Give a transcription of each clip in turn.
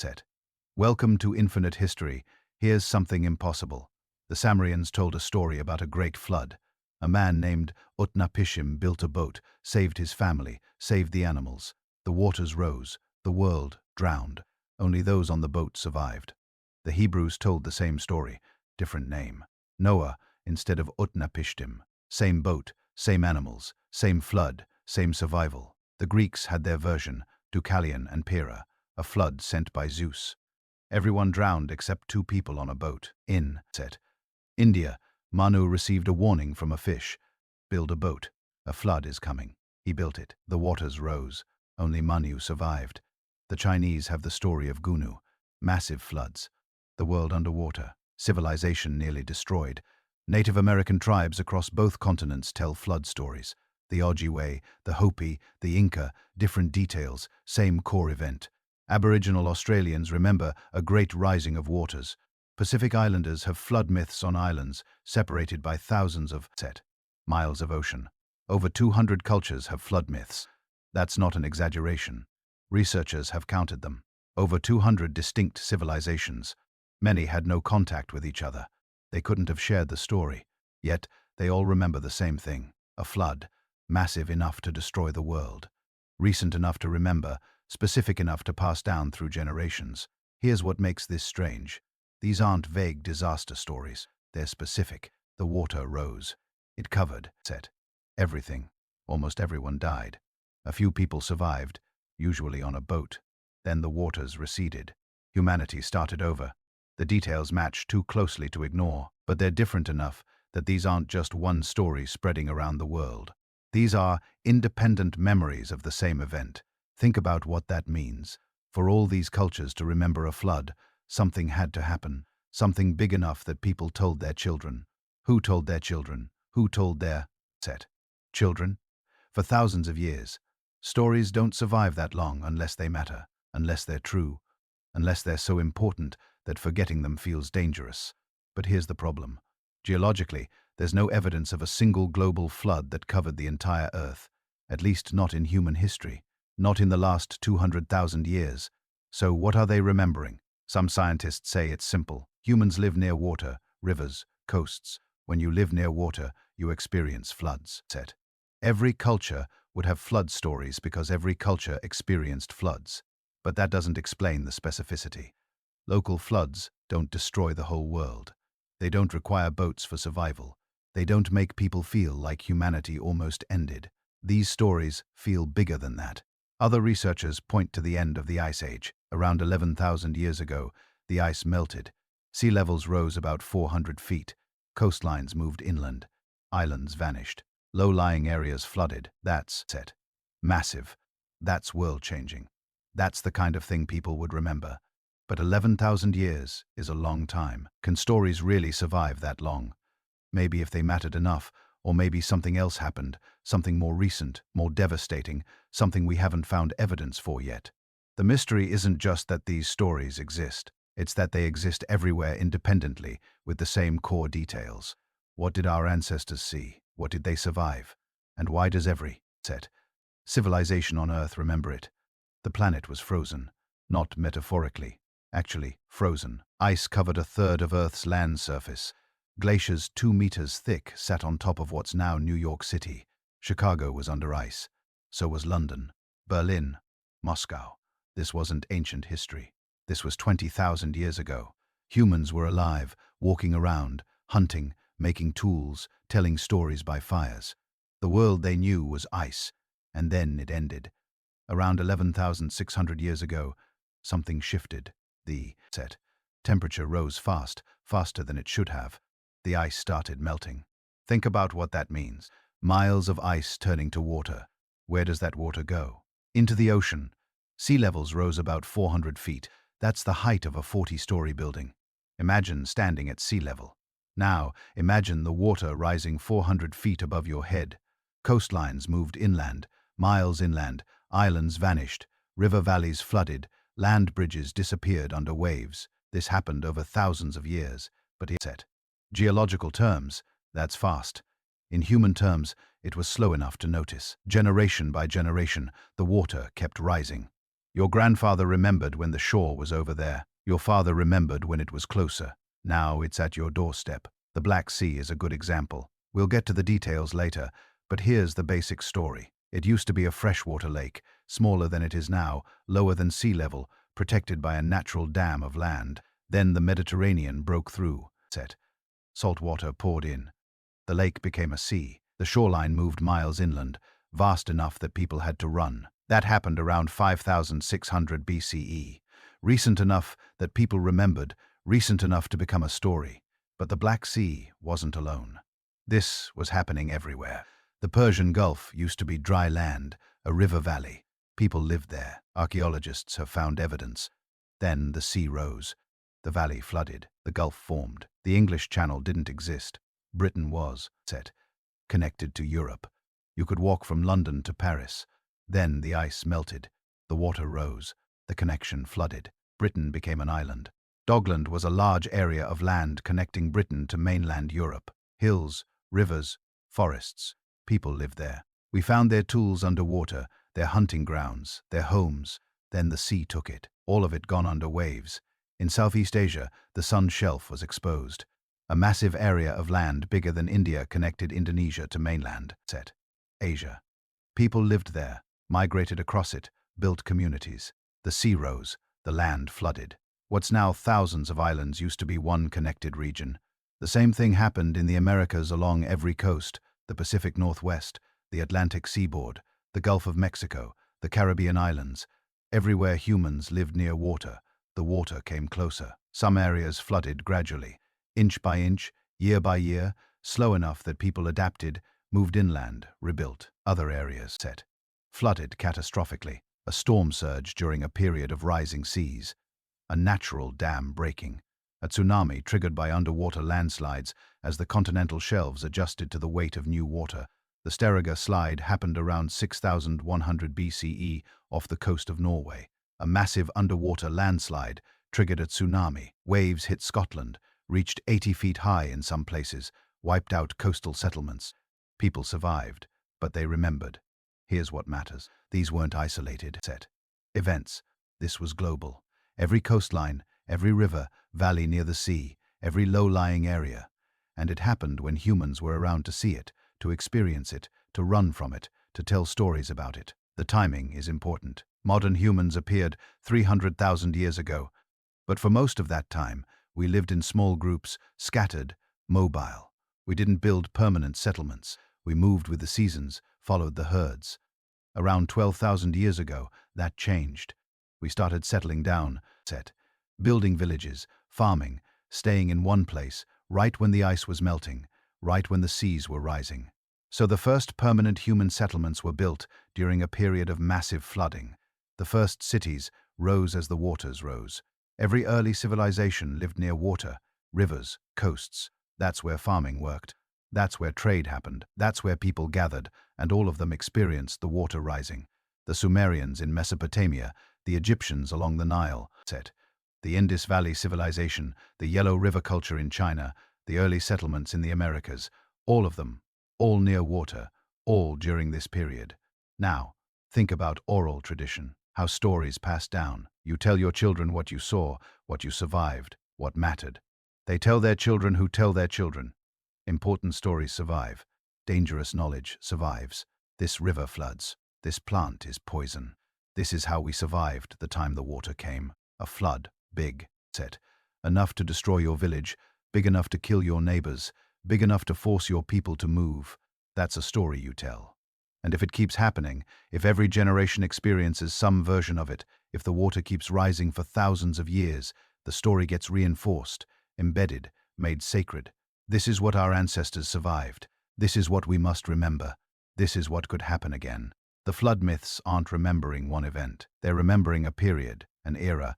Set. Welcome to infinite history. Here's something impossible. The Sumerians told a story about a great flood. A man named Utnapishtim built a boat, saved his family, saved the animals. The waters rose. The world drowned. Only those on the boat survived. The Hebrews told the same story, different name. Noah instead of Utnapishtim. Same boat, same animals, same flood, same survival. The Greeks had their version, Deucalion and Pyrrha, a flood sent by Zeus. Everyone drowned except 2 people on a boat. Set. India, Manu received a warning from a fish. Build a boat. A flood is coming. He built it. The waters rose. Only Manu survived. The Chinese have the story of Gunu. Massive floods. The world underwater. Civilization nearly destroyed. Native American tribes across both continents tell flood stories. The Ojibwe, the Hopi, the Inca, different details, same core event. Aboriginal Australians remember a great rising of waters. Pacific Islanders have flood myths on islands, separated by thousands of miles of ocean. Over 200 cultures have flood myths. That's not an exaggeration. Researchers have counted them. Over 200 distinct civilizations. Many had no contact with each other. They couldn't have shared the story. Yet, they all remember the same thing. A flood, massive enough to destroy the world. Recent enough to remember, specific enough to pass down through generations. Here's what makes this strange. These aren't vague disaster stories. They're specific. The water rose. It covered, everything. Almost everyone died. A few people survived, usually on a boat. Then the waters receded. Humanity started over. The details match too closely to ignore, but they're different enough that these aren't just one story spreading around the world. These are independent memories of the same event. Think about what that means. For all these cultures to remember a flood, something had to happen. Something big enough that people told their children. Who told their children? Who told their children? For thousands of years. Stories don't survive that long unless they matter, unless they're true, unless they're so important that forgetting them feels dangerous. But here's the problem. Geologically, there's no evidence of a single global flood that covered the entire Earth, at least not in human history, not in the last 200,000 years. So what are they remembering? Some scientists say it's simple. Humans live near water, rivers, coasts. When you live near water, you experience floods. Every culture would have flood stories because every culture experienced floods. But that doesn't explain the specificity. Local floods don't destroy the whole world. They don't require boats for survival. They don't make people feel like humanity almost ended. These stories feel bigger than that. Other researchers point to the end of the Ice Age. Around 11,000 years ago, the ice melted. Sea levels rose about 400 feet. Coastlines moved inland. Islands vanished. Low-lying areas flooded. That's massive. That's world-changing. That's the kind of thing people would remember. But 11,000 years is a long time. Can stories really survive that long? Maybe if they mattered enough, or maybe something else happened, something more recent, more devastating, something we haven't found evidence for yet. The mystery isn't just that these stories exist. It's that they exist everywhere independently, with the same core details. What did our ancestors see? What did they survive? And why does every civilization on Earth remember it? The planet was frozen, not metaphorically. Actually, frozen. Ice covered a third of Earth's land surface. Glaciers 2 meters thick sat on top of what's now New York City. Chicago was under ice. So was London, Berlin, Moscow. This wasn't ancient history. This was 20,000 years ago. Humans were alive, walking around, hunting, making tools, telling stories by fires. The world they knew was ice, and then it ended. Around 11,600 years ago, something shifted. The temperature rose fast, faster than it should have. The ice started melting. Think about what that means. Miles of ice turning to water. Where does that water go? Into the ocean. Sea levels rose about 400 feet. That's the height of a 40-story building. Imagine standing at sea level. Now, imagine the water rising 400 feet above your head. Coastlines moved inland, miles inland, islands vanished, river valleys flooded, land bridges disappeared under waves. This happened over thousands of years, but geological terms, that's fast. In human terms, it was slow enough to notice. Generation by generation, the water kept rising. Your grandfather remembered when the shore was over there. Your father remembered when it was closer. Now it's at your doorstep. The Black Sea is a good example. We'll get to the details later, but here's the basic story. It used to be a freshwater lake, smaller than it is now, lower than sea level, protected by a natural dam of land. Then the Mediterranean broke through. Salt water poured in. The lake became a sea. The shoreline moved miles inland, vast enough that people had to run. That happened around 5600 BCE. Recent enough that people remembered, recent enough to become a story. But the Black Sea wasn't alone. This was happening everywhere. The Persian Gulf used to be dry land, a river valley. People lived there. Archaeologists have found evidence. Then the sea rose. The valley flooded. The Gulf formed. The English Channel didn't exist. Britain was connected to Europe. You could walk from London to Paris. Then the ice melted. The water rose. The connection flooded. Britain became an island. Dogland was a large area of land connecting Britain to mainland Europe. Hills, rivers, forests. People lived there. We found their tools underwater, their hunting grounds, their homes. Then the sea took it, all of it gone under waves. In Southeast Asia, the Sun Shelf was exposed. A massive area of land bigger than India connected Indonesia to mainland. Asia. People lived there, migrated across it, built communities. The sea rose, the land flooded. What's now thousands of islands used to be one connected region. The same thing happened in the Americas along every coast, the Pacific Northwest, the Atlantic seaboard, the Gulf of Mexico, the Caribbean islands. Everywhere humans lived near water, the water came closer. Some areas flooded gradually, inch by inch, year by year, slow enough that people adapted, moved inland, rebuilt. Other areas flooded catastrophically, a storm surge during a period of rising seas, a natural dam breaking, a tsunami triggered by underwater landslides as the continental shelves adjusted to the weight of new water. The Stavanger slide happened around 6100 BCE off the coast of Norway. A massive underwater landslide triggered a tsunami. Waves hit Scotland, reached 80 feet high in some places, wiped out coastal settlements. People survived, but they remembered. Here's what matters. These weren't isolated events. This was global. Every coastline, every river, valley near the sea, every low-lying area. And it happened when humans were around to see it, to experience it, to run from it, to tell stories about it. The timing is important. Modern humans appeared 300,000 years ago. But for most of that time, we lived in small groups, scattered, mobile. We didn't build permanent settlements. We moved with the seasons, followed the herds. Around 12,000 years ago, that changed. We started settling down, building villages, farming, staying in one place, right when the ice was melting, right when the seas were rising. So the first permanent human settlements were built during a period of massive flooding. The first cities rose as the waters rose. Every early civilization lived near water, rivers, coasts. That's where farming worked. That's where trade happened. That's where people gathered, and all of them experienced the water rising. The Sumerians in Mesopotamia, the Egyptians along the Nile, the Indus Valley civilization, the Yellow River culture in China, the early settlements in the Americas, all of them, all near water, all during this period. Now, think about oral tradition, how stories pass down. You tell your children what you saw, what you survived, what mattered. They tell their children who tell their children. Important stories survive. Dangerous knowledge survives. This river floods. This plant is poison. This is how we survived the time the water came. A flood, big, enough to destroy your village, big enough to kill your neighbors, big enough to force your people to move. That's a story you tell. And if it keeps happening, if every generation experiences some version of it, if the water keeps rising for thousands of years, the story gets reinforced, embedded, made sacred. This is what our ancestors survived. This is what we must remember. This is what could happen again. The flood myths aren't remembering one event. They're remembering a period, an era,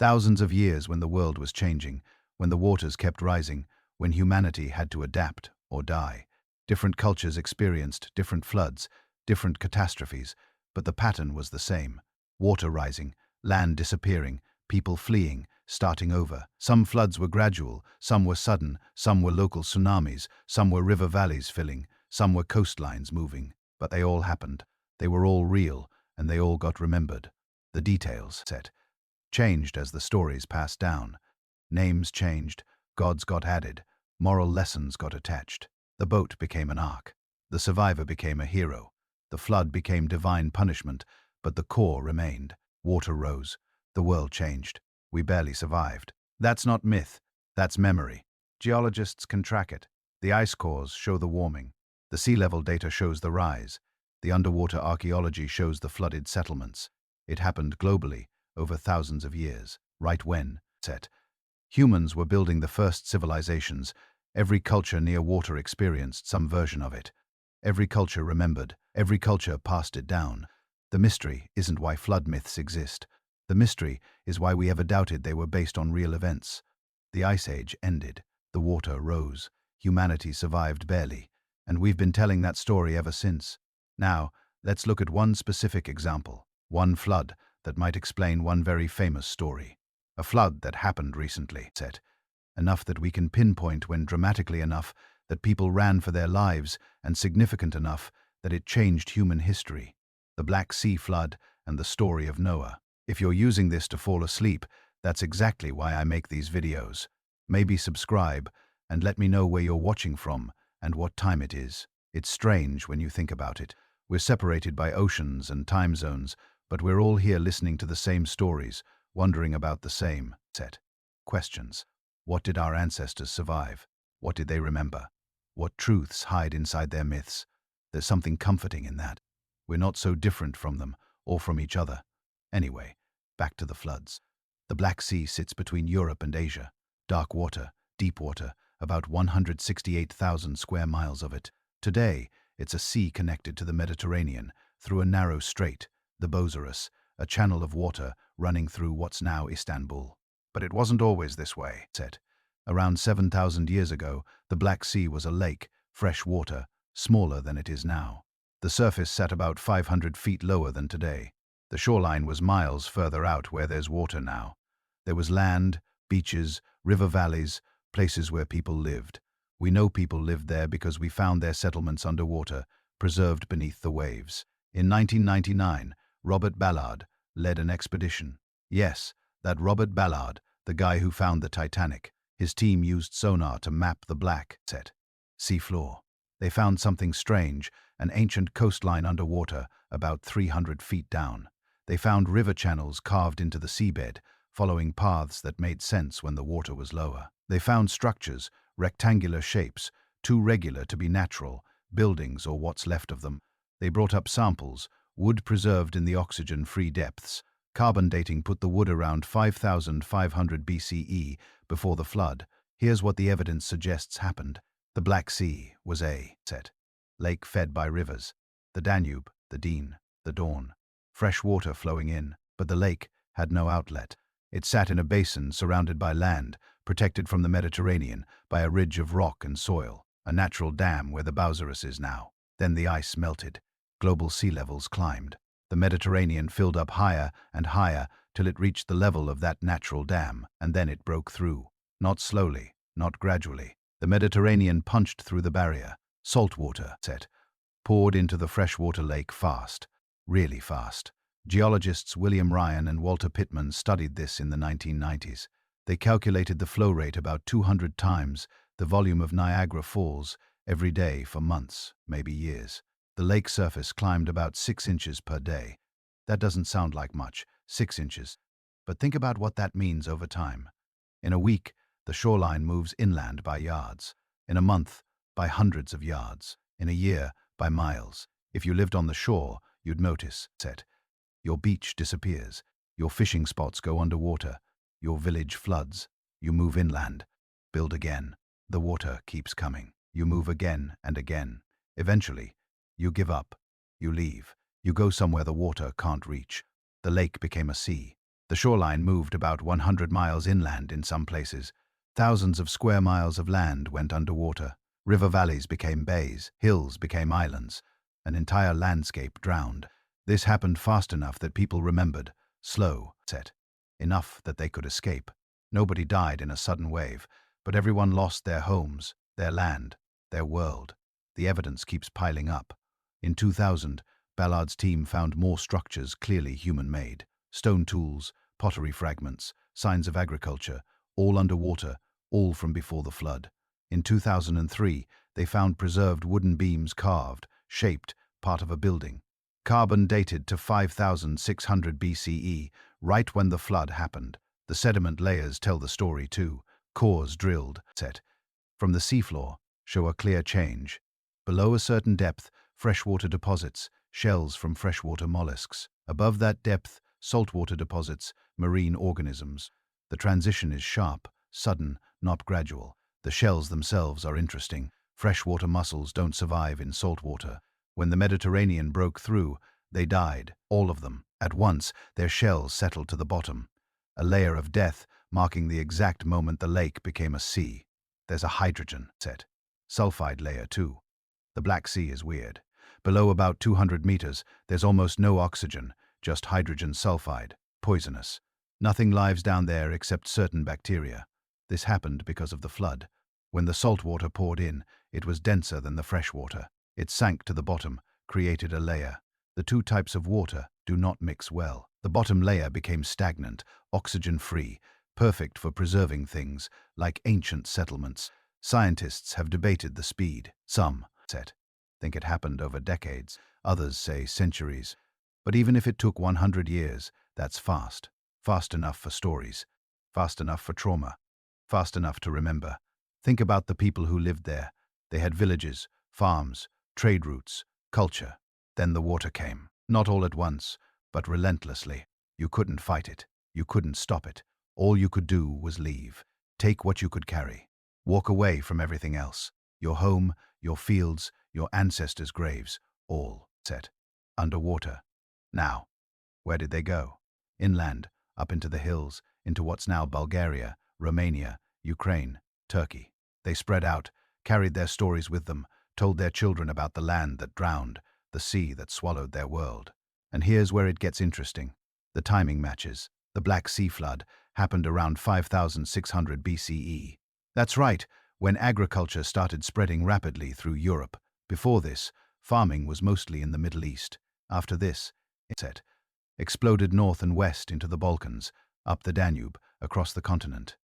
thousands of years when the world was changing, when the waters kept rising, when humanity had to adapt or die. Different cultures experienced different floods, different catastrophes, but the pattern was the same. Water rising, land disappearing, people fleeing, starting over. Some floods were gradual, some were sudden, some were local tsunamis, some were river valleys filling, some were coastlines moving. But they all happened. They were all real, and they all got remembered. The details changed as the stories passed down. Names changed, gods got added, moral lessons got attached. The boat became an ark. The survivor became a hero. The flood became divine punishment, but the core remained. Water rose. The world changed. We barely survived. That's not myth. That's memory. Geologists can track it. The ice cores show the warming. The sea level data shows the rise. The underwater archaeology shows the flooded settlements. It happened globally, over thousands of years. Right when humans were building the first civilizations, every culture near water experienced some version of it. Every culture remembered. Every culture passed it down. The mystery isn't why flood myths exist. The mystery is why we ever doubted they were based on real events. The Ice Age ended. The water rose. Humanity survived barely. And we've been telling that story ever since. Now, let's look at one specific example. One flood that might explain one very famous story. A flood that happened recently, enough that we can pinpoint when dramatically enough that people ran for their lives and significant enough that it changed human history. The Black Sea flood and the story of Noah. If you're using this to fall asleep, that's exactly why I make these videos. Maybe subscribe and let me know where you're watching from and what time it is. It's strange when you think about it. We're separated by oceans and time zones, but we're all here listening to the same stories, wondering about the same questions. What did our ancestors survive? What did they remember? What truths hide inside their myths? There's something comforting in that. We're not so different from them or from each other. Anyway, back to the floods. The Black Sea sits between Europe and Asia. Dark water, deep water, about 168,000 square miles of it. Today, it's a sea connected to the Mediterranean through a narrow strait, the Bosphorus, a channel of water running through what's now Istanbul. But it wasn't always this way. Around 7,000 years ago, the Black Sea was a lake, fresh water, smaller than it is now. The surface sat about 500 feet lower than today. The shoreline was miles further out where there's water now. There was land, beaches, river valleys, places where people lived. We know people lived there because we found their settlements underwater, preserved beneath the waves. In 1999, Robert Ballard led an expedition. Yes, that Robert Ballard, the guy who found the Titanic. His team used sonar to map the Black Sea floor. They found something strange, an ancient coastline underwater, about 300 feet down. They found river channels carved into the seabed, following paths that made sense when the water was lower. They found structures, rectangular shapes, too regular to be natural, buildings or what's left of them. They brought up samples, wood preserved in the oxygen-free depths. Carbon dating put the wood around 5,500 BCE before the flood. Here's what the evidence suggests happened. The Black Sea was a lake fed by rivers. The Danube, the Dene, the Dawn. Fresh water flowing in, but the lake had no outlet. It sat in a basin surrounded by land, protected from the Mediterranean by a ridge of rock and soil, a natural dam where the Bosphorus is now. Then the ice melted. Global sea levels climbed. The Mediterranean filled up higher and higher till it reached the level of that natural dam, and then it broke through. Not slowly, not gradually. The Mediterranean punched through the barrier. Salt water poured into the freshwater lake fast, really fast. Geologists William Ryan and Walter Pittman studied this in the 1990s. They calculated the flow rate about 200 times the volume of Niagara Falls every day for months, maybe years. The lake surface climbed about 6 inches per day. That doesn't sound like much, 6 inches. But think about what that means over time. In a week, the shoreline moves inland by yards. In a month, by hundreds of yards. In a year, by miles. If you lived on the shore, you'd notice, your beach disappears. Your fishing spots go underwater. Your village floods. You move inland. Build again. The water keeps coming. You move again and again. Eventually, you give up. You leave. You go somewhere the water can't reach. The lake became a sea. The shoreline moved about 100 miles inland in some places. Thousands of square miles of land went underwater. River valleys became bays. Hills became islands. An entire landscape drowned. This happened fast enough that people remembered. Slow, enough that they could escape. Nobody died in a sudden wave, but everyone lost their homes, their land, their world. The evidence keeps piling up. In 2000, Ballard's team found more structures clearly human-made. stone tools, pottery fragments, signs of agriculture, all underwater, all from before the flood. In 2003, they found preserved wooden beams carved, shaped, part of a building. Carbon dated to 5600 BCE, right when the flood happened. The sediment layers tell the story too. Cores drilled, set, from the seafloor, show a clear change. Below a certain depth, freshwater deposits, shells from freshwater mollusks. Above that depth, saltwater deposits, marine organisms. The transition is sharp, sudden, not gradual. The shells themselves are interesting. Freshwater mussels don't survive in saltwater. When the Mediterranean broke through, they died, all of them. At once, their shells settled to the bottom. A layer of death, marking the exact moment the lake became a sea. There's a hydrogen set. Sulfide layer too. The Black Sea is weird. Below about 200 meters, there's almost no oxygen, just hydrogen sulfide, poisonous. Nothing lives down there except certain bacteria. This happened because of the flood. When the salt water poured in, it was denser than the fresh water. It sank to the bottom, created a layer. The two types of water do not mix well. The bottom layer became stagnant, oxygen-free, perfect for preserving things, like ancient settlements. Scientists have debated the speed. Some think it happened over decades, others say centuries. But even if it took 100 years, that's fast. Fast enough for stories, fast enough for trauma, fast enough to remember. Think about the people who lived there. They had villages, farms, trade routes, culture. Then the water came. Not all at once, but relentlessly. You couldn't fight it. You couldn't stop it. All you could do was leave. Take what you could carry. Walk away from everything else. Your home, your fields, your ancestors' graves, all set underwater. Now, where did they go? Inland, up into the hills, into what's now Bulgaria, Romania, Ukraine, Turkey. They spread out, carried their stories with them, told their children about the land that drowned, the sea that swallowed their world. And here's where it gets interesting. The timing matches. The Black Sea flood happened around 5600 BCE. That's right, when agriculture started spreading rapidly through Europe. Before this, farming was mostly in the Middle East. After this, it exploded north and west into the Balkans, up the Danube, across the continent.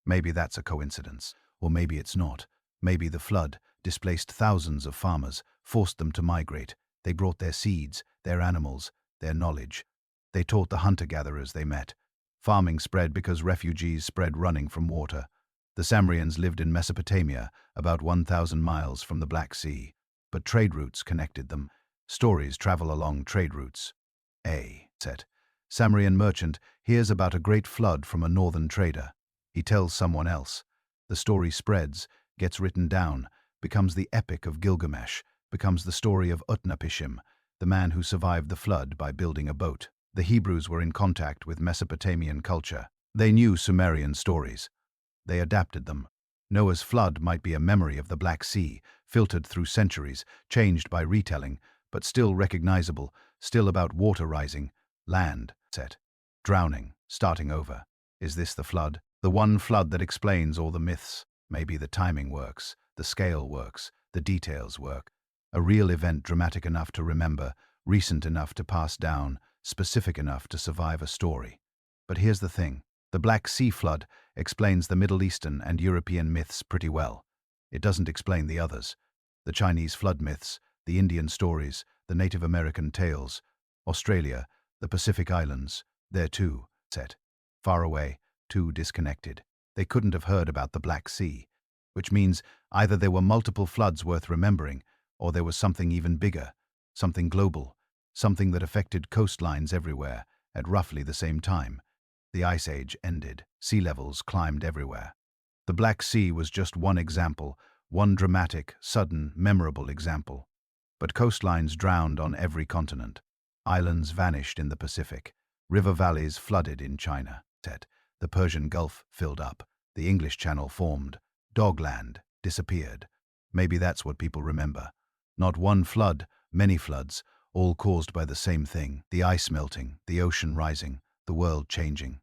Maybe that's a coincidence, or maybe it's not. Maybe the flood displaced thousands of farmers, forced them to migrate. They brought their seeds, their animals, their knowledge. They taught the hunter-gatherers they met. Farming spread because refugees spread running from water. The Samrians lived in Mesopotamia, about 1,000 miles from the Black Sea. But trade routes connected them. Stories travel along trade routes. Samrian merchant hears about a great flood from a northern trader. He tells someone else. The story spreads, gets written down, becomes the epic of Gilgamesh, becomes the story of Utnapishtim, the man who survived the flood by building a boat. The Hebrews were in contact with Mesopotamian culture. They knew Sumerian stories. They adapted them. Noah's flood might be a memory of the Black Sea, filtered through centuries, changed by retelling, but still recognizable, still about water rising, land, drowning, starting over. Is this the flood? The one flood that explains all the myths. Maybe the timing works, the scale works, the details work. A real event dramatic enough to remember, recent enough to pass down, specific enough to survive a story. But here's the thing. The Black Sea flood explains the Middle Eastern and European myths pretty well. It doesn't explain the others. The Chinese flood myths, the Indian stories, the Native American tales. Australia, the Pacific Islands, they're too far away, too disconnected. They couldn't have heard about the Black Sea, which means either there were multiple floods worth remembering, or there was something even bigger, something global, something that affected coastlines everywhere at roughly the same time. The Ice Age ended. Sea levels climbed everywhere. The Black Sea was just one example, one dramatic, sudden, memorable example. But coastlines drowned on every continent. Islands vanished in the Pacific. River valleys flooded in China. The Persian Gulf filled up. The English Channel formed. Dogland disappeared. Maybe that's what people remember. Not one flood, many floods, all caused by the same thing. The ice melting, the ocean rising, the world changing.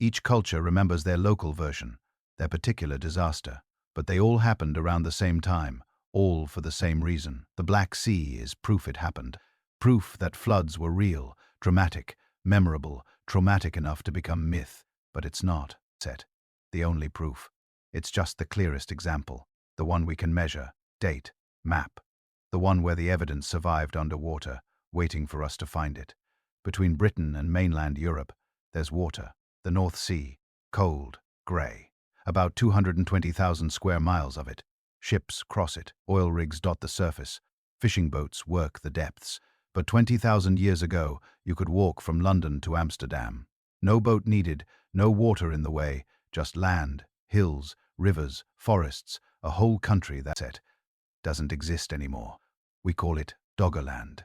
Each culture remembers their local version, their particular disaster. But they all happened around the same time, all for the same reason. The Black Sea is proof it happened. Proof that floods were real, dramatic, memorable, traumatic enough to become myth, but it's not, set. The only proof. It's just the clearest example, the one we can measure, date, map, the one where the evidence survived underwater, waiting for us to find it. Between Britain and mainland Europe, there's water, the North Sea, cold, grey. About 220,000 square miles of it. Ships cross it, oil rigs dot the surface, fishing boats work the depths. But 20,000 years ago, you could walk from London to Amsterdam. No boat needed, no water in the way, just land, hills, rivers, forests, a whole country that's it. Doesn't exist anymore. We call it Doggerland.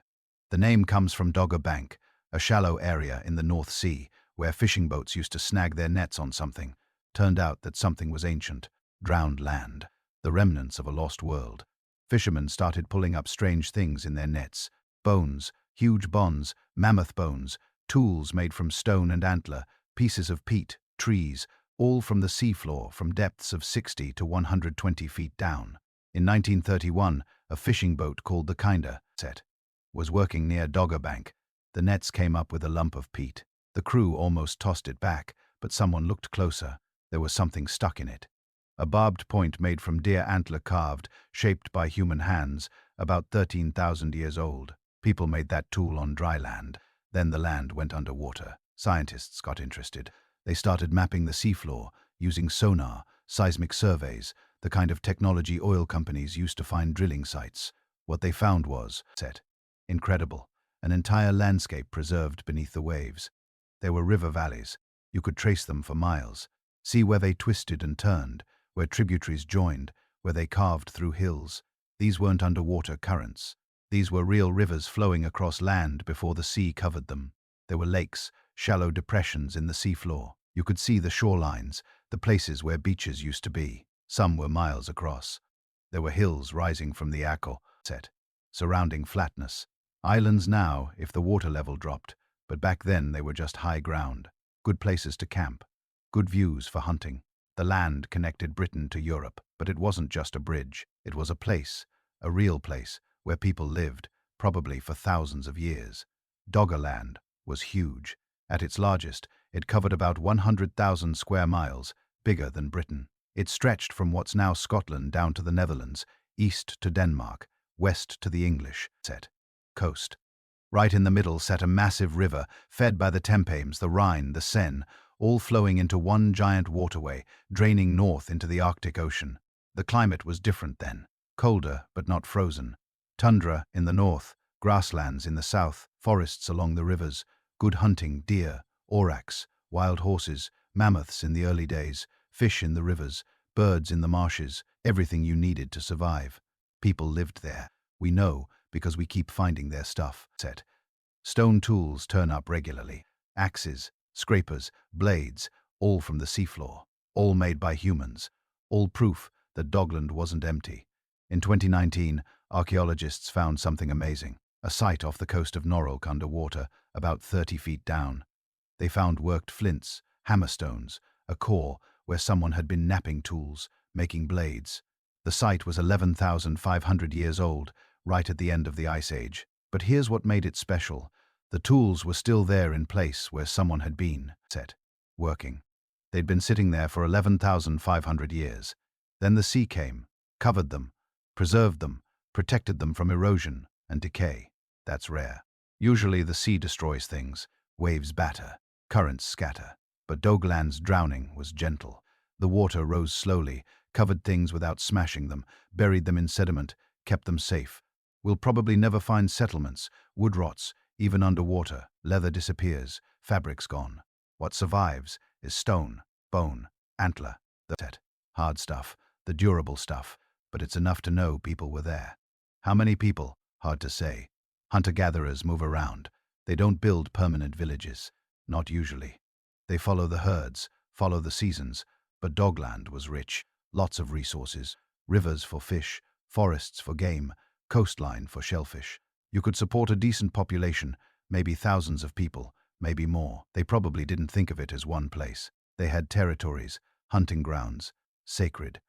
The name comes from Dogger Bank, a shallow area in the North Sea where fishing boats used to snag their nets on something. Turned out that something was ancient, drowned land, the remnants of a lost world. Fishermen started pulling up strange things in their nets. Bones, huge bonds, mammoth bones, tools made from stone and antler, pieces of peat, trees, all from the seafloor from depths of 60 to 120 feet down. In 1931, a fishing boat called the Kinder Set was working near Dogger Bank. The nets came up with a lump of peat. The crew almost tossed it back, but someone looked closer. There was something stuck in it. A barbed point made from deer antler carved, shaped by human hands, about 13,000 years old. People made that tool on dry land. Then the land went underwater. Scientists got interested. They started mapping the seafloor, using sonar, seismic surveys, the kind of technology oil companies used to find drilling sites. What they found was, set, incredible, an entire landscape preserved beneath the waves. There were river valleys. You could trace them for miles. See where they twisted and turned, where tributaries joined, where they carved through hills. These weren't underwater currents. These were real rivers flowing across land before the sea covered them. There were lakes, shallow depressions in the seafloor. You could see the shorelines, the places where beaches used to be. Some were miles across. There were hills rising from the Akko set, surrounding flatness. Islands now, if the water level dropped, but back then they were just high ground. Good places to camp. Good views for hunting. The land connected Britain to Europe, but it wasn't just a bridge. It was a place, a real place, where people lived, probably for thousands of years. Doggerland was huge. At its largest, it covered about 100,000 square miles, bigger than Britain. It stretched from what's now Scotland down to the Netherlands, east to Denmark, west to the English set coast. Right in the middle sat a massive river, fed by the Thames, the Rhine, the Seine, all flowing into one giant waterway, draining north into the Arctic Ocean. The climate was different then, colder but not frozen. Tundra in the north, grasslands in the south, forests along the rivers, good hunting, deer, aurochs, wild horses, mammoths in the early days, fish in the rivers, birds in the marshes, everything you needed to survive. People lived there. We know because we keep finding their stuff set. Stone tools turn up regularly. Axes, scrapers, blades, all from the seafloor, all made by humans, all proof that Doggerland wasn't empty. In 2019, archaeologists found something amazing, a site off the coast of Norfolk underwater, about 30 feet down. They found worked flints, hammerstones, a core where someone had been knapping tools, making blades. The site was 11,500 years old, right at the end of the Ice Age. But here's what made it special. The tools were still there in place where someone had been, set, working. They'd been sitting there for 11,500 years. Then the sea came, covered them, preserved them, protected them from erosion and decay. That's rare. Usually the sea destroys things. Waves batter, currents scatter. But Doggerland's drowning was gentle. The water rose slowly, covered things without smashing them, buried them in sediment, kept them safe. We'll probably never find settlements, wood rots, even underwater. Leather disappears, fabric's gone. What survives is stone, bone, antler, the hard stuff, the durable stuff, but it's enough to know people were there. How many people? Hard to say. Hunter-gatherers move around. They don't build permanent villages. Not usually. They follow the herds, follow the seasons, but Doggerland was rich. Lots of resources. Rivers for fish, forests for game, coastline for shellfish. You could support a decent population, maybe thousands of people, maybe more. They probably didn't think of it as one place. They had territories, hunting grounds, sacred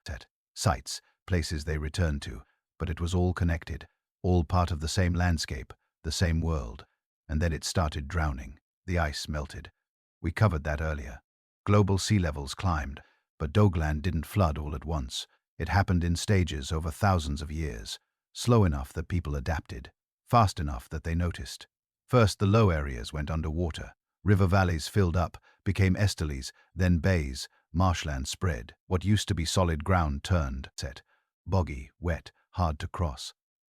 sites, places they returned to, but it was all connected, all part of the same landscape, the same world. And then it started drowning. The ice melted. We covered that earlier. Global sea levels climbed, but Dogland didn't flood all at once. It happened in stages over thousands of years, slow enough that people adapted, fast enough that they noticed. First, the low areas went underwater. River valleys filled up, became estuaries, then bays, marshland spread. What used to be solid ground turned, set, boggy, wet, hard to cross.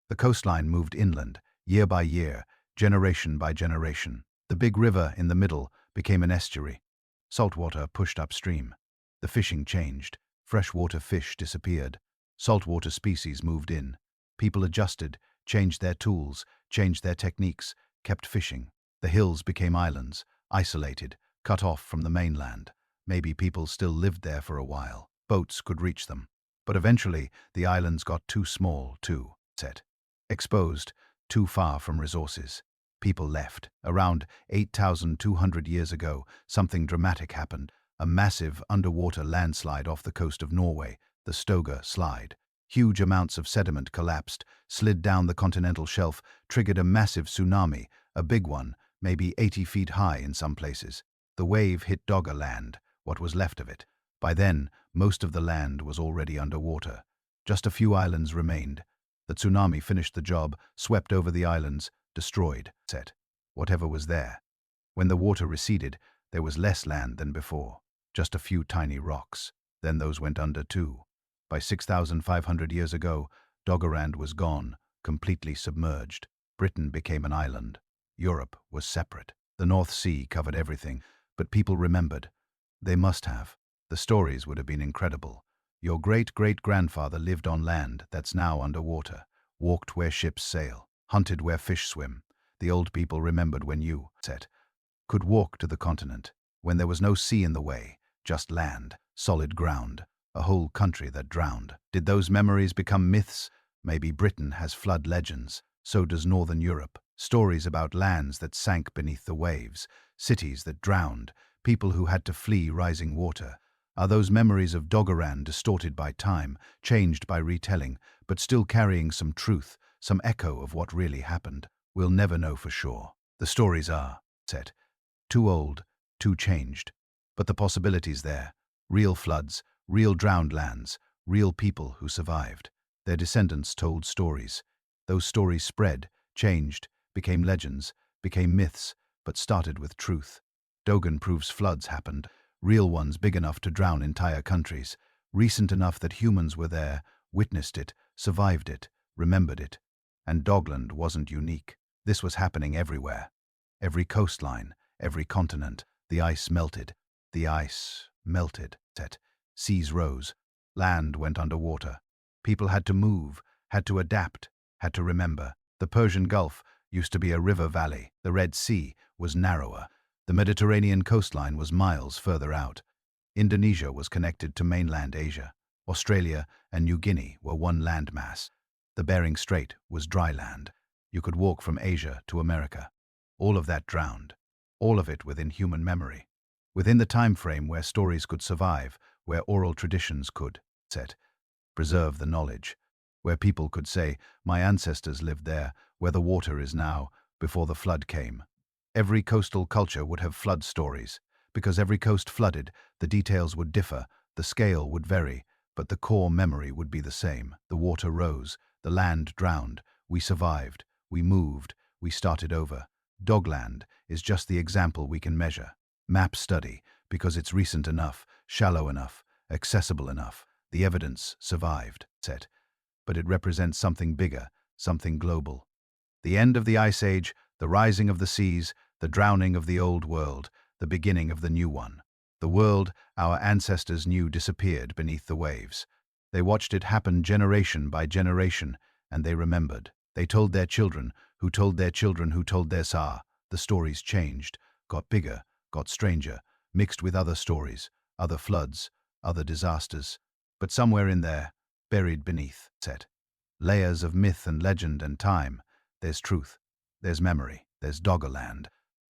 The coastline moved inland, year by year, generation by generation. The big river in the middle became an estuary. Saltwater pushed upstream. The fishing changed. Freshwater fish disappeared. Saltwater species moved in. People adjusted, changed their tools, changed their techniques, kept fishing. The hills became islands, isolated, cut off from the mainland. Maybe people still lived there for a while. Boats could reach them. But eventually, the islands got too small, too set, exposed, too far from resources. People left. Around 8,200 years ago, something dramatic happened. A massive underwater landslide off the coast of Norway, the Stoga Slide. Huge amounts of sediment collapsed, slid down the continental shelf, triggered a massive tsunami, a big one, maybe 80 feet high in some places. The wave hit Dogger Land, what was left of it. By then, most of the land was already underwater. Just a few islands remained. The tsunami finished the job, swept over the islands, destroyed, set, whatever was there. When the water receded, there was less land than before, just a few tiny rocks. Then those went under too. By 6,500 years ago, Doggerland was gone, completely submerged. Britain became an island. Europe was separate. The North Sea covered everything, but people remembered. They must have. The stories would have been incredible. Your great-great-grandfather lived on land that's now underwater, walked where ships sail, hunted where fish swim. The old people remembered when you, set, could walk to the continent, when there was no sea in the way, just land, solid ground, a whole country that drowned. Did those memories become myths? Maybe Britain has flood legends. So does Northern Europe. Stories about lands that sank beneath the waves, cities that drowned, people who had to flee rising water. Are those memories of Doggerland distorted by time, changed by retelling, but still carrying some truth, some echo of what really happened? We'll never know for sure. The stories are, set, too old, too changed. But the possibility's there. Real floods, real drowned lands, real people who survived. Their descendants told stories. Those stories spread, changed, became legends, became myths, but started with truth. Dogon proves floods happened, real ones big enough to drown entire countries, recent enough that humans were there, witnessed it, survived it, remembered it. And Dogland wasn't unique. This was happening everywhere. Every coastline, every continent, the ice melted. The ice melted, set. Seas rose. Land went underwater. People had to move, had to adapt, had to remember. The Persian Gulf used to be a river valley. The Red Sea was narrower. The Mediterranean coastline was miles further out. Indonesia was connected to mainland Asia. Australia and New Guinea were one landmass. The Bering Strait was dry land. You could walk from Asia to America. All of that drowned. All of it within human memory. Within the time frame where stories could survive, where oral traditions could, set, preserve the knowledge. Where people could say, my ancestors lived there, where the water is now, before the flood came. Every coastal culture would have flood stories. Because every coast flooded, the details would differ, the scale would vary, but the core memory would be the same. The water rose, the land drowned, we survived, we moved, we started over. Dogland is just the example we can measure. Map study, because it's recent enough, shallow enough, accessible enough. The evidence survived, set. But it represents something bigger, something global. The end of the Ice Age, the rising of the seas, the drowning of the old world, the beginning of the new one. The world our ancestors knew disappeared beneath the waves. They watched it happen generation by generation, and they remembered. They told their children, who told their children, who told their Tsar. The stories changed, got bigger, got stranger, mixed with other stories, other floods, other disasters. But somewhere in there, buried beneath, set, layers of myth and legend and time, there's truth, there's memory, there's Doggerland,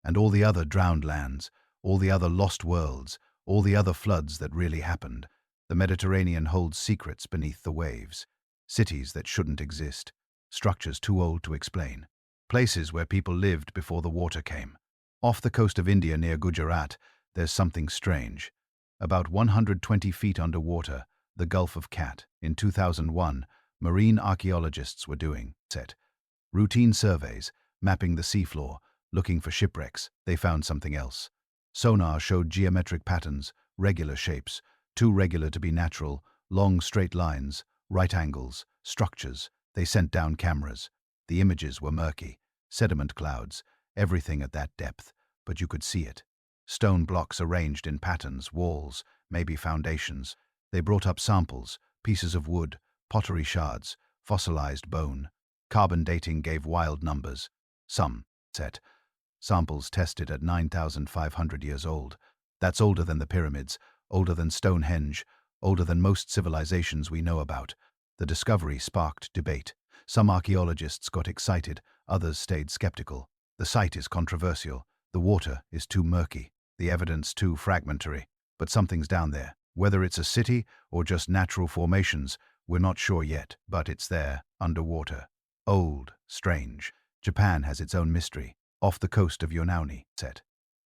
and all the other drowned lands, all the other lost worlds, all the other floods that really happened. The Mediterranean holds secrets beneath the waves, cities that shouldn't exist, structures too old to explain, places where people lived before the water came. Off the coast of India near Gujarat, there's something strange. About 120 feet underwater, the Gulf of Cat, in 2001, marine archaeologists were doing routine surveys, mapping the seafloor, looking for shipwrecks. They found something else. Sonar showed geometric patterns, regular shapes, too regular to be natural, long straight lines, right angles, structures. They sent down cameras. The images were murky, sediment clouds, everything at that depth, but you could see it. Stone blocks arranged in patterns, walls, maybe foundations. They brought up samples, pieces of wood, pottery shards, fossilized bone. Carbon dating gave wild numbers. Some samples tested at 9,500 years old. That's older than the pyramids, older than Stonehenge, older than most civilizations we know about. The discovery sparked debate. Some archaeologists got excited, others stayed skeptical. The site is controversial. The water is too murky, the evidence too fragmentary. But something's down there. Whether it's a city or just natural formations, we're not sure yet, but it's there, underwater. Old, strange. Japan has its own mystery. Off the coast of Yonauni,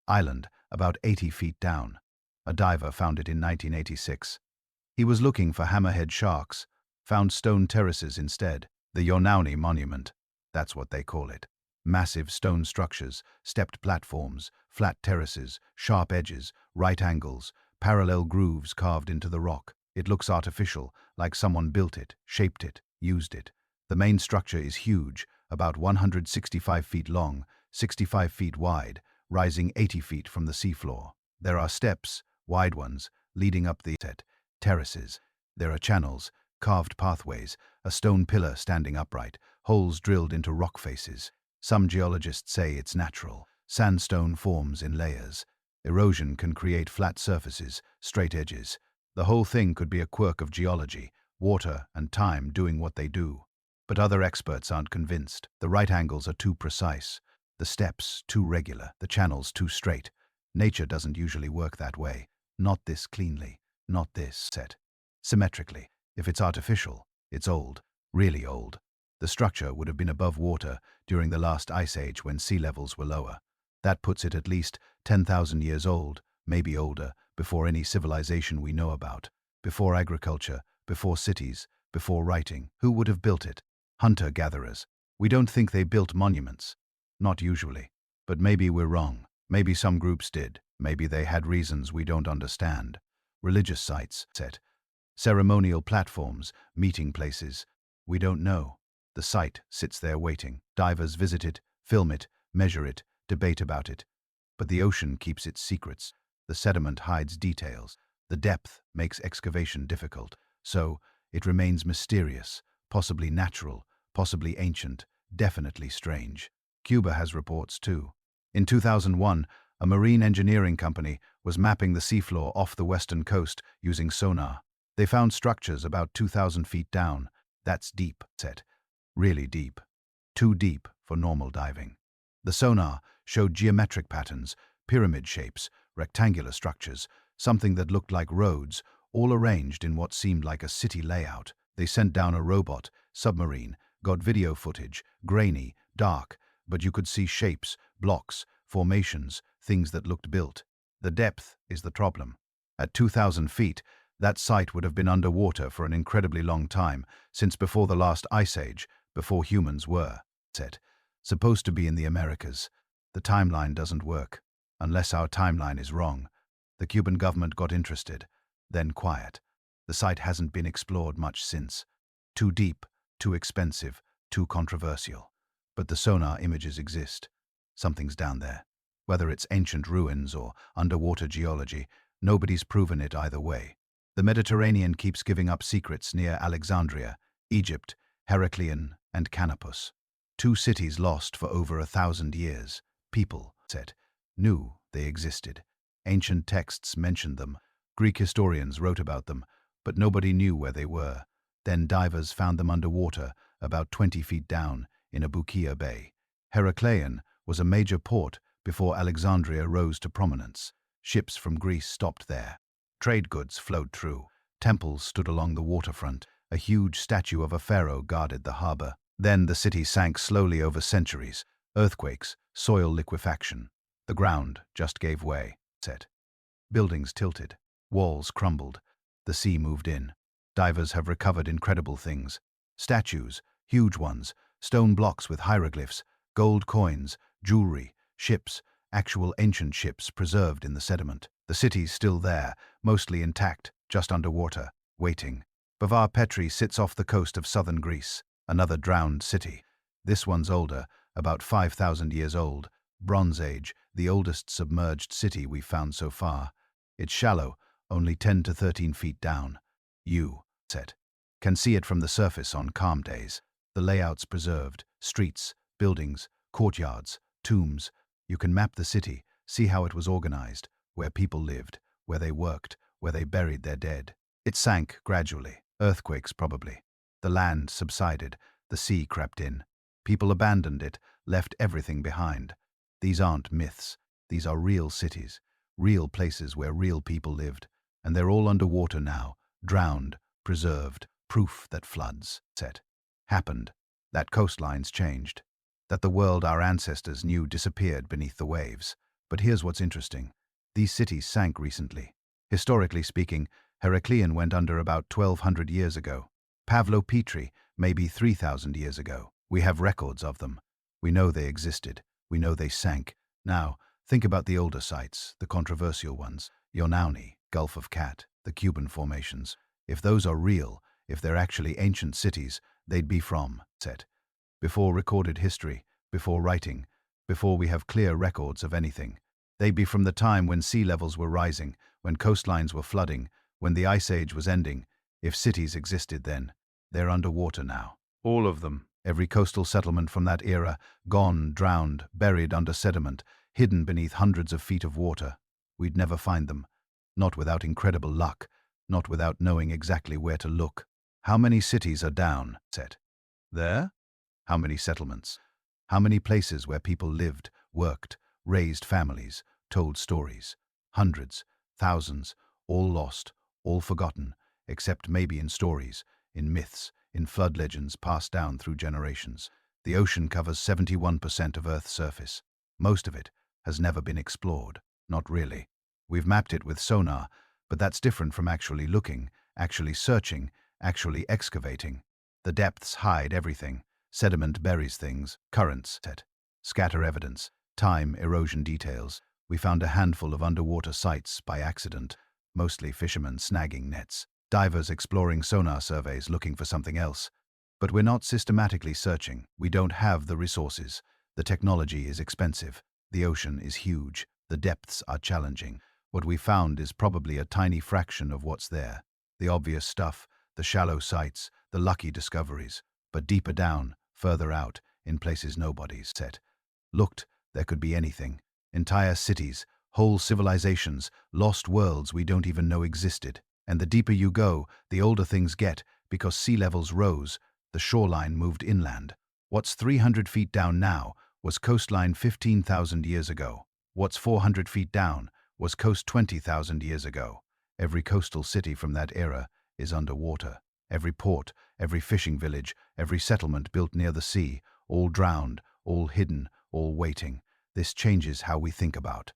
island, about 80 feet down. A diver found it in 1986. He was looking for hammerhead sharks, found stone terraces instead. The Yonauni Monument, that's what they call it. Massive stone structures, stepped platforms, flat terraces, sharp edges, right angles, parallel grooves carved into the rock. It looks artificial, like someone built it, shaped it, used it. The main structure is huge, about 165 feet long, 65 feet wide, rising 80 feet from the seafloor. There are steps, wide ones, leading up the terraces. There are channels, carved pathways, a stone pillar standing upright, holes drilled into rock faces. Some geologists say it's natural. Sandstone forms in layers. Erosion can create flat surfaces, straight edges. The whole thing could be a quirk of geology, water and time doing what they do. But other experts aren't convinced. The right angles are too precise, the steps too regular, the channels too straight. Nature doesn't usually work that way. Not this cleanly, not this symmetrically. If it's artificial, it's old, really old. The structure would have been above water during the last ice age when sea levels were lower. That puts it at least 10,000 years old, maybe older, before any civilization we know about. Before agriculture, before cities, before writing. Who would have built it? Hunter-gatherers. We don't think they built monuments. Not usually. But maybe we're wrong. Maybe some groups did. Maybe they had reasons we don't understand. Religious sites, ceremonial platforms, meeting places. We don't know. The site sits there waiting. Divers visit it, film it, measure it, debate about it. But the ocean keeps its secrets. The sediment hides details. The depth makes excavation difficult. So, it remains mysterious, possibly natural, possibly ancient, definitely strange. Cuba has reports too. In 2001, a marine engineering company was mapping the seafloor off the western coast using sonar. They found structures about 2,000 feet down. That's deep, really deep. Too deep for normal diving. The sonar showed geometric patterns, pyramid shapes, rectangular structures, something that looked like roads, all arranged in what seemed like a city layout. They sent down a robot, submarine, got video footage, grainy, dark, but you could see shapes, blocks, formations, things that looked built. The depth is the problem. At 2,000 feet, that site would have been underwater for an incredibly long time, since before the last ice age, before humans were supposed to be in the Americas. The timeline doesn't work. Unless our timeline is wrong. The Cuban government got interested, then quiet. The site hasn't been explored much since. Too deep, too expensive, too controversial. But the sonar images exist. Something's down there. Whether it's ancient ruins or underwater geology, nobody's proven it either way. The Mediterranean keeps giving up secrets near Alexandria, Egypt, Heracleon, and Canopus. Two cities lost for over 1,000 years. People knew they existed. Ancient texts mentioned them. Greek historians wrote about them, but nobody knew where they were. Then divers found them underwater, about 20 feet down, in Abukia Bay. Heracleon was a major port before Alexandria rose to prominence. Ships from Greece stopped there. Trade goods flowed through. Temples stood along the waterfront. A huge statue of a pharaoh guarded the harbor. Then the city sank slowly over centuries. Earthquakes, soil liquefaction. The ground just gave way. Buildings tilted. Walls crumbled. The sea moved in. Divers have recovered incredible things. Statues, huge ones, stone blocks with hieroglyphs, gold coins, jewelry, ships, actual ancient ships preserved in the sediment. The city's still there, mostly intact, just underwater, waiting. Bavar Petri sits off the coast of southern Greece, another drowned city. This one's older, about 5,000 years old. Bronze Age, the oldest submerged city we've found so far. It's shallow, only 10 to 13 feet down. You, Set, can see it from the surface on calm days. The layout's preserved, streets, buildings, courtyards, tombs. You can map the city, see how it was organized, where people lived, where they worked, where they buried their dead. It sank gradually, earthquakes probably. The land subsided, the sea crept in. People abandoned it, left everything behind. These aren't myths, these are real cities, real places where real people lived, and they're all underwater now, drowned, preserved, proof that floods, Set, happened, that coastlines changed, that the world our ancestors knew disappeared beneath the waves. But here's what's interesting. These cities sank recently. Historically speaking, Heracleion went under about 1,200 years ago. Pavlo Petri, maybe 3,000 years ago. We have records of them. We know they existed. We know they sank. Now, think about the older sites, the controversial ones. Yonauni, Gulf of Cat, the Cuban formations. If those are real, if they're actually ancient cities, they'd be from, Set, before recorded history, before writing, before we have clear records of anything. They'd be from the time when sea levels were rising, when coastlines were flooding, when the Ice Age was ending. If cities existed then, they're underwater now. All of them. Every coastal settlement from that era, gone, drowned, buried under sediment, hidden beneath hundreds of feet of water. We'd never find them. Not without incredible luck, not without knowing exactly where to look. How many cities are down, Set? There? How many settlements? How many places where people lived, worked, raised families, told stories? Hundreds, thousands, all lost, all forgotten, except maybe in stories, in myths, in flood legends passed down through generations. The ocean covers 71% of Earth's surface. Most of it has never been explored. Not really. We've mapped it with sonar, but that's different from actually looking, actually searching, actually excavating. The depths hide everything. Sediment buries things, currents, scatter evidence, time, erosion details. We found a handful of underwater sites by accident, mostly fishermen snagging nets, divers exploring sonar surveys looking for something else. But we're not systematically searching. We don't have the resources. The technology is expensive. The ocean is huge. The depths are challenging. What we found is probably a tiny fraction of what's there. The obvious stuff, the shallow sites, the lucky discoveries. But deeper down, further out, in places nobody's looked, there could be anything. Entire cities, whole civilizations, lost worlds we don't even know existed. And the deeper you go, the older things get, because sea levels rose, the shoreline moved inland. What's 300 feet down now was coastline 15,000 years ago. What's 400 feet down was coast 20,000 years ago. Every coastal city from that era is underwater. Every port, every fishing village, every settlement built near the sea, all drowned, all hidden, all waiting. This changes how we think about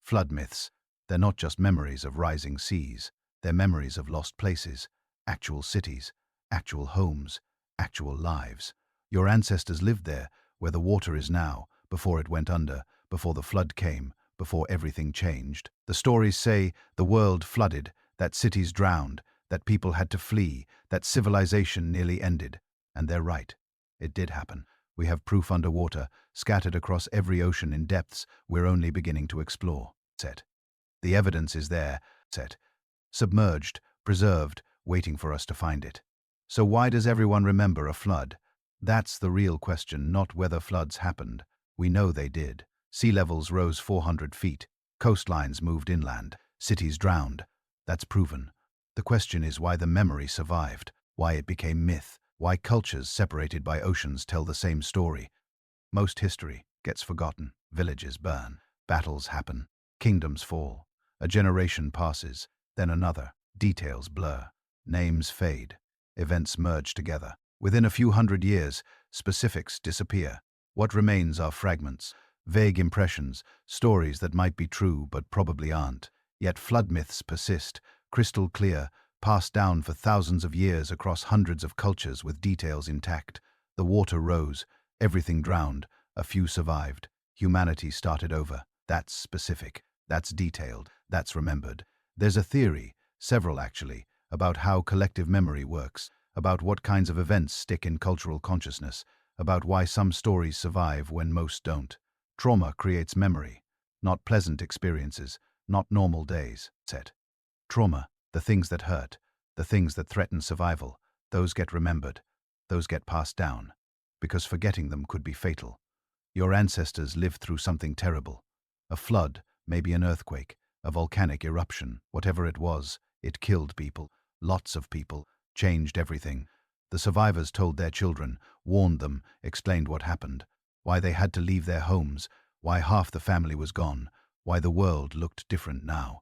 flood myths. They're not just memories of rising seas. They're memories of lost places, actual cities, actual homes, actual lives. Your ancestors lived there, where the water is now, before it went under, before the flood came, before everything changed. The stories say the world flooded, that cities drowned, that people had to flee, that civilization nearly ended. And they're right. It did happen. We have proof underwater, scattered across every ocean in depths we're only beginning to explore. The evidence is there, submerged, preserved, waiting for us to find it. So why does everyone remember a flood? That's the real question, not whether floods happened. We know they did. Sea levels rose 400 feet. Coastlines moved inland. Cities drowned. That's proven. The question is why the memory survived, why it became myth, why cultures separated by oceans tell the same story. Most history gets forgotten. Villages burn. Battles happen. Kingdoms fall. A generation passes, then another. Details blur. Names fade. Events merge together. Within a few hundred years, specifics disappear. What remains are fragments, vague impressions, stories that might be true but probably aren't. Yet flood myths persist, crystal clear, passed down for thousands of years across hundreds of cultures with details intact. The water rose, everything drowned, a few survived. Humanity started over. That's specific, that's detailed, that's remembered. There's a theory, several actually, about how collective memory works, about what kinds of events stick in cultural consciousness, about why some stories survive when most don't. Trauma creates memory, not pleasant experiences, not normal days. Set. Trauma, the things that hurt, the things that threaten survival, those get remembered, those get passed down, because forgetting them could be fatal. Your ancestors lived through something terrible. A flood, maybe an earthquake, a volcanic eruption, whatever it was, it killed people, lots of people, changed everything. The survivors told their children, warned them, explained what happened, why they had to leave their homes, why half the family was gone, why the world looked different now.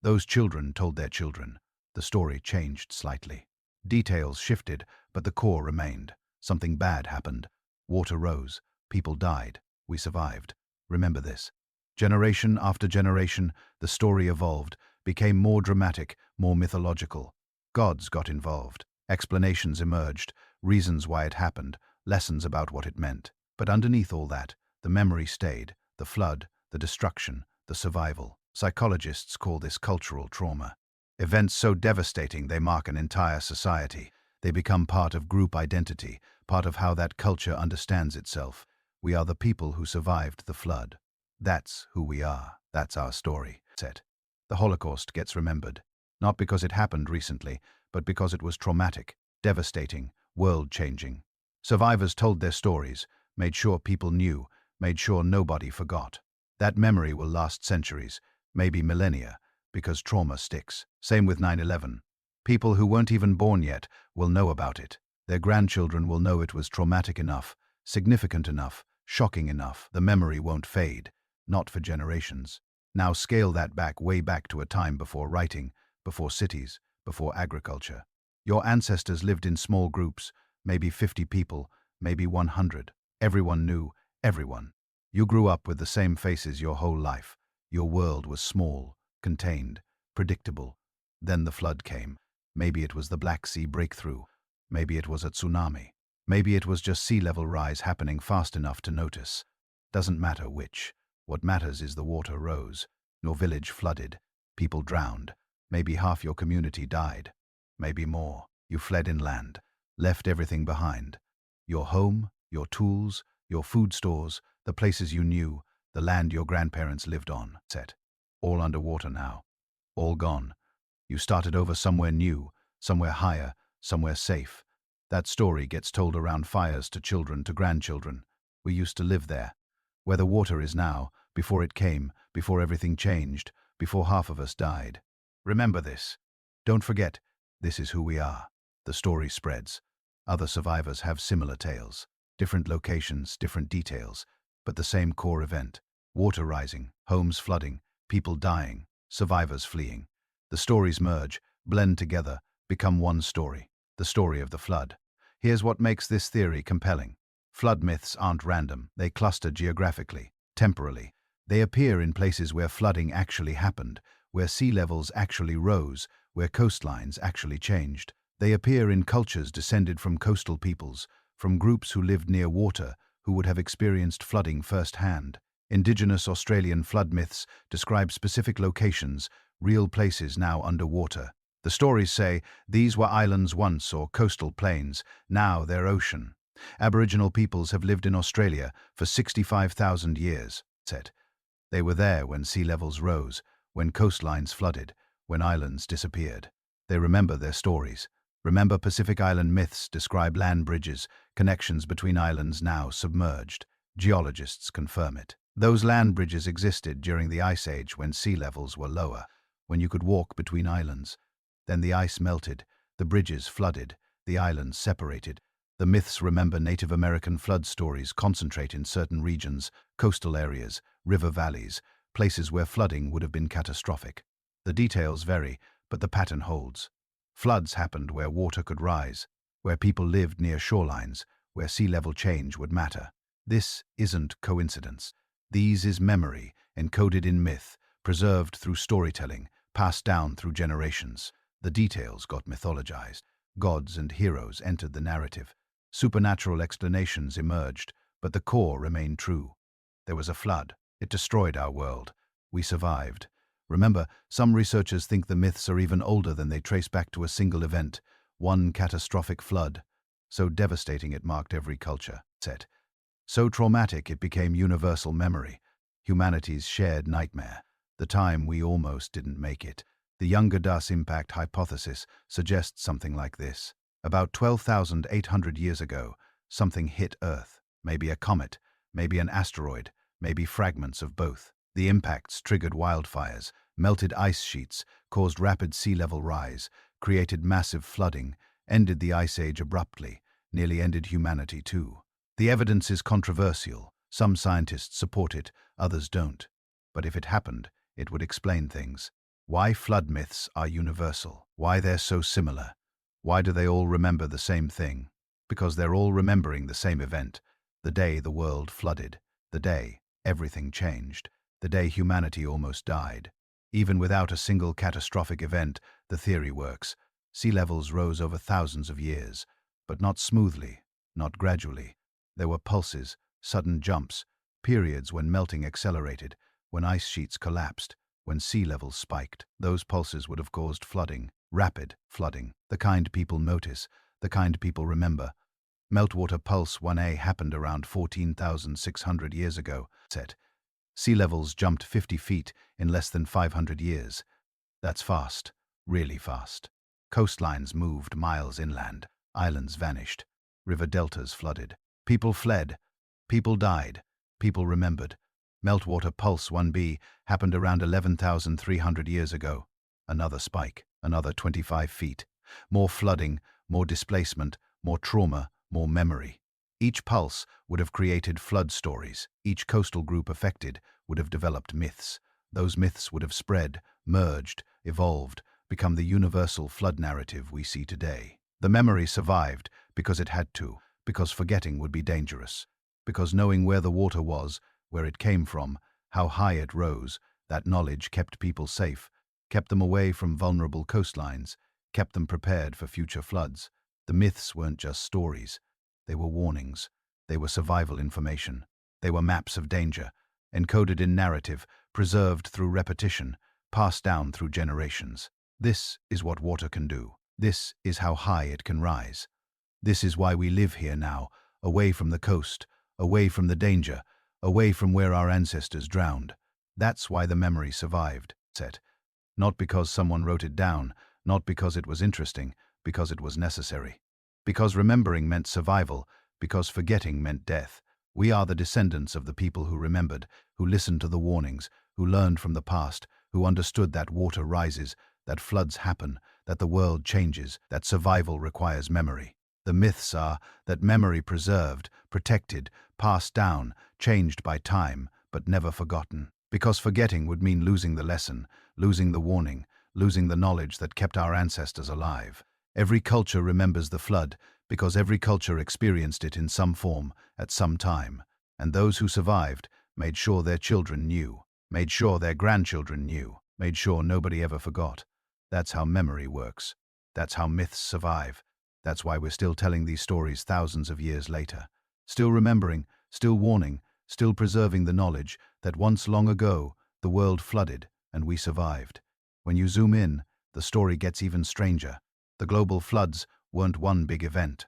Those children told their children. The story changed slightly. Details shifted, but the core remained. Something bad happened. Water rose. People died. We survived. Remember this. Generation after generation, the story evolved, became more dramatic, more mythological. Gods got involved. Explanations emerged, reasons why it happened, lessons about what it meant. But underneath all that, the memory stayed, the flood, the destruction, the survival. Psychologists call this cultural trauma. Events so devastating they mark an entire society. They become part of group identity, part of how that culture understands itself. We are the people who survived the flood. That's who we are. That's our story. Set. The Holocaust gets remembered, not because it happened recently, but because it was traumatic, devastating, world-changing. Survivors told their stories, made sure people knew, made sure nobody forgot. That memory will last centuries, maybe millennia, because trauma sticks. Same with 9/11. People who weren't even born yet will know about it. Their grandchildren will know it was traumatic enough, significant enough, shocking enough. The memory won't fade, not for generations. Now scale that back, way back to a time before writing, before cities, before agriculture. Your ancestors lived in small groups, maybe 50 people, maybe 100. Everyone knew everyone. You grew up with the same faces your whole life. Your world was small, contained, predictable. Then the flood came. Maybe it was the Black Sea breakthrough. Maybe it was a tsunami. Maybe it was just sea level rise happening fast enough to notice. Doesn't matter which. What matters is the water rose. Your village flooded. People drowned. Maybe half your community died. Maybe more. You fled inland. Left everything behind. Your home, your tools, your food stores, the places you knew, the land your grandparents lived on. Set. All underwater now. All gone. You started over somewhere new, somewhere higher, somewhere safe. That story gets told around fires to children, to grandchildren. We used to live there. Where the water is now, before it came, before everything changed, before half of us died. Remember this. Don't forget, this is who we are. The story spreads. Other survivors have similar tales. Different locations, different details, but the same core event. Water rising, homes flooding, people dying, survivors fleeing. The stories merge, blend together, become one story. The story of the flood. Here's what makes this theory compelling. Flood myths aren't random. They cluster geographically, temporally. They appear in places where flooding actually happened, where sea levels actually rose, where coastlines actually changed. They appear in cultures descended from coastal peoples, from groups who lived near water, who would have experienced flooding firsthand. Indigenous Australian flood myths describe specific locations, real places now underwater. The stories say these were islands once or coastal plains, now they're ocean. Aboriginal peoples have lived in Australia for 65,000 years, said. They were there when sea levels rose, when coastlines flooded, when islands disappeared. They remember their stories. Remember Pacific Island myths describe land bridges, connections between islands now submerged. Geologists confirm it. Those land bridges existed during the Ice Age when sea levels were lower, when you could walk between islands. Then the ice melted, the bridges flooded, the islands separated. The myths remember Native American flood stories concentrate in certain regions, coastal areas, river valleys, places where flooding would have been catastrophic. The details vary, but the pattern holds. Floods happened where water could rise, where people lived near shorelines, where sea level change would matter. This isn't coincidence. These is memory, encoded in myth, preserved through storytelling, passed down through generations. The details got mythologized. Gods and heroes entered the narrative. Supernatural explanations emerged, but the core remained true. There was a flood. It destroyed our world. We survived. Remember, some researchers think the myths are even older than they trace back to a single event, one catastrophic flood. So devastating it marked every culture set. So traumatic it became universal memory, humanity's shared nightmare, the time we almost didn't make it. The Younger Das impact hypothesis suggests something like this. About 12,800 years ago, something hit Earth, maybe a comet, maybe an asteroid, maybe fragments of both. The impacts triggered wildfires, melted ice sheets, caused rapid sea level rise, created massive flooding, ended the Ice Age abruptly, nearly ended humanity too. The evidence is controversial. Some scientists support it, others don't. But if it happened, it would explain things. Why flood myths are universal. Why they're so similar. Why do they all remember the same thing? Because they're all remembering the same event. The day the world flooded. The day everything changed. The day humanity almost died. Even without a single catastrophic event, the theory works. Sea levels rose over thousands of years, but not smoothly, not gradually. There were pulses, sudden jumps, periods when melting accelerated, when ice sheets collapsed, when sea levels spiked. Those pulses would have caused flooding, rapid flooding, the kind people notice, the kind people remember. Meltwater Pulse 1A happened around 14,600 years ago. Sea levels jumped 50 feet in less than 500 years. That's fast, really fast. Coastlines moved miles inland, islands vanished, river deltas flooded. People fled, people died, people remembered. Meltwater Pulse 1B happened around 11,300 years ago. Another spike, another 25 feet. More flooding, more displacement, more trauma, more memory. Each pulse would have created flood stories. Each coastal group affected would have developed myths. Those myths would have spread, merged, evolved, become the universal flood narrative we see today. The memory survived because it had to, because forgetting would be dangerous, because knowing where the water was, where it came from, how high it rose, that knowledge kept people safe, kept them away from vulnerable coastlines, kept them prepared for future floods. The myths weren't just stories. They were warnings. They were survival information. They were maps of danger, encoded in narrative, preserved through repetition, passed down through generations. This is what water can do. This is how high it can rise. This is why we live here now, away from the coast, away from the danger, away from where our ancestors drowned. That's why the memory survived. Not because someone wrote it down, not because it was interesting, because it was necessary. Because remembering meant survival, because forgetting meant death. We are the descendants of the people who remembered, who listened to the warnings, who learned from the past, who understood that water rises, that floods happen, that the world changes, that survival requires memory. The myths are that memory preserved, protected, passed down, changed by time, but never forgotten. Because forgetting would mean losing the lesson, losing the warning, losing the knowledge that kept our ancestors alive. Every culture remembers the flood because every culture experienced it in some form, at some time. And those who survived made sure their children knew, made sure their grandchildren knew, made sure nobody ever forgot. That's how memory works. That's how myths survive. That's why we're still telling these stories thousands of years later. Still remembering, still warning, still preserving the knowledge that once long ago the world flooded and we survived. When you zoom in, the story gets even stranger. The global floods weren't one big event.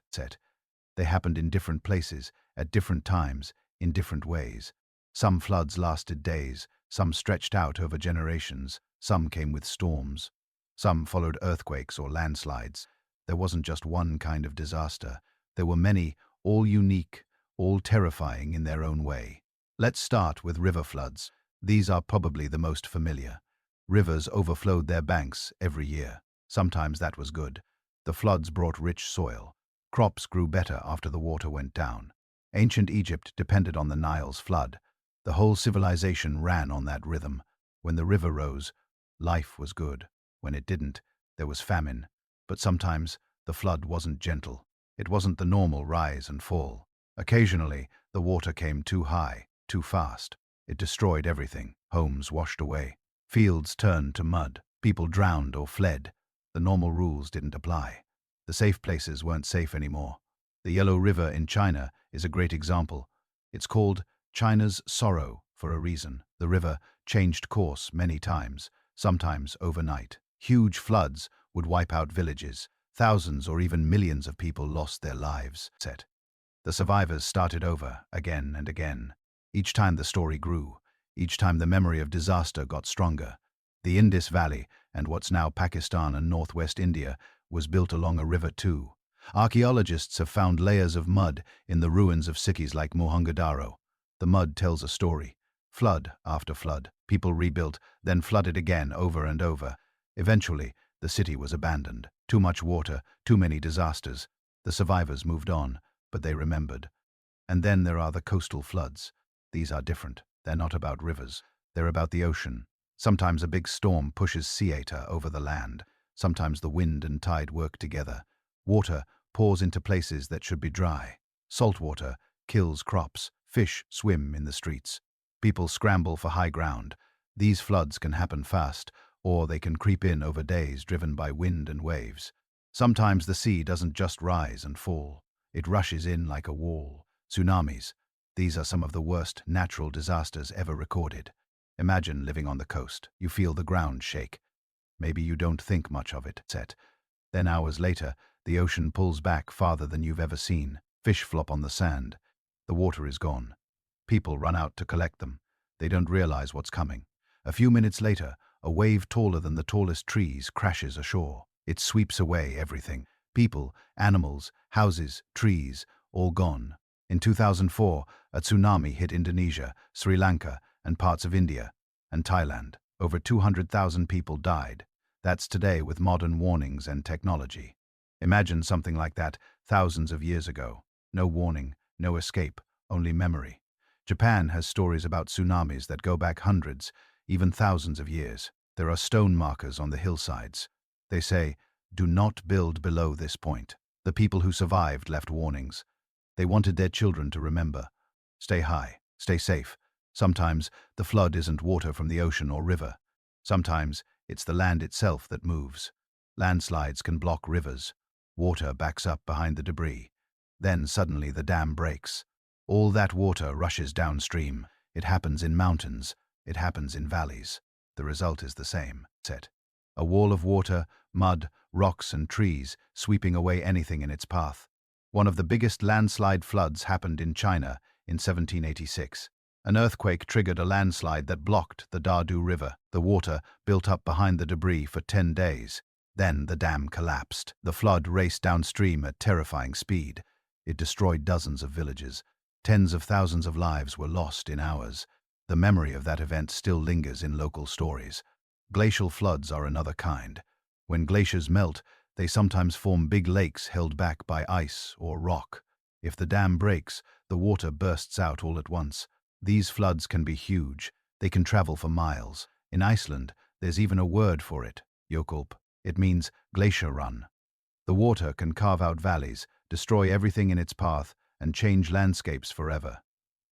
They happened in different places, at different times, in different ways. Some floods lasted days, some stretched out over generations, some came with storms. Some followed earthquakes or landslides. There wasn't just one kind of disaster. There were many, all unique, all terrifying in their own way. Let's start with river floods. These are probably the most familiar. Rivers overflowed their banks every year. Sometimes that was good. The floods brought rich soil. Crops grew better after the water went down. Ancient Egypt depended on the Nile's flood. The whole civilization ran on that rhythm. When the river rose, life was good. When it didn't, there was famine. But sometimes the flood wasn't gentle. It wasn't the normal rise and fall. Occasionally, the water came too high, too fast. It destroyed everything. Homes washed away. Fields turned to mud. People drowned or fled. The normal rules didn't apply. The safe places weren't safe anymore. The Yellow River in China is a great example. It's called China's sorrow for a reason. The river changed course many times, sometimes overnight. Huge floods would wipe out villages. Thousands or even millions of people lost their lives. The survivors started over again and again. Each time the story grew. Each time the memory of disaster got stronger. The Indus Valley, and what's now Pakistan and northwest India, was built along a river too. Archaeologists have found layers of mud in the ruins of cities like Mohenjo-daro. The mud tells a story. Flood after flood. People rebuilt, then flooded again over and over. Eventually, the city was abandoned. Too much water, too many disasters. The survivors moved on, but they remembered. And then there are the coastal floods. These are different. They're not about rivers. They're about the ocean. Sometimes a big storm pushes Seata over the land. Sometimes the wind and tide work together. Water pours into places that should be dry. Salt water kills crops. Fish swim in the streets. People scramble for high ground. These floods can happen fast, or they can creep in over days driven by wind and waves. Sometimes the sea doesn't just rise and fall. It rushes in like a wall. Tsunamis. These are some of the worst natural disasters ever recorded. Imagine living on the coast. You feel the ground shake. Maybe you don't think much of it. Then hours later, the ocean pulls back farther than you've ever seen. Fish flop on the sand. The water is gone. People run out to collect them. They don't realize what's coming. A few minutes later, a wave taller than the tallest trees crashes ashore. It sweeps away everything. People, animals, houses, trees, all gone. In 2004, a tsunami hit Indonesia, Sri Lanka, and parts of India and Thailand. Over 200,000 people died. That's today with modern warnings and technology. Imagine something like that thousands of years ago. No warning, no escape, only memory. Japan has stories about tsunamis that go back hundreds, even thousands of years. There are stone markers on the hillsides. They say, "Do not build below this point." The people who survived left warnings. They wanted their children to remember. Stay high, stay safe. Sometimes the flood isn't water from the ocean or river. Sometimes it's the land itself that moves. Landslides can block rivers. Water backs up behind the debris. Then suddenly the dam breaks. All that water rushes downstream. It happens in mountains. It happens in valleys. The result is the same. A wall of water, mud, rocks and trees sweeping away anything in its path. One of the biggest landslide floods happened in China in 1786. An earthquake triggered a landslide that blocked the Dadu River. The water built up behind the debris for 10 days. Then the dam collapsed. The flood raced downstream at terrifying speed. It destroyed dozens of villages. Tens of thousands of lives were lost in hours. The memory of that event still lingers in local stories. Glacial floods are another kind. When glaciers melt, they sometimes form big lakes held back by ice or rock. If the dam breaks, the water bursts out all at once. These floods can be huge. They can travel for miles. In Iceland, there's even a word for it, jökulp. It means glacier run. The water can carve out valleys, destroy everything in its path, and change landscapes forever.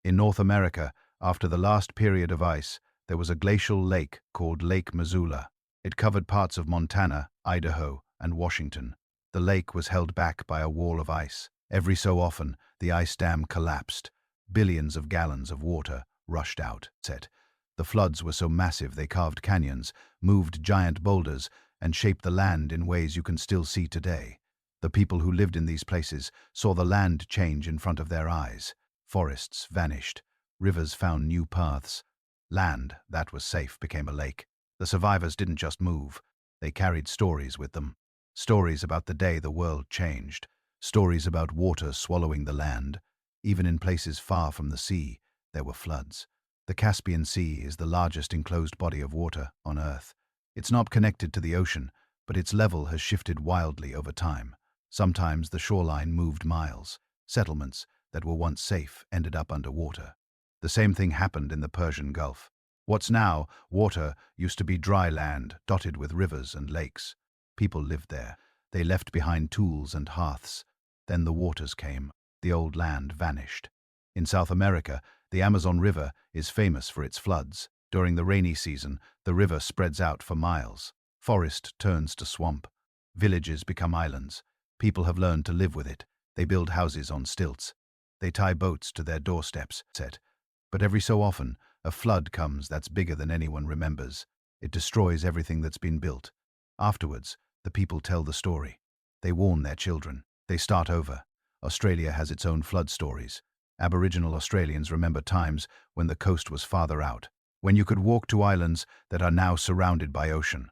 In North America, after the last period of ice, there was a glacial lake called Lake Missoula. It covered parts of Montana, Idaho, and Washington. The lake was held back by a wall of ice. Every so often, the ice dam collapsed. Billions of gallons of water rushed out. The floods were so massive they carved canyons, moved giant boulders, and shaped the land in ways you can still see today. The people who lived in these places saw the land change in front of their eyes. Forests vanished. Rivers found new paths. Land that was safe became a lake. The survivors didn't just move. They carried stories with them. Stories about the day the world changed. Stories about water swallowing the land. Even in places far from the sea, there were floods. The Caspian Sea is the largest enclosed body of water on Earth. It's not connected to the ocean, but its level has shifted wildly over time. Sometimes the shoreline moved miles. Settlements that were once safe ended up underwater. The same thing happened in the Persian Gulf. What's now water used to be dry land dotted with rivers and lakes. People lived there. They left behind tools and hearths. Then the waters came. The old land vanished. In South America, the Amazon River is famous for its floods. During the rainy season, the river spreads out for miles. Forest turns to swamp. Villages become islands. People have learned to live with it. They build houses on stilts. They tie boats to their doorsteps. But every so often, a flood comes that's bigger than anyone remembers. It destroys everything that's been built. Afterwards, the people tell the story. They warn their children. They start over. Australia has its own flood stories. Aboriginal Australians remember times when the coast was farther out, when you could walk to islands that are now surrounded by ocean,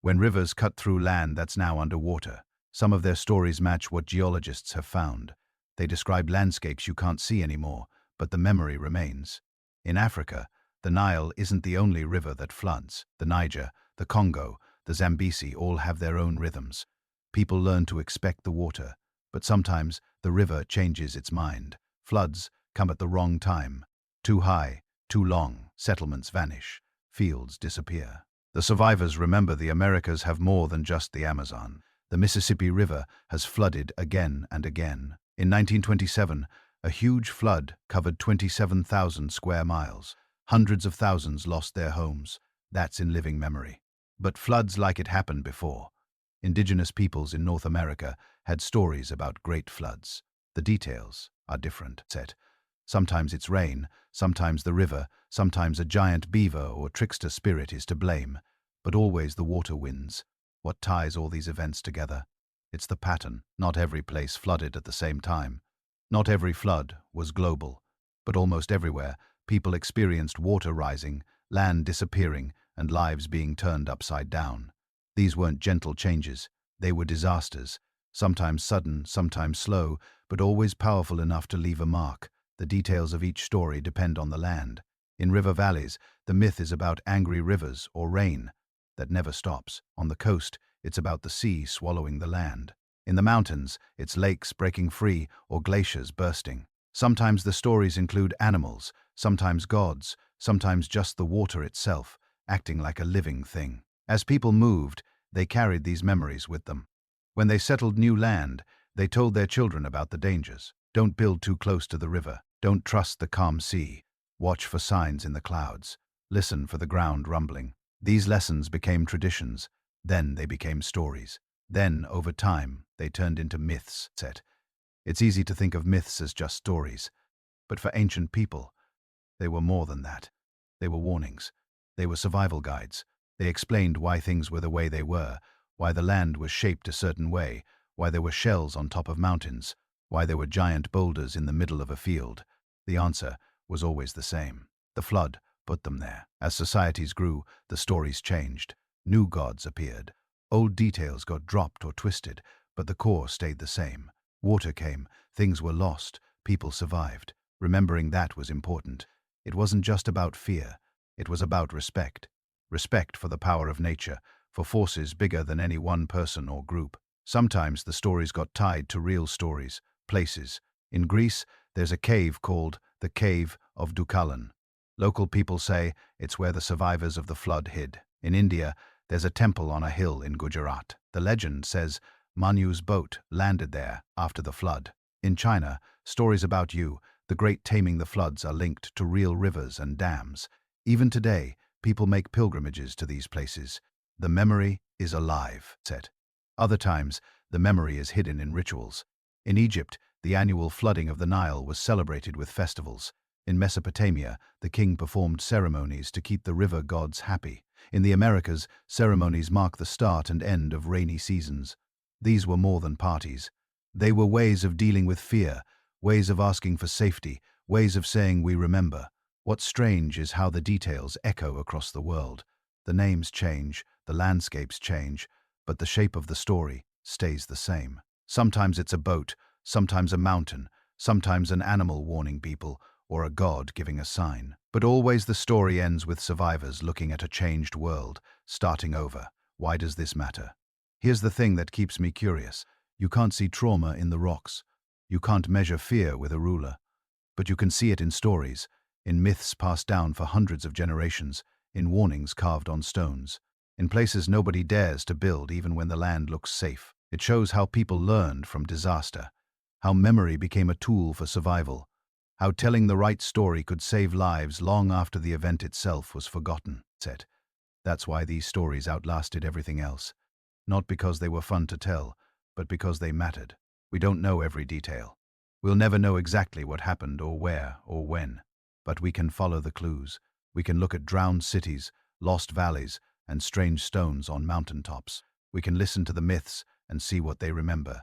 when rivers cut through land that's now underwater. Some of their stories match what geologists have found. They describe landscapes you can't see anymore, but the memory remains. In Africa, the Nile isn't the only river that floods. The Niger, the Congo, the Zambezi all have their own rhythms. People learn to expect the water, but sometimes the river changes its mind. Floods come at the wrong time. Too high, too long, settlements vanish, fields disappear. The survivors remember the Americas have more than just the Amazon. The Mississippi River has flooded again and again. In 1927, a huge flood covered 27,000 square miles. Hundreds of thousands lost their homes. That's in living memory. But floods like it happened before. Indigenous peoples in North America had stories about great floods. The details are different. Sometimes it's rain, sometimes the river, sometimes a giant beaver or trickster spirit is to blame, but always the water wins. What ties all these events together? It's the pattern. Not every place flooded at the same time. Not every flood was global, but almost everywhere people experienced water rising, land disappearing, and lives being turned upside down. These weren't gentle changes, they were disasters, sometimes sudden, sometimes slow, but always powerful enough to leave a mark. The details of each story depend on the land. In river valleys, the myth is about angry rivers or rain that never stops. On the coast, it's about the sea swallowing the land. In the mountains, it's lakes breaking free or glaciers bursting. Sometimes the stories include animals, sometimes gods, sometimes just the water itself, acting like a living thing. As people moved, they carried these memories with them. When they settled new land, they told their children about the dangers. Don't build too close to the river. Don't trust the calm sea. Watch for signs in the clouds. Listen for the ground rumbling. These lessons became traditions. Then they became stories. Then, over time, they turned into myths. It's easy to think of myths as just stories. But for ancient people, they were more than that. They were warnings. They were survival guides. They explained why things were the way they were, why the land was shaped a certain way, why there were shells on top of mountains, why there were giant boulders in the middle of a field. The answer was always the same. The flood put them there. As societies grew, the stories changed. New gods appeared. Old details got dropped or twisted, but the core stayed the same. Water came, things were lost, people survived. Remembering that was important. It wasn't just about fear, it was about respect. Respect for the power of nature, for forces bigger than any one person or group. Sometimes the stories got tied to real stories, places. In Greece, there's a cave called the Cave of Deucalion. Local people say it's where the survivors of the flood hid. In India, there's a temple on a hill in Gujarat. The legend says Manu's boat landed there after the flood. In China, stories about Yu, the great taming the floods, are linked to real rivers and dams. Even today, people make pilgrimages to these places. The memory is alive. Other times, the memory is hidden in rituals. In Egypt, the annual flooding of the Nile was celebrated with festivals. In Mesopotamia, the king performed ceremonies to keep the river gods happy. In the Americas, ceremonies mark the start and end of rainy seasons. These were more than parties. They were ways of dealing with fear, ways of asking for safety, ways of saying we remember. What's strange is how the details echo across the world. The names change, the landscapes change, but the shape of the story stays the same. Sometimes it's a boat, sometimes a mountain, sometimes an animal warning people, or a god giving a sign. But always the story ends with survivors looking at a changed world, starting over. Why does this matter? Here's the thing that keeps me curious. You can't see trauma in the rocks. You can't measure fear with a ruler. But you can see it in stories, in myths passed down for hundreds of generations, in warnings carved on stones, in places nobody dares to build even when the land looks safe. It shows how people learned from disaster, how memory became a tool for survival, how telling the right story could save lives long after the event itself was forgotten. That's why these stories outlasted everything else. Not because they were fun to tell, but because they mattered. We don't know every detail. We'll never know exactly what happened or where or when. But we can follow the clues. We can look at drowned cities, lost valleys, and strange stones on mountaintops. We can listen to the myths and see what they remember.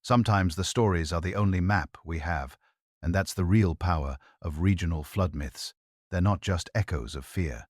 Sometimes the stories are the only map we have, and that's the real power of regional flood myths. They're not just echoes of fear.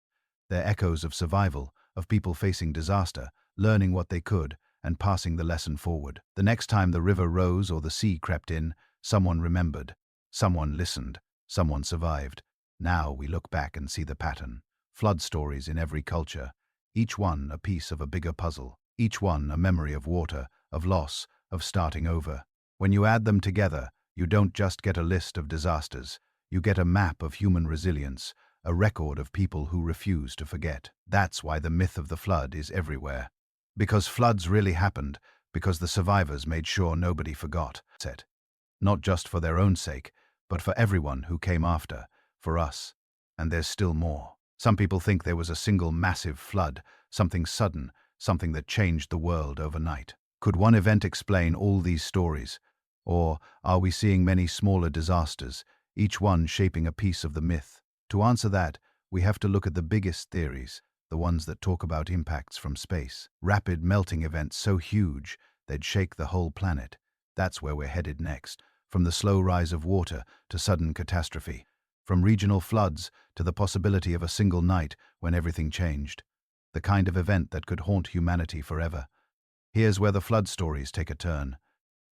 They're echoes of survival, of people facing disaster, learning what they could, and passing the lesson forward. The next time the river rose or the sea crept in, someone remembered, someone listened, someone survived. Now we look back and see the pattern. Flood stories in every culture, each one a piece of a bigger puzzle, each one a memory of water, of loss, of starting over. When you add them together, you don't just get a list of disasters, you get a map of human resilience, a record of people who refuse to forget. That's why the myth of the flood is everywhere. Because floods really happened, because the survivors made sure nobody forgot. Not just for their own sake, but for everyone who came after, for us. And there's still more. Some people think there was a single massive flood, something sudden, something that changed the world overnight. Could one event explain all these stories? Or are we seeing many smaller disasters, each one shaping a piece of the myth? To answer that, we have to look at the biggest theories, the ones that talk about impacts from space. Rapid melting events so huge they'd shake the whole planet. That's where we're headed next. From the slow rise of water to sudden catastrophe. From regional floods to the possibility of a single night when everything changed. The kind of event that could haunt humanity forever. Here's where the flood stories take a turn.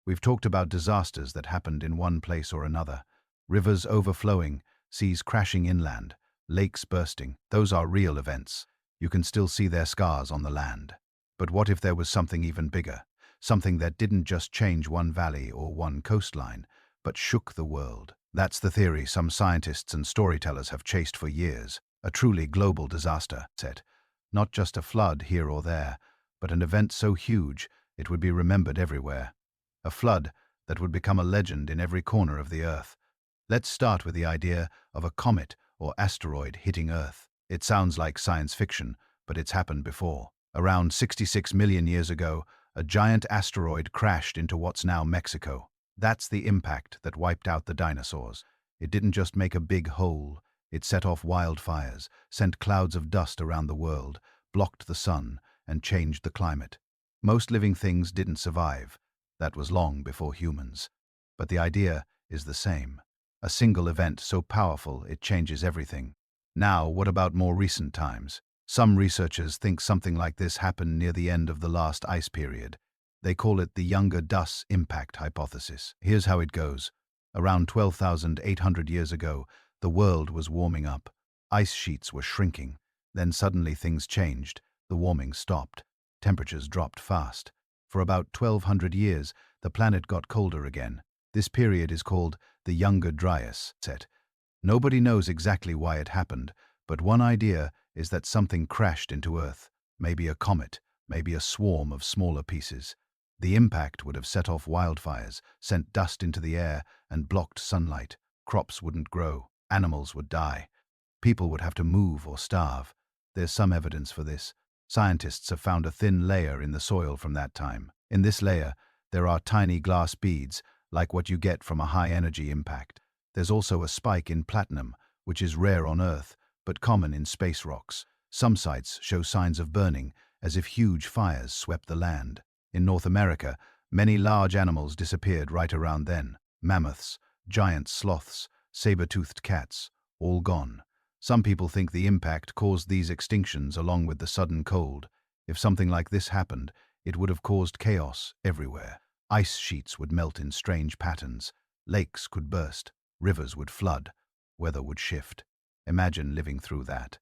We've talked about disasters that happened in one place or another. Rivers overflowing, seas crashing inland, lakes bursting. Those are real events. You can still see their scars on the land. But what if there was something even bigger? Something that didn't just change one valley or one coastline, but shook the world. That's the theory some scientists and storytellers have chased for years. A truly global disaster, set. Not just a flood here or there, but an event so huge it would be remembered everywhere. A flood that would become a legend in every corner of the Earth. Let's start with the idea of a comet or asteroid hitting Earth. It sounds like science fiction, but it's happened before. Around 66 million years ago, a giant asteroid crashed into what's now Mexico. That's the impact that wiped out the dinosaurs. It didn't just make a big hole. It set off wildfires, sent clouds of dust around the world, blocked the sun, and changed the climate. Most living things didn't survive. That was long before humans. But the idea is the same. A single event so powerful it changes everything. Now, what about more recent times? Some researchers think something like this happened near the end of the last ice period. They call it the Younger Dus impact hypothesis. Here's how it goes. Around 12,800 years ago, the world was warming up. Ice sheets were shrinking. Then suddenly things changed. The warming stopped. Temperatures dropped fast. For about 1,200 years, the planet got colder again. This period is called the Younger Dryas. Nobody knows exactly why it happened, but one idea is that something crashed into Earth. Maybe a comet, maybe a swarm of smaller pieces. The impact would have set off wildfires, sent dust into the air, and blocked sunlight. Crops wouldn't grow. Animals would die. People would have to move or starve. There's some evidence for this. Scientists have found a thin layer in the soil from that time. In this layer, there are tiny glass beads, like what you get from a high-energy impact. There's also a spike in platinum, which is rare on Earth, but common in space rocks. Some sites show signs of burning, as if huge fires swept the land. In North America, many large animals disappeared right around then. Mammoths, giant sloths, saber-toothed cats, all gone. Some people think the impact caused these extinctions along with the sudden cold. If something like this happened, it would have caused chaos everywhere. Ice sheets would melt in strange patterns. Lakes could burst. Rivers would flood. Weather would shift. Imagine living through that.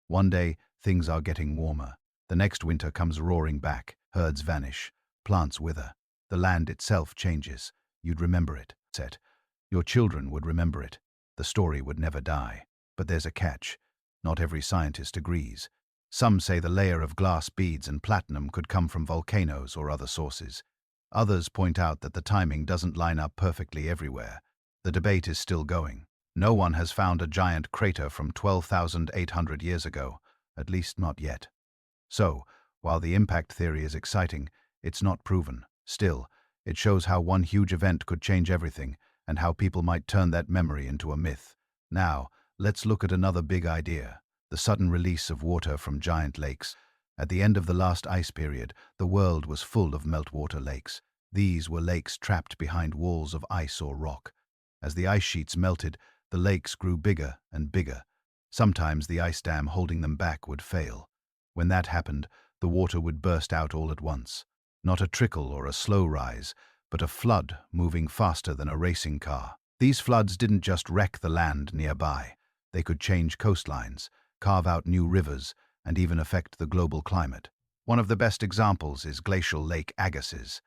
One day, things are getting warmer. The next winter comes roaring back. Herds vanish. Plants wither. The land itself changes. You'd remember it. Your children would remember it. The story would never die. But there's a catch. Not every scientist agrees. Some say the layer of glass beads and platinum could come from volcanoes or other sources. Others point out that the timing doesn't line up perfectly everywhere. The debate is still going. No one has found a giant crater from 12,800 years ago, at least not yet. So, while the impact theory is exciting, it's not proven. Still, it shows how one huge event could change everything and how people might turn that memory into a myth. Now, let's look at another big idea: the sudden release of water from giant lakes. At the end of the last ice period, the world was full of meltwater lakes. These were lakes trapped behind walls of ice or rock. As the ice sheets melted, the lakes grew bigger and bigger. Sometimes the ice dam holding them back would fail. When that happened, the water would burst out all at once. Not a trickle or a slow rise, but a flood moving faster than a racing car. These floods didn't just wreck the land nearby. They could change coastlines, carve out new rivers, and even affect the global climate. One of the best examples is glacial Lake Agassiz.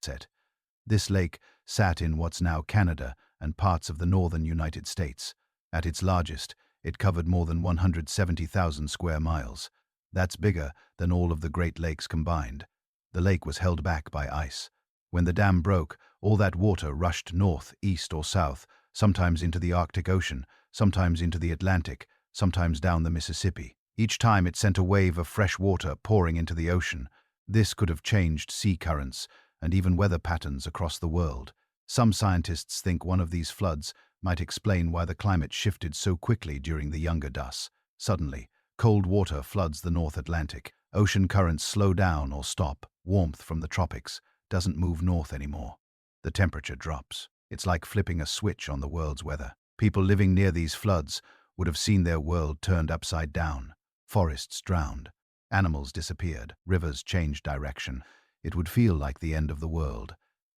This lake sat in what's now Canada and parts of the northern United States. At its largest, it covered more than 170,000 square miles. That's bigger than all of the Great Lakes combined. The lake was held back by ice. When the dam broke, all that water rushed north, east, or south, sometimes into the Arctic Ocean, sometimes into the Atlantic, sometimes down the Mississippi. Each time it sent a wave of fresh water pouring into the ocean. This could have changed sea currents and even weather patterns across the world. Some scientists think one of these floods might explain why the climate shifted so quickly during the Younger Dust. Suddenly, cold water floods the North Atlantic. Ocean currents slow down or stop. Warmth from the tropics doesn't move north anymore. The temperature drops. It's like flipping a switch on the world's weather. People living near these floods would have seen their world turned upside down. Forests drowned. Animals disappeared. Rivers changed direction. It would feel like the end of the world.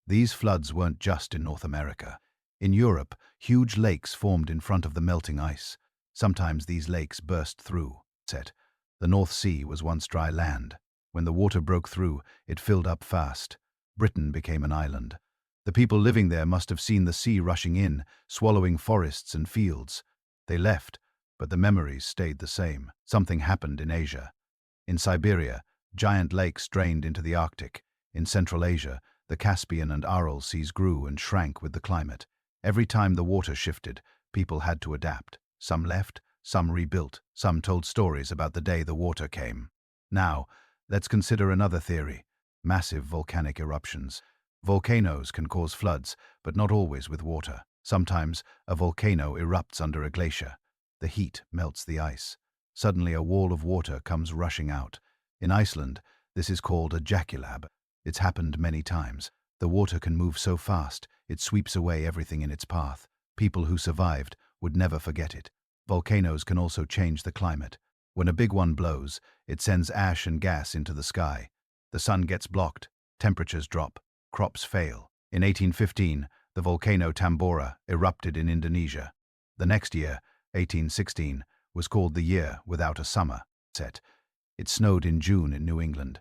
These floods weren't just in North America. In Europe, huge lakes formed in front of the melting ice. Sometimes these lakes burst through. The North Sea was once dry land. When the water broke through, it filled up fast. Britain became an island. The people living there must have seen the sea rushing in, swallowing forests and fields. They left, but the memories stayed the same. Something happened in Asia. In Siberia, giant lakes drained into the Arctic. In Central Asia, the Caspian and Aral seas grew and shrank with the climate. Every time the water shifted, people had to adapt. Some left, some rebuilt, some told stories about the day the water came. Now, let's consider another theory: massive volcanic eruptions. Volcanoes can cause floods, but not always with water. Sometimes a volcano erupts under a glacier. The heat melts the ice. Suddenly a wall of water comes rushing out. In Iceland, this is called a jaculab. It's happened many times. The water can move so fast, it sweeps away everything in its path. People who survived would never forget it. Volcanoes can also change the climate. When a big one blows, it sends ash and gas into the sky. The sun gets blocked, temperatures drop, crops fail. In 1815, the volcano Tambora erupted in Indonesia. The next year, 1816, was called the year without a summer. It snowed in June in New England.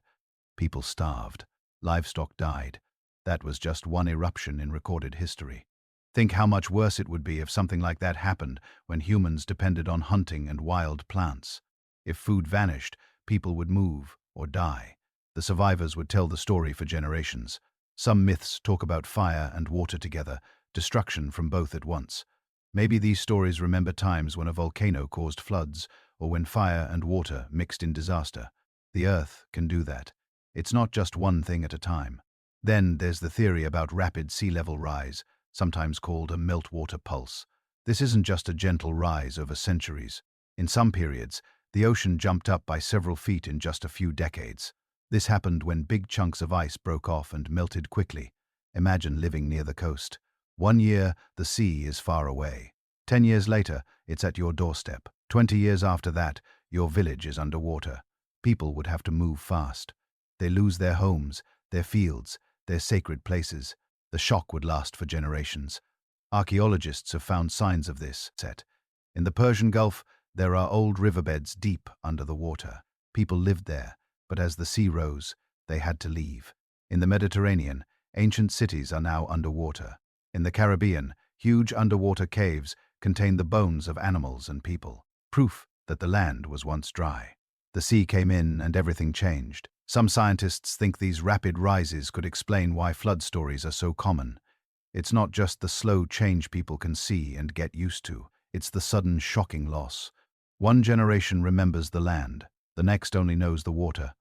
People starved. Livestock died. That was just one eruption in recorded history. Think how much worse it would be if something like that happened when humans depended on hunting and wild plants. If food vanished, people would move or die. The survivors would tell the story for generations. Some myths talk about fire and water together, destruction from both at once. Maybe these stories remember times when a volcano caused floods, or when fire and water mixed in disaster. The Earth can do that. It's not just one thing at a time. Then there's the theory about rapid sea level rise, sometimes called a meltwater pulse. This isn't just a gentle rise over centuries. In some periods, the ocean jumped up by several feet in just a few decades. This happened when big chunks of ice broke off and melted quickly. Imagine living near the coast. 1 year, the sea is far away. 10 years later, it's at your doorstep. 20 years after that, your village is underwater. People would have to move fast. They lose their homes, their fields, their sacred places. The shock would last for generations. Archaeologists have found signs of this. In the Persian Gulf, there are old riverbeds deep under the water. People lived there, but as the sea rose, they had to leave. In the Mediterranean, ancient cities are now underwater. In the Caribbean, huge underwater caves contain the bones of animals and people, proof that the land was once dry. The sea came in and everything changed. Some scientists think these rapid rises could explain why flood stories are so common. It's not just the slow change people can see and get used to, it's the sudden shocking loss. One generation remembers the land, the next only knows the water.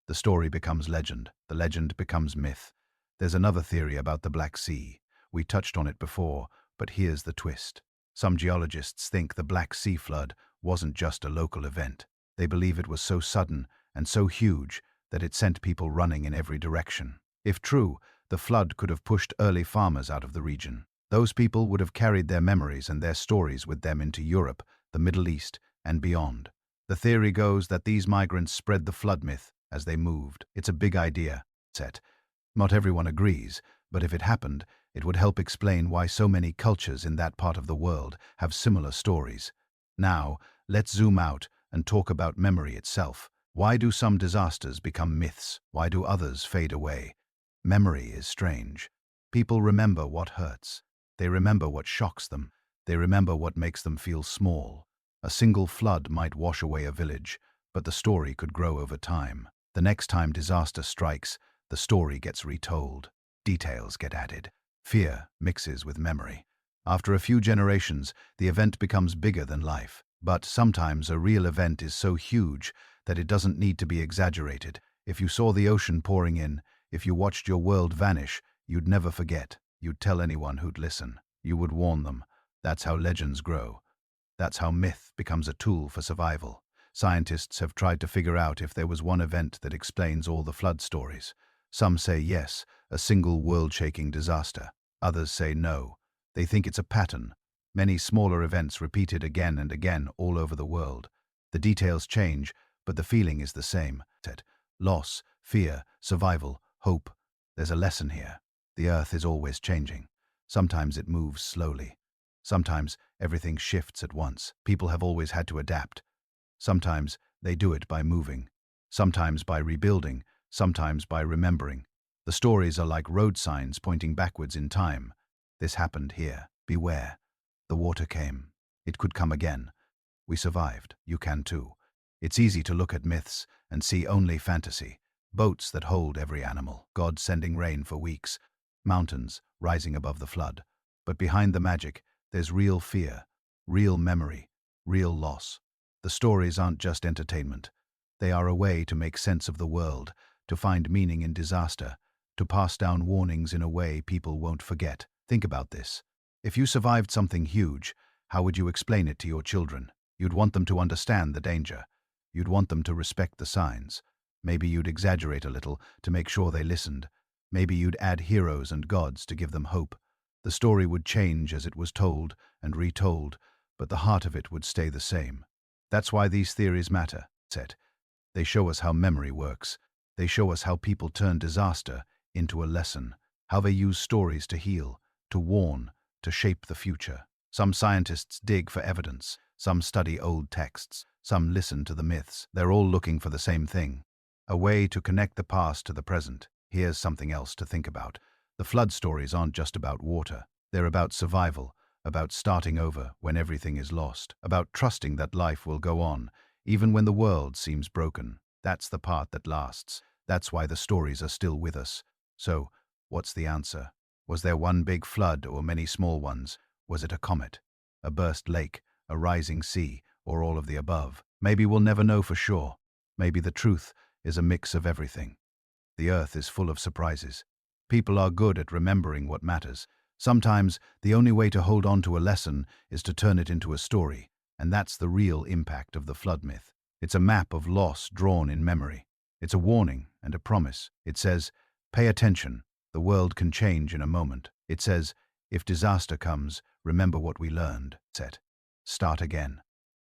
The story becomes legend. The legend becomes myth. There's another theory about the Black Sea. We touched on it before, but here's the twist. Some geologists think the Black Sea flood wasn't just a local event. They believe it was so sudden and so huge that it sent people running in every direction. If true, the flood could have pushed early farmers out of the region. Those people would have carried their memories and their stories with them into Europe, the Middle East, and beyond. The theory goes that these migrants spread the flood myth as they moved. It's a big idea, set. Not everyone agrees, but if it happened, it would help explain why so many cultures in that part of the world have similar stories. Now, let's zoom out and talk about memory itself. Why do some disasters become myths? Why do others fade away? Memory is strange. People remember what hurts. They remember what shocks them. They remember what makes them feel small. A single flood might wash away a village, but the story could grow over time. The next time disaster strikes, the story gets retold. Details get added. Fear mixes with memory. After a few generations, the event becomes bigger than life. But sometimes a real event is so huge that it doesn't need to be exaggerated. If you saw the ocean pouring in, if you watched your world vanish, you'd never forget. You'd tell anyone who'd listen. You would warn them. That's how legends grow. That's how myth becomes a tool for survival. Scientists have tried to figure out if there was one event that explains all the flood stories. Some say yes, a single world-shaking disaster. Others say no. They think it's a pattern. Many smaller events repeated again and again all over the world. The details change, but the feeling is the same. Loss, fear, survival, hope. There's a lesson here. The earth is always changing. Sometimes it moves slowly. Sometimes everything shifts at once. People have always had to adapt. Sometimes they do it by moving. Sometimes by rebuilding. Sometimes by remembering. The stories are like road signs pointing backwards in time. This happened here. Beware. The water came. It could come again. We survived. You can too. It's easy to look at myths and see only fantasy. Boats that hold every animal. God sending rain for weeks. Mountains rising above the flood. But behind the magic, there's real fear, real memory, real loss. The stories aren't just entertainment. They are a way to make sense of the world, to find meaning in disaster, to pass down warnings in a way people won't forget. Think about this. If you survived something huge, how would you explain it to your children? You'd want them to understand the danger. You'd want them to respect the signs. Maybe you'd exaggerate a little to make sure they listened. Maybe you'd add heroes and gods to give them hope. The story would change as it was told and retold, but the heart of it would stay the same. That's why these theories matter, Set. They show us how memory works. They show us how people turn disaster into a lesson, how they use stories to heal, to warn, to shape the future. Some scientists dig for evidence. Some study old texts. Some listen to the myths. They're all looking for the same thing. A way to connect the past to the present. Here's something else to think about. The flood stories aren't just about water. They're about survival, about starting over when everything is lost, about trusting that life will go on, even when the world seems broken. That's the part that lasts. That's why the stories are still with us. So, what's the answer? Was there one big flood or many small ones? Was it a comet, a burst lake, a rising sea, or all of the above? Maybe we'll never know for sure. Maybe the truth is a mix of everything. The earth is full of surprises. People are good at remembering what matters. Sometimes the only way to hold on to a lesson is to turn it into a story, and that's the real impact of the flood myth. It's a map of loss drawn in memory. It's a warning and a promise. It says, pay attention, the world can change in a moment. It says, if disaster comes, remember what we learned. Set. Start again.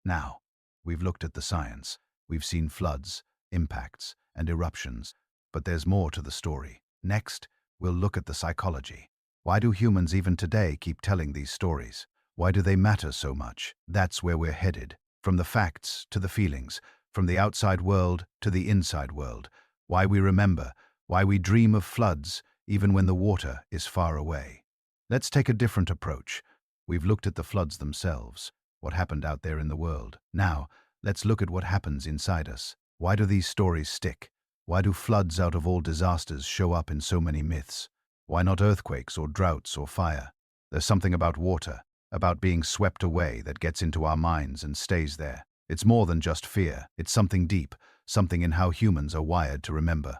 Now, we've looked at the science. We've seen floods, impacts, and eruptions. But there's more to the story. Next, we'll look at the psychology. Why do humans even today keep telling these stories? Why do they matter so much? That's where we're headed. From the facts to the feelings, from the outside world to the inside world. Why we remember, why we dream of floods, even when the water is far away. Let's take a different approach. We've looked at the floods themselves, what happened out there in the world. Now, let's look at what happens inside us. Why do these stories stick? Why do floods out of all disasters show up in so many myths? Why not earthquakes or droughts or fire? There's something about water, about being swept away that gets into our minds and stays there. It's more than just fear. It's something deep, something in how humans are wired to remember.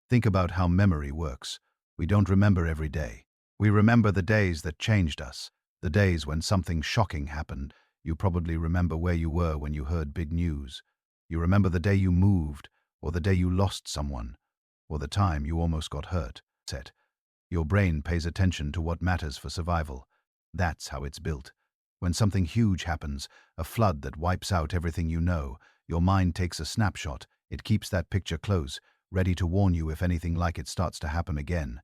Think about how memory works. We don't remember every day. We remember the days that changed us, the days when something shocking happened. You probably remember where you were when you heard big news. You remember the day you moved, or the day you lost someone, or the time you almost got hurt. Your brain pays attention to what matters for survival. That's how it's built. When something huge happens, a flood that wipes out everything you know, your mind takes a snapshot. It keeps that picture close, ready to warn you if anything like it starts to happen again.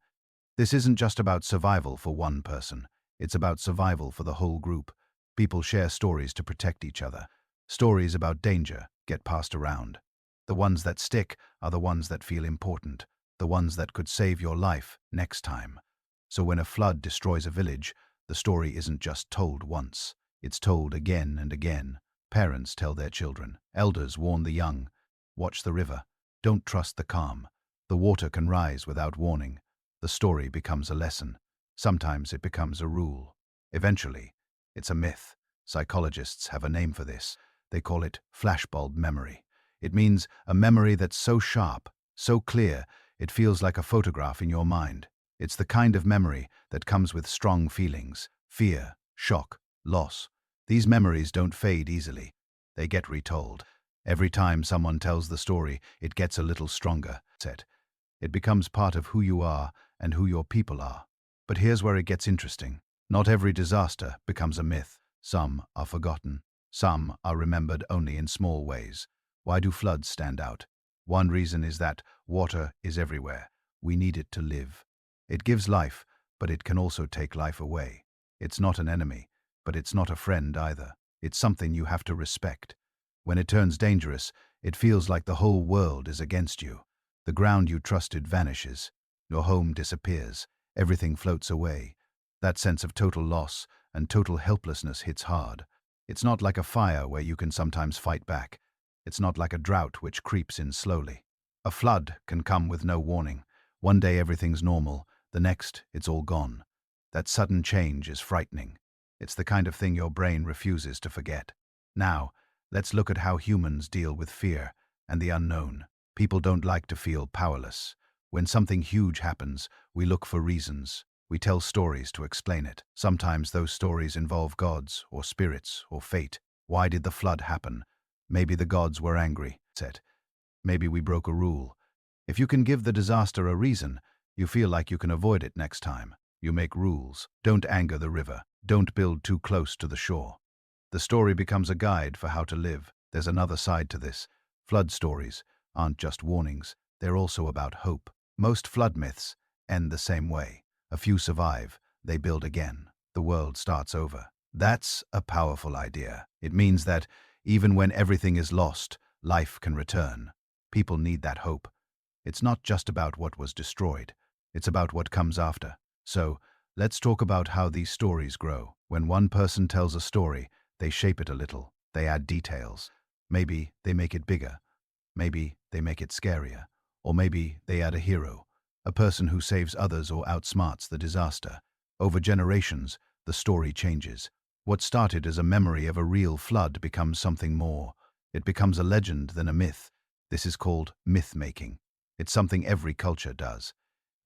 This isn't just about survival for one person. It's about survival for the whole group. People share stories to protect each other. Stories about danger get passed around. The ones that stick are the ones that feel important, the ones that could save your life next time. So when a flood destroys a village, the story isn't just told once. It's told again and again. Parents tell their children. Elders warn the young. Watch the river. Don't trust the calm. The water can rise without warning. The story becomes a lesson. Sometimes it becomes a rule. Eventually, it's a myth. Psychologists have a name for this. They call it flashbulb memory. It means a memory that's so sharp, so clear, it feels like a photograph in your mind. It's the kind of memory that comes with strong feelings: fear, shock, loss. These memories don't fade easily. They get retold. Every time someone tells the story, it gets a little stronger. It becomes part of who you are and who your people are. But here's where it gets interesting. Not every disaster becomes a myth. Some are forgotten. Some are remembered only in small ways. Why do floods stand out? One reason is that water is everywhere. We need it to live. It gives life, but it can also take life away. It's not an enemy, but it's not a friend either. It's something you have to respect. When it turns dangerous, it feels like the whole world is against you. The ground you trusted vanishes. Your home disappears. Everything floats away. That sense of total loss and total helplessness hits hard. It's not like a fire where you can sometimes fight back. It's not like a drought which creeps in slowly. A flood can come with no warning. One day everything's normal, the next it's all gone. That sudden change is frightening. It's the kind of thing your brain refuses to forget. Now, let's look at how humans deal with fear and the unknown. People don't like to feel powerless. When something huge happens, we look for reasons. We tell stories to explain it. Sometimes those stories involve gods or spirits or fate. Why did the flood happen? Maybe the gods were angry. Maybe we broke a rule. If you can give the disaster a reason, you feel like you can avoid it next time. You make rules. Don't anger the river. Don't build too close to the shore. The story becomes a guide for how to live. There's another side to this. Flood stories aren't just warnings. They're also about hope. Most flood myths end the same way. A few survive. They build again. The world starts over. That's a powerful idea. It means that even when everything is lost, life can return. People need that hope. It's not just about what was destroyed. It's about what comes after. So, let's talk about how these stories grow. When one person tells a story, they shape it a little. They add details. Maybe they make it bigger. Maybe they make it scarier. Or maybe they add a hero, a person who saves others or outsmarts the disaster. Over generations, the story changes. What started as a memory of a real flood becomes something more. It becomes a legend than a myth. This is called myth-making. It's something every culture does.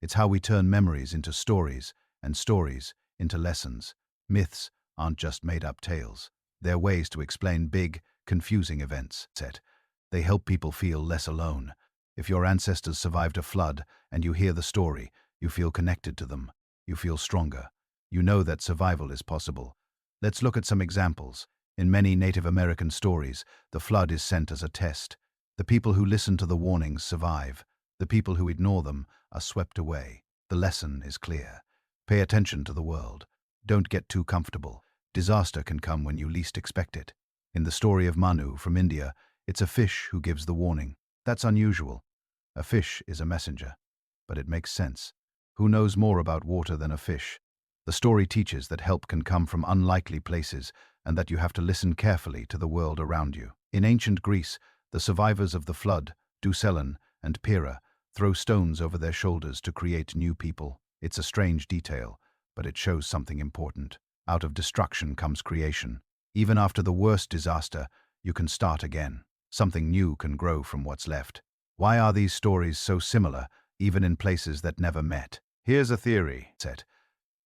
It's how we turn memories into stories, and stories into lessons. Myths aren't just made-up tales. They're ways to explain big, confusing events. They help people feel less alone. If your ancestors survived a flood and you hear the story, you feel connected to them. You feel stronger. You know that survival is possible. Let's look at some examples. In many Native American stories, the flood is sent as a test. The people who listen to the warnings survive. The people who ignore them are swept away. The lesson is clear. Pay attention to the world. Don't get too comfortable. Disaster can come when you least expect it. In the story of Manu from India, it's a fish who gives the warning. That's unusual. A fish is a messenger. But it makes sense. Who knows more about water than a fish? The story teaches that help can come from unlikely places and that you have to listen carefully to the world around you. In ancient Greece, the survivors of the flood, Deucalion and Pyrrha, throw stones over their shoulders to create new people. It's a strange detail, but it shows something important. Out of destruction comes creation. Even after the worst disaster, you can start again. Something new can grow from what's left. Why are these stories so similar, even in places that never met? Here's a theory. Set.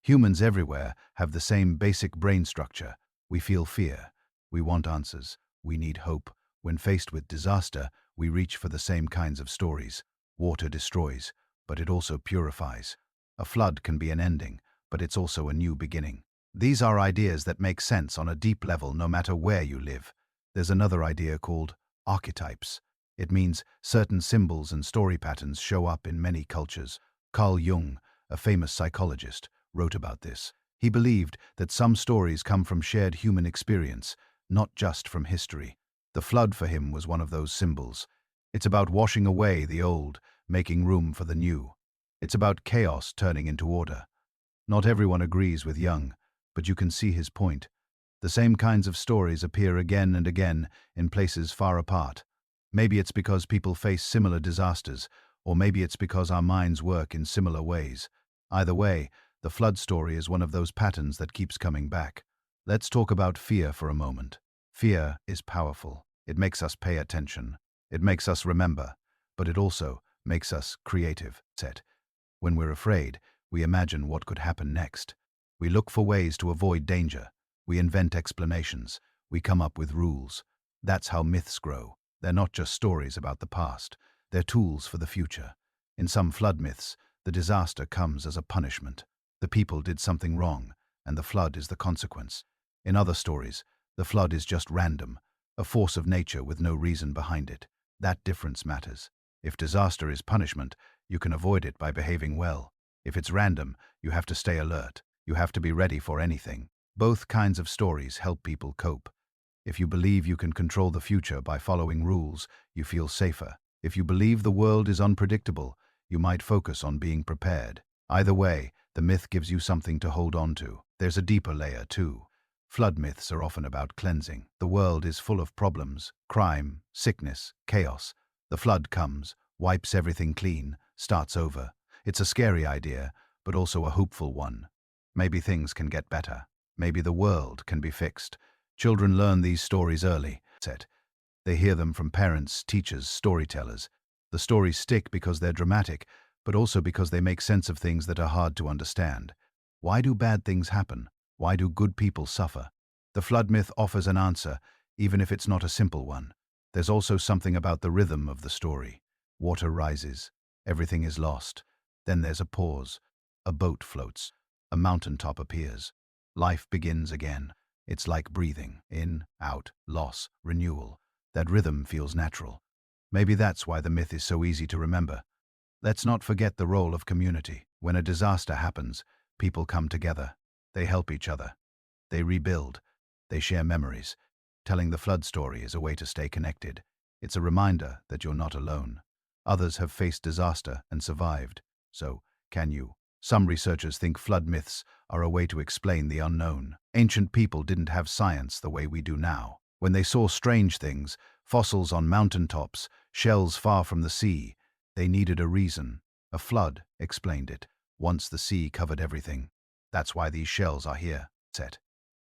Humans everywhere have the same basic brain structure. We feel fear. We want answers. We need hope. When faced with disaster, we reach for the same kinds of stories. Water destroys, but it also purifies. A flood can be an ending, but it's also a new beginning. These are ideas that make sense on a deep level no matter where you live. There's another idea called archetypes. It means certain symbols and story patterns show up in many cultures. Carl Jung, a famous psychologist, wrote about this. He believed that some stories come from shared human experience, not just from history. The flood for him was one of those symbols. It's about washing away the old, making room for the new. It's about chaos turning into order. Not everyone agrees with Jung, but you can see his point. The same kinds of stories appear again and again in places far apart. Maybe it's because people face similar disasters, or maybe it's because our minds work in similar ways. Either way, the flood story is one of those patterns that keeps coming back. Let's talk about fear for a moment. Fear is powerful. It makes us pay attention. It makes us remember, but it also makes us creative. When we're afraid, we imagine what could happen next. We look for ways to avoid danger. We invent explanations. We come up with rules. That's how myths grow. They're not just stories about the past. They're tools for the future. In some flood myths, the disaster comes as a punishment. The people did something wrong, and the flood is the consequence. In other stories, the flood is just random, a force of nature with no reason behind it. That difference matters. If disaster is punishment, you can avoid it by behaving well. If it's random, you have to stay alert. You have to be ready for anything. Both kinds of stories help people cope. If you believe you can control the future by following rules, you feel safer. If you believe the world is unpredictable, you might focus on being prepared. Either way, the myth gives you something to hold on to. There's a deeper layer, too. Flood myths are often about cleansing. The world is full of problems, crime, sickness, chaos. The flood comes, wipes everything clean, starts over. It's a scary idea, but also a hopeful one. Maybe things can get better. Maybe the world can be fixed. Children learn these stories early. They hear them from parents, teachers, storytellers. The stories stick because they're dramatic, but also because they make sense of things that are hard to understand. Why do bad things happen? Why do good people suffer? The flood myth offers an answer, even if it's not a simple one. There's also something about the rhythm of the story. Water rises. Everything is lost. Then there's a pause. A boat floats. A mountaintop appears. Life begins again. It's like breathing. In, out, loss, renewal. That rhythm feels natural. Maybe that's why the myth is so easy to remember. Let's not forget the role of community. When a disaster happens, people come together. They help each other. They rebuild. They share memories. Telling the flood story is a way to stay connected. It's a reminder that you're not alone. Others have faced disaster and survived. So, can you? Some researchers think flood myths are a way to explain the unknown. Ancient people didn't have science the way we do now. When they saw strange things, fossils on mountaintops, shells far from the sea, they needed a reason. A flood explained it. Once the sea covered everything. That's why these shells are here.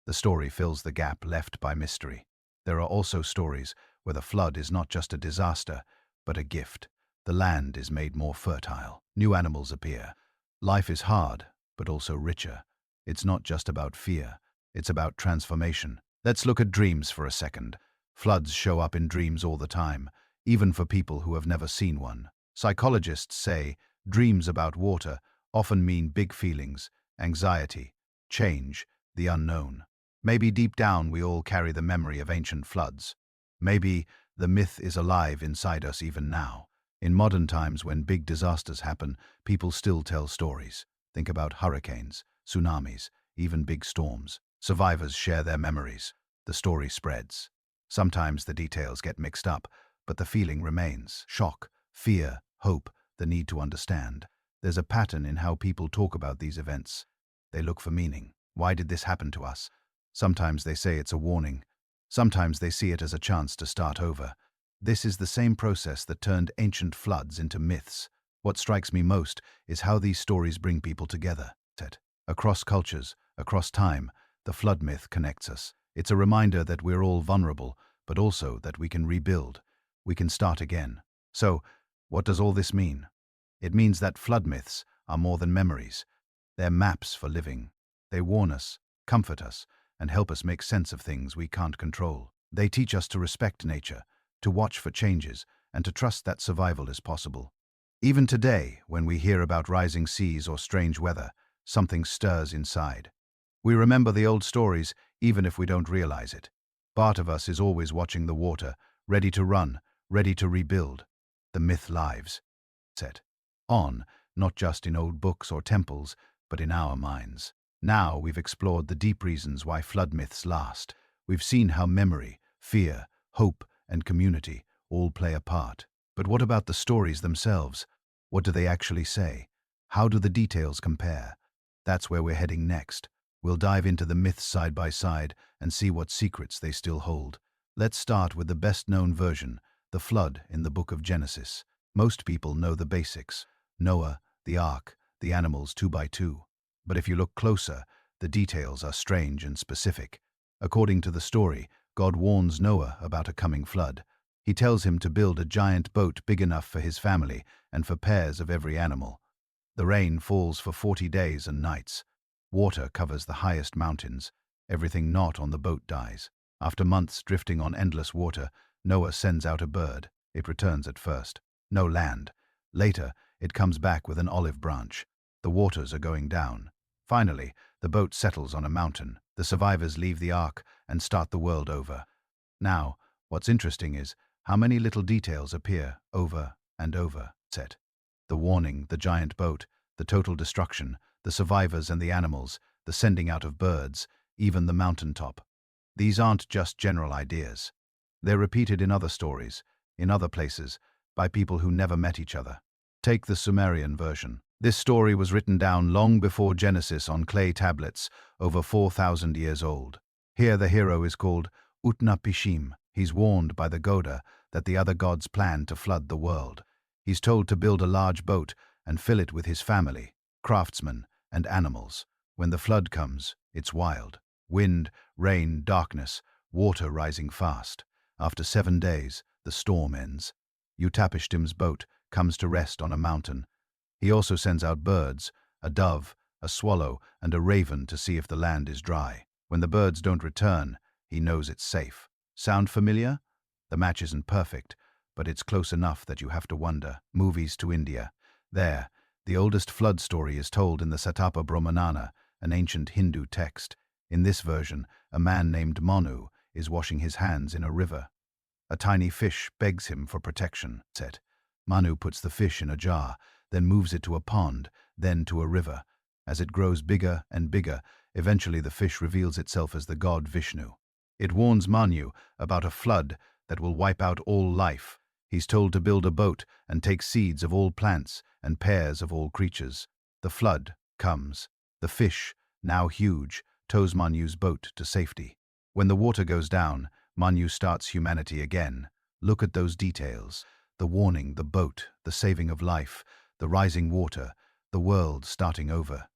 The story fills the gap left by mystery. There are also stories where the flood is not just a disaster, but a gift. The land is made more fertile. New animals appear. Life is hard, but also richer. It's not just about fear. It's about transformation. Let's look at dreams for a second. Floods show up in dreams all the time, even for people who have never seen one. Psychologists say dreams about water often mean big feelings, anxiety, change, the unknown. Maybe deep down we all carry the memory of ancient floods. Maybe the myth is alive inside us even now. In modern times, when big disasters happen, people still tell stories. Think about hurricanes, tsunamis, even big storms. Survivors share their memories. The story spreads. Sometimes the details get mixed up, but the feeling remains. Shock, fear, hope, the need to understand. There's a pattern in how people talk about these events. They look for meaning. Why did this happen to us? Sometimes they say it's a warning. Sometimes they see it as a chance to start over. This is the same process that turned ancient floods into myths. What strikes me most is how these stories bring people together. Across cultures, across time, the flood myth connects us. It's a reminder that we're all vulnerable, but also that we can rebuild. we can start again. So, what does all this mean? It means that flood myths are more than memories. They're maps for living. They warn us, comfort us, and help us make sense of things we can't control. They teach us to respect nature, to watch for changes, and to trust that survival is possible. Even today, when we hear about rising seas or strange weather, something stirs inside. We remember the old stories, even if we don't realize it. Part of us is always watching the water, ready to run, ready to rebuild. The myth lives. Set on, not just in old books or temples, but in our minds. Now we've explored the deep reasons why flood myths last. We've seen how memory, fear, hope, and community all play a part. But what about the stories themselves? What do they actually say? How do the details compare? That's where we're heading next. We'll dive into the myths side by side and see what secrets they still hold. Let's start with the best-known version, the flood in the book of Genesis. Most people know the basics: Noah, the ark, the animals 2 by 2. But if you look closer, the details are strange and specific. According to the story, God warns Noah about a coming flood. He tells him to build a giant boat big enough for his family and for pairs of every animal. The rain falls for 40 days and nights. Water covers the highest mountains. Everything not on the boat dies. After months drifting on endless water, Noah sends out a bird. It returns at first. No land. Later, it comes back with an olive branch. The waters are going down. Finally, the boat settles on a mountain. The survivors leave the ark and start the world over. Now, what's interesting is how many little details appear over and over. Set. The warning, the giant boat, the total destruction, the survivors and the animals, the sending out of birds, even the mountaintop. These aren't just general ideas. They're repeated in other stories, in other places, by people who never met each other. Take the Sumerian version. This story was written down long before Genesis on clay tablets, over 4,000 years old. Here the hero is called Utnapishtim. He's warned by the Goda that the other gods plan to flood the world. He's told to build a large boat and fill it with his family, craftsmen, and animals. When the flood comes, it's wild. Wind, rain, darkness, water rising fast. After 7 days, the storm ends. Utnapishtim's boat comes to rest on a mountain. He also sends out birds, a dove, a swallow, and a raven to see if the land is dry. When the birds don't return, he knows it's safe. Sound familiar? The match isn't perfect, but it's close enough that you have to wonder. Movies to India. There, the oldest flood story is told in the Satapa Brahmanana, an ancient Hindu text. In this version, a man named Manu is washing his hands in a river. A tiny fish begs him for protection. Manu puts the fish in a jar, then moves it to a pond, then to a river. As it grows bigger and bigger, eventually the fish reveals itself as the god Vishnu. It warns Manu about a flood that will wipe out all life. He's told to build a boat and take seeds of all plants and pairs of all creatures. The flood comes. The fish, now huge, tows Manu's boat to safety. When the water goes down, Manu starts humanity again. Look at those details. The warning, the boat, the saving of life, the rising water, the world starting over.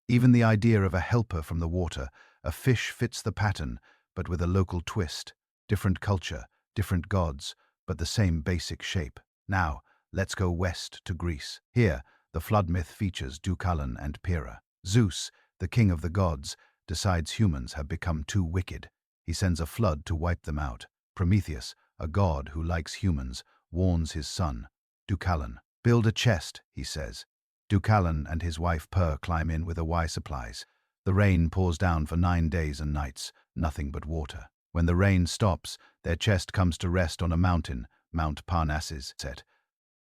Even the idea of a helper from the water, a fish, fits the pattern, but with a local twist. Different culture, different gods, but the same basic shape. Now, let's go west to Greece. Here, the flood myth features Deucalion and Pyrrha. Zeus, the king of the gods, decides humans have become too wicked. He sends a flood to wipe them out. Prometheus, a god who likes humans, warns his son, Deucalion. Build a chest, he says. Deucalion and his wife Per climb in with Hawaii supplies. The rain pours down for 9 days and nights, nothing but water. When the rain stops, their chest comes to rest on a mountain, Mount Parnassus.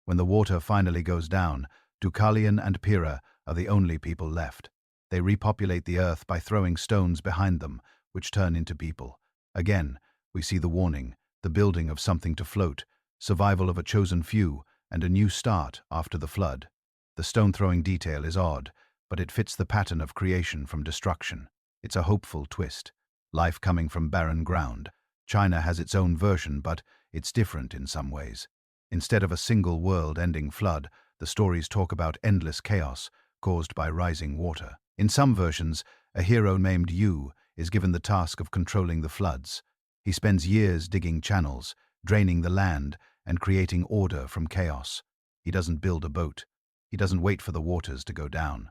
When the water finally goes down, Deucalion and Pyrrha are the only people left. They repopulate the earth by throwing stones behind them, which turn into people. Again, we see the warning, the building of something to float, survival of a chosen few, and a new start after the flood. The stone-throwing detail is odd, but it fits the pattern of creation from destruction. It's a hopeful twist. Life coming from barren ground. China has its own version, but it's different in some ways. Instead of a single world-ending flood, the stories talk about endless chaos caused by rising water. In some versions, a hero named Yu is given the task of controlling the floods. He spends years digging channels, draining the land, and creating order from chaos. He doesn't build a boat. He doesn't wait for the waters to go down.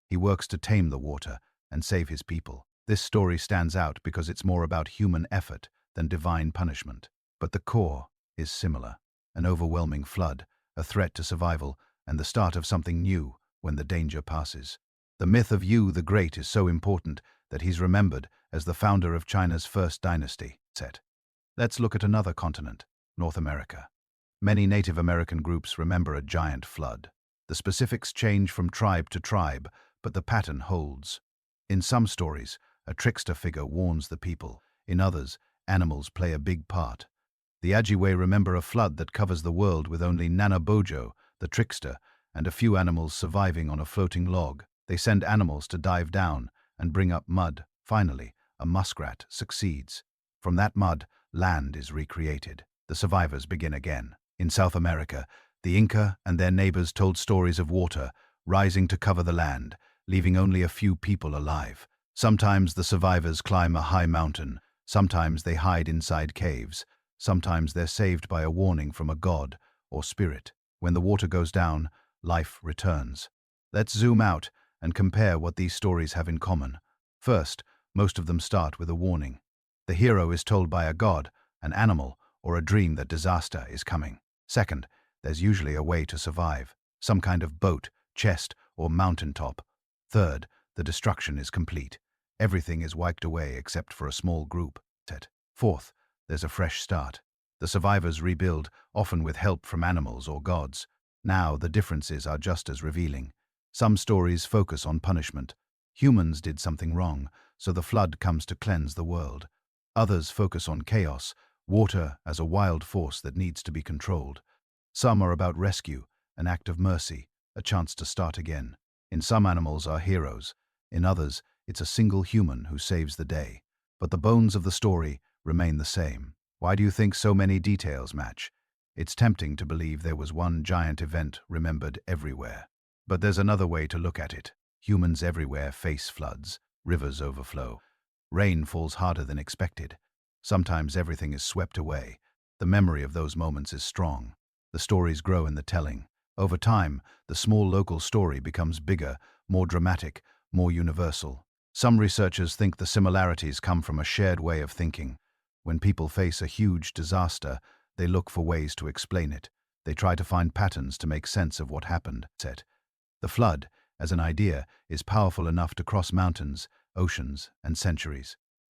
He works to tame the water and save his people. This story stands out because it's more about human effort than divine punishment. But the core is similar. An overwhelming flood, a threat to survival, and the start of something new when the danger passes. The myth of Yu the Great is so important that he's remembered as the founder of China's first dynasty. Let's look at another continent, North America. Many Native American groups remember a giant flood. The specifics change from tribe to tribe, but the pattern holds. In some stories, a trickster figure warns the people. In others, animals play a big part. The Ojibwe remember a flood that covers the world with only Nanabojo, the trickster, and a few animals surviving on a floating log. They send animals to dive down and bring up mud. Finally, a muskrat succeeds. From that mud, land is recreated. The survivors begin again. In South America, the Inca and their neighbors told stories of water rising to cover the land, leaving only a few people alive. Sometimes the survivors climb a high mountain, sometimes they hide inside caves, sometimes they're saved by a warning from a god or spirit. When the water goes down, life returns. Let's zoom out and compare what these stories have in common. First, most of them start with a warning. The hero is told by a god, an animal, or a dream that disaster is coming. Second, there's usually a way to survive, some kind of boat, chest, or mountaintop. Third, the destruction is complete. Everything is wiped away except for a small group. Fourth, there's a fresh start. The survivors rebuild, often with help from animals or gods. Now, the differences are just as revealing. Some stories focus on punishment. Humans did something wrong, so the flood comes to cleanse the world. Others focus on chaos, water as a wild force that needs to be controlled. Some are about rescue, an act of mercy, a chance to start again. In some animals are heroes. In others, it's a single human who saves the day. But the bones of the story remain the same. Why do you think so many details match? It's tempting to believe there was one giant event remembered everywhere. But there's another way to look at it. Humans everywhere face floods, rivers overflow. Rain falls harder than expected. Sometimes everything is swept away. The memory of those moments is strong. The stories grow in the telling. Over time, the small local story becomes bigger, more dramatic, more universal. Some researchers think the similarities come from a shared way of thinking. When people face a huge disaster, they look for ways to explain it. They try to find patterns to make sense of what happened. The flood, as an idea, is powerful enough to cross mountains, oceans, and centuries.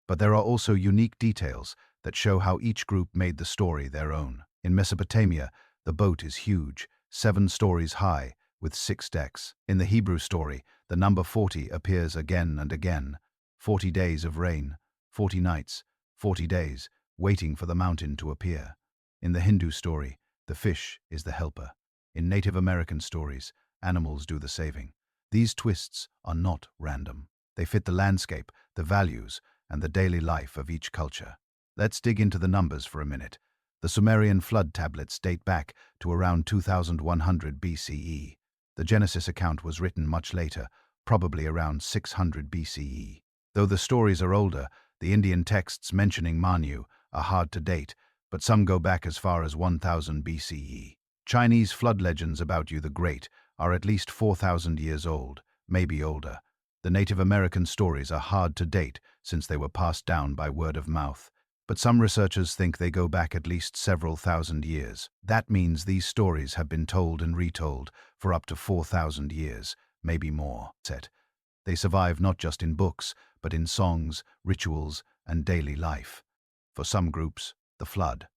But there are also unique details that show how each group made the story their own. In Mesopotamia, the boat is huge, 7 stories high, with 6 decks. In the Hebrew story, the number 40 appears again and again. 40 days of rain, 40 nights, 40 days, waiting for the mountain to appear. In the Hindu story, the fish is the helper. In Native American stories, animals do the saving. These twists are not random. They fit the landscape, the values, and the daily life of each culture. Let's dig into the numbers for a minute. The Sumerian flood tablets date back to around 2100 BCE. The Genesis account was written much later, probably around 600 BCE. Though the stories are older, the Indian texts mentioning Manu are hard to date, but some go back as far as 1000 BCE. Chinese flood legends about Yu the Great are at least 4,000 years old, maybe older. The Native American stories are hard to date since they were passed down by word of mouth, but some researchers think they go back at least several thousand years. That means these stories have been told and retold for up to 4,000 years, maybe more. They survive not just in books, but in songs, rituals, and daily life. For some groups, the flood.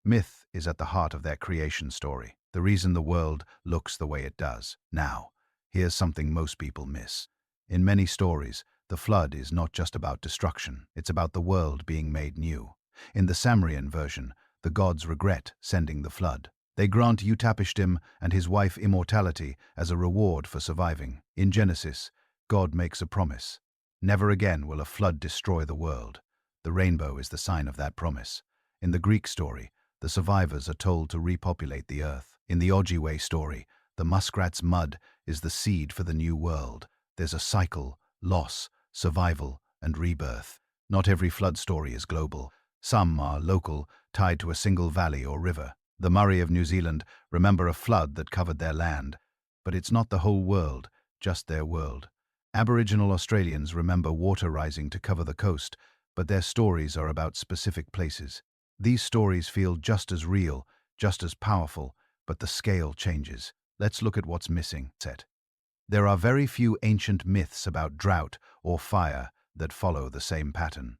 Myth is at the heart of their creation story, the reason the world looks the way it does. Now, here's something most people miss. In many stories, the flood is not just about destruction, it's about the world being made new. In the Sumerian version, the gods regret sending the flood. They grant Utnapishtim and his wife immortality as a reward for surviving. In Genesis, God makes a promise. Never again will a flood destroy the world. The rainbow is the sign of that promise. In the Greek story, the survivors are told to repopulate the earth. In the Ojibwe story, the muskrat's mud is the seed for the new world. There's a cycle, loss, survival, and rebirth. Not every flood story is global. Some are local, tied to a single valley or river. The Murray of New Zealand remember a flood that covered their land, but it's not the whole world, just their world. Aboriginal Australians remember water rising to cover the coast, but their stories are about specific places. These stories feel just as real, just as powerful, but the scale changes. Let's look at what's missing. There are very few ancient myths about drought or fire that follow the same pattern.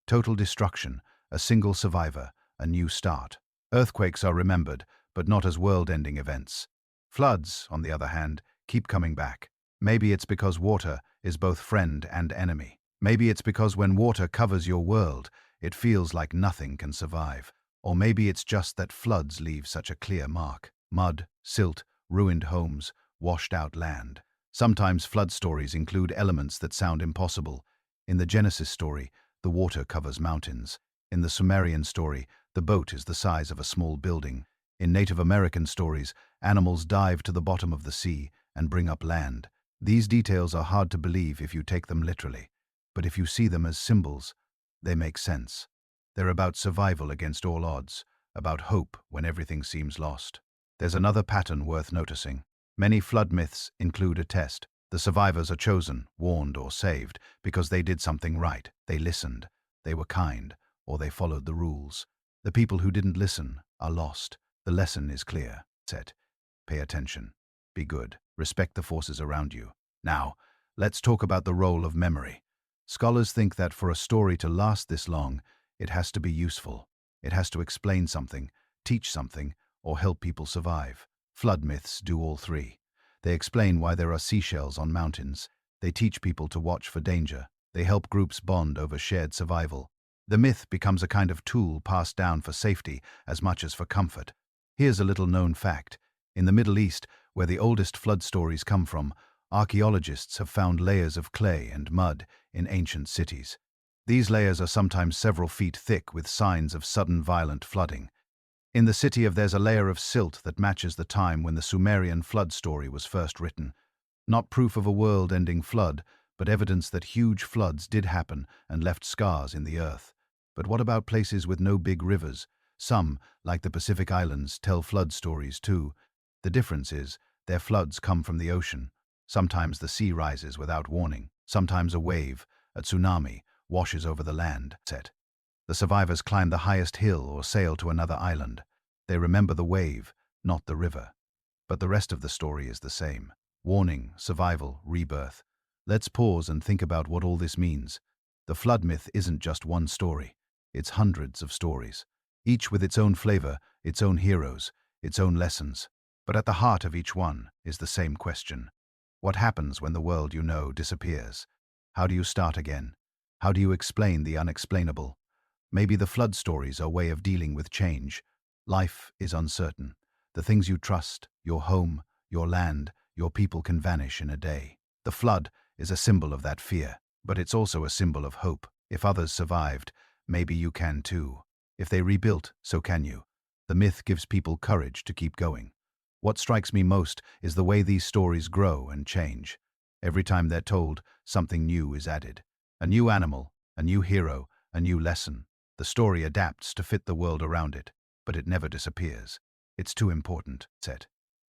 Total destruction, a single survivor, a new start. Earthquakes are remembered, but not as world-ending events. Floods, on the other hand, keep coming back. Maybe it's because water is both friend and enemy. Maybe it's because when water covers your world, it feels like nothing can survive. Or maybe it's just that floods leave such a clear mark. Mud, silt, ruined homes, washed out land. Sometimes flood stories include elements that sound impossible. In the Genesis story, the water covers mountains. In the Sumerian story, the boat is the size of a small building. In Native American stories, animals dive to the bottom of the sea and bring up land. These details are hard to believe if you take them literally, but if you see them as symbols, they make sense. They're about survival against all odds, about hope when everything seems lost. There's another pattern worth noticing. Many flood myths include a test. The survivors are chosen, warned, or saved because they did something right. They listened, they were kind, or they followed the rules. The people who didn't listen are lost. The lesson is clear. Pay attention. Be good. Respect the forces around you. Now, let's talk about the role of memory. Scholars think that for a story to last this long, it has to be useful. It has to explain something, teach something, or help people survive. Flood myths do all three. They explain why there are seashells on mountains. They teach people to watch for danger. They help groups bond over shared survival. The myth becomes a kind of tool passed down for safety as much as for comfort. Here's a little-known fact. In the Middle East, where the oldest flood stories come from, archaeologists have found layers of clay and mud in ancient cities. These layers are sometimes several feet thick with signs of sudden violent flooding. In the city there's a layer of silt that matches the time when the Sumerian flood story was first written. Not proof of a world-ending flood, but evidence that huge floods did happen and left scars in the earth. But what about places with no big rivers? Some, like the Pacific Islands, tell flood stories too. The difference is, their floods come from the ocean. Sometimes the sea rises without warning. Sometimes a wave, a tsunami, washes over the land. The survivors climb the highest hill or sail to another island. They remember the wave, not the river. But the rest of the story is the same. Warning, survival, rebirth. Let's pause and think about what all this means. The flood myth isn't just one story. It's hundreds of stories, each with its own flavor, its own heroes, its own lessons. But at the heart of each one is the same question. What happens when the world you know disappears? How do you start again? How do you explain the unexplainable? Maybe the flood stories are a way of dealing with change. Life is uncertain. The things you trust, your home, your land, your people can vanish in a day. The flood is a symbol of that fear, but it's also a symbol of hope. If others survived, maybe you can too. If they rebuilt, so can you. The myth gives people courage to keep going. What strikes me most is the way these stories grow and change. Every time they're told, something new is added. A new animal, a new hero, a new lesson. The story adapts to fit the world around it, but it never disappears. It's too important.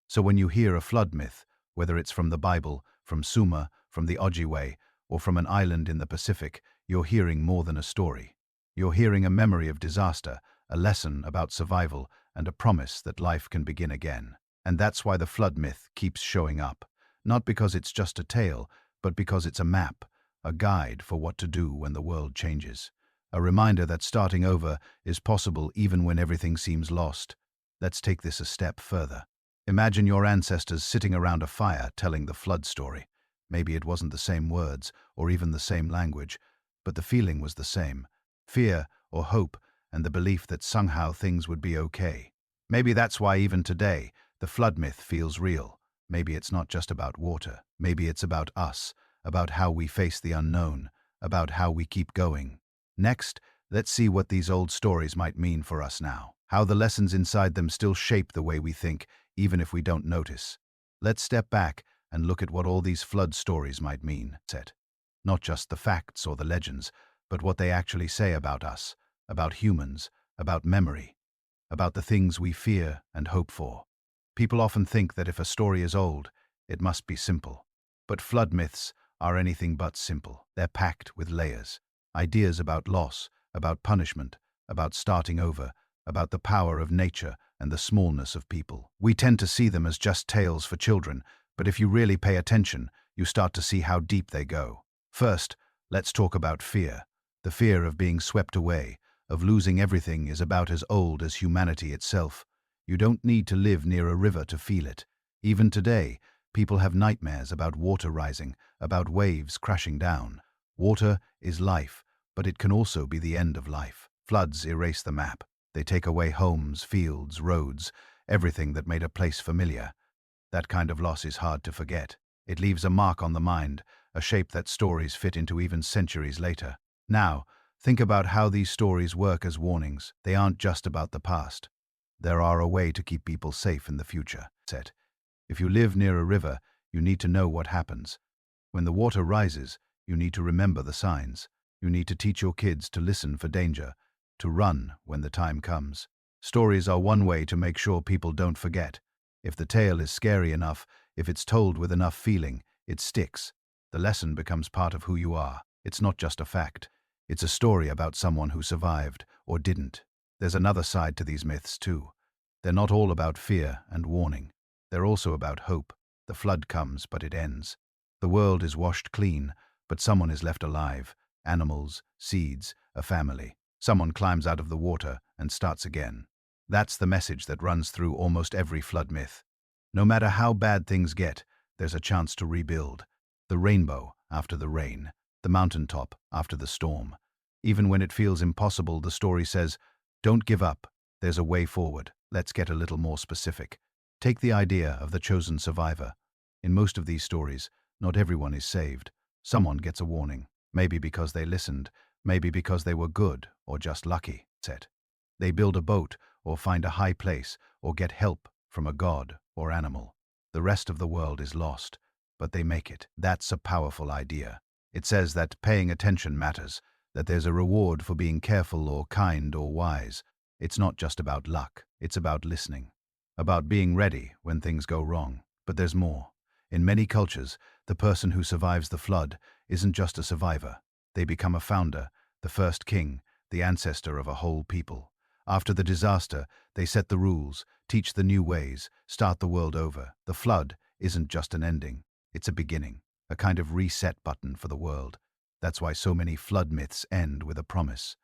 So when you hear a flood myth, whether it's from the Bible, from Sumer, from the Ojibwe, or from an island in the Pacific, you're hearing more than a story. You're hearing a memory of disaster, a lesson about survival, and a promise that life can begin again. And that's why the flood myth keeps showing up. Not because it's just a tale, but because it's a map, a guide for what to do when the world changes. A reminder that starting over is possible even when everything seems lost. Let's take this a step further. Imagine your ancestors sitting around a fire telling the flood story. Maybe it wasn't the same words or even the same language, but the feeling was the same. Fear or hope and the belief that somehow things would be okay. Maybe that's why even today, the flood myth feels real. Maybe it's not just about water. Maybe it's about us, about how we face the unknown, about how we keep going. Next, let's see what these old stories might mean for us now. How the lessons inside them still shape the way we think, even if we don't notice. Let's step back and look at what all these flood stories might mean. Not just the facts or the legends, but what they actually say about us, about humans, about memory. about the things we fear and hope for. People often think that if a story is old, it must be simple. But flood myths are anything but simple. They're packed with layers. Ideas about loss, about punishment, about starting over, about the power of nature and the smallness of people. We tend to see them as just tales for children, but if you really pay attention, you start to see how deep they go. First, let's talk about fear. The fear of being swept away, of losing everything, is about as old as humanity itself. You don't need to live near a river to feel it. Even today, people have nightmares about water rising, about waves crashing down. Water is life, but it can also be the end of life. Floods erase the map. They take away homes, fields, roads, everything that made a place familiar. That kind of loss is hard to forget. It leaves a mark on the mind, a shape that stories fit into even centuries later. Now, think about how these stories work as warnings. They aren't just about the past. They are a way to keep people safe in the future. If you live near a river, you need to know what happens. When the water rises, you need to remember the signs. You need to teach your kids to listen for danger, to run when the time comes. Stories are one way to make sure people don't forget. If the tale is scary enough, if it's told with enough feeling, it sticks. The lesson becomes part of who you are. It's not just a fact. It's a story about someone who survived or didn't. There's another side to these myths too. They're not all about fear and warning. They're also about hope. The flood comes, but it ends. The world is washed clean, but someone is left alive. Animals, seeds, a family. Someone climbs out of the water and starts again. That's the message that runs through almost every flood myth. No matter how bad things get, there's a chance to rebuild. The rainbow after the rain, the mountaintop after the storm. Even when it feels impossible, the story says, don't give up, there's a way forward. Let's get a little more specific. Take the idea of the chosen survivor. In most of these stories, not everyone is saved. Someone gets a warning, maybe because they listened, maybe because they were good or just lucky. They build a boat or find a high place or get help from a god or animal. The rest of the world is lost, but they make it. That's a powerful idea. It says that paying attention matters, that there's a reward for being careful or kind or wise. It's not just about luck, it's about listening, about being ready when things go wrong. But there's more. In many cultures, the person who survives the flood isn't just a survivor. They become a founder, the first king, the ancestor of a whole people. After the disaster, they set the rules, teach the new ways, start the world over. The flood isn't just an ending, it's a beginning, a kind of reset button for the world. That's why so many flood myths end with a promise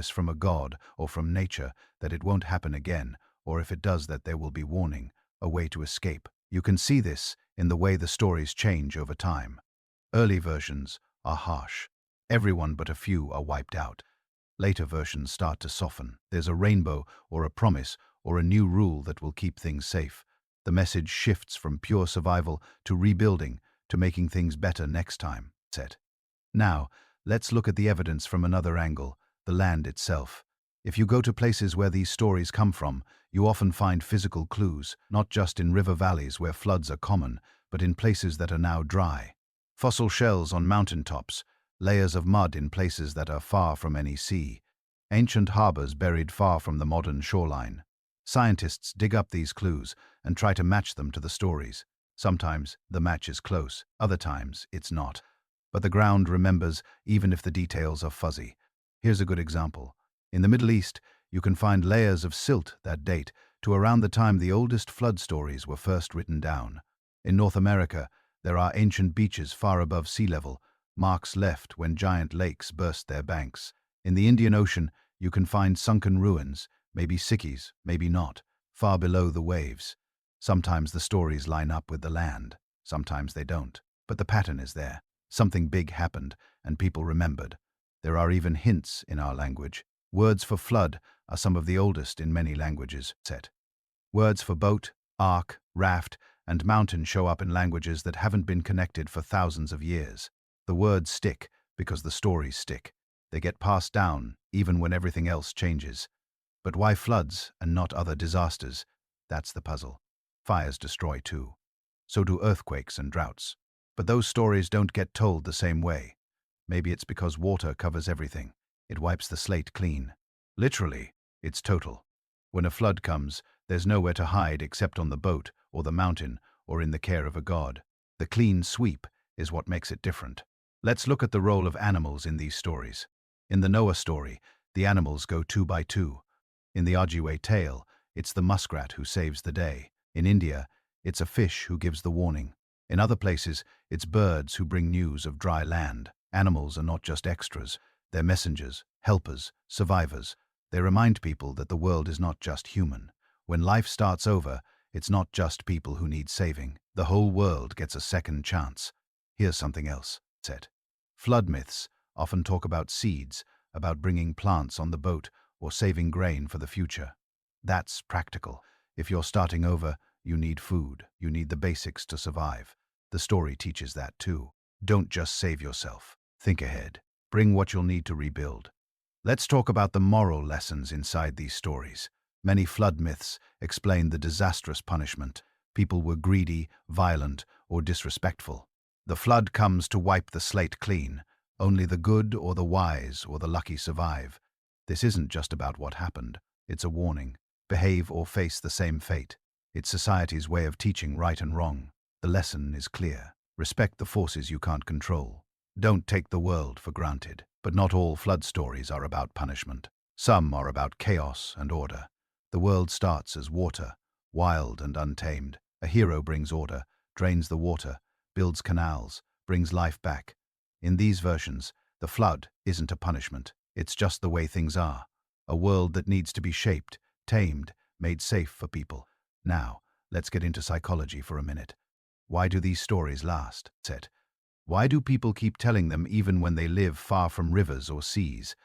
from a god or from nature that it won't happen again, or if it does, that there will be warning, a way to escape. You can see this in the way the stories change over time. Early versions are harsh. Everyone but a few are wiped out. Later versions start to soften. There's a rainbow or a promise or a new rule that will keep things safe. The message shifts from pure survival to rebuilding, to making things better next time. Now, let's look at the evidence from another angle, the land itself. If you go to places where these stories come from, you often find physical clues, not just in river valleys where floods are common, but in places that are now dry. Fossil shells on mountaintops, layers of mud in places that are far from any sea, ancient harbors buried far from the modern shoreline. Scientists dig up these clues and try to match them to the stories. Sometimes the match is close, other times it's not. But the ground remembers even if the details are fuzzy. Here's a good example. In the Middle East, you can find layers of silt that date to around the time the oldest flood stories were first written down. In North America, there are ancient beaches far above sea level, marks left when giant lakes burst their banks. In the Indian Ocean, you can find sunken ruins, maybe sickies, maybe not, far below the waves. Sometimes the stories line up with the land, sometimes they don't. But the pattern is there. Something big happened, and people remembered. There are even hints in our language. Words for flood are some of the oldest in many languages. Words for boat, ark, raft, and mountain show up in languages that haven't been connected for thousands of years. The words stick because the stories stick. They get passed down even when everything else changes. But why floods and not other disasters? That's the puzzle. Fires destroy too. So do earthquakes and droughts. But those stories don't get told the same way. Maybe it's because water covers everything. It wipes the slate clean. Literally, it's total. When a flood comes, there's nowhere to hide except on the boat or the mountain or in the care of a god. The clean sweep is what makes it different. Let's look at the role of animals in these stories. In the Noah story, the animals go two by two. In the Ojibwe tale, it's the muskrat who saves the day. In India, it's a fish who gives the warning. In other places, it's birds who bring news of dry land. Animals are not just extras. They're messengers, helpers, survivors. They remind people that the world is not just human. When life starts over, it's not just people who need saving. The whole world gets a second chance. Here's something else, said. Flood myths often talk about seeds, about bringing plants on the boat or saving grain for the future. That's practical. If you're starting over, you need food. You need the basics to survive. The story teaches that too. Don't just save yourself. Think ahead. Bring what you'll need to rebuild. Let's talk about the moral lessons inside these stories. Many flood myths explain the disastrous punishment. People were greedy, violent, or disrespectful. The flood comes to wipe the slate clean. Only the good or the wise or the lucky survive. This isn't just about what happened. It's a warning. Behave or face the same fate. It's society's way of teaching right and wrong. The lesson is clear. Respect the forces you can't control. Don't take the world for granted. But not all flood stories are about punishment. Some are about chaos and order. The world starts as water, wild and untamed. A hero brings order, drains the water, builds canals, brings life back. In these versions, the flood isn't a punishment. It's just the way things are. A world that needs to be shaped, tamed, made safe for people. Now, let's get into psychology for a minute. Why do these stories last? Said. Why do people keep telling them even when they live far from rivers or seas?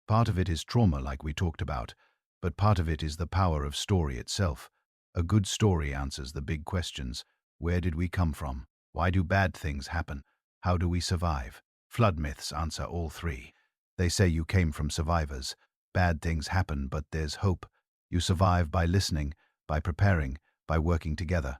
Part of it is trauma, like we talked about, but part of it is the power of story itself. A good story answers the big questions. Where did we come from? Why do bad things happen? How do we survive? Flood myths answer all three. They say you came from survivors. Bad things happen, but there's hope. You survive by listening, by preparing, by working together.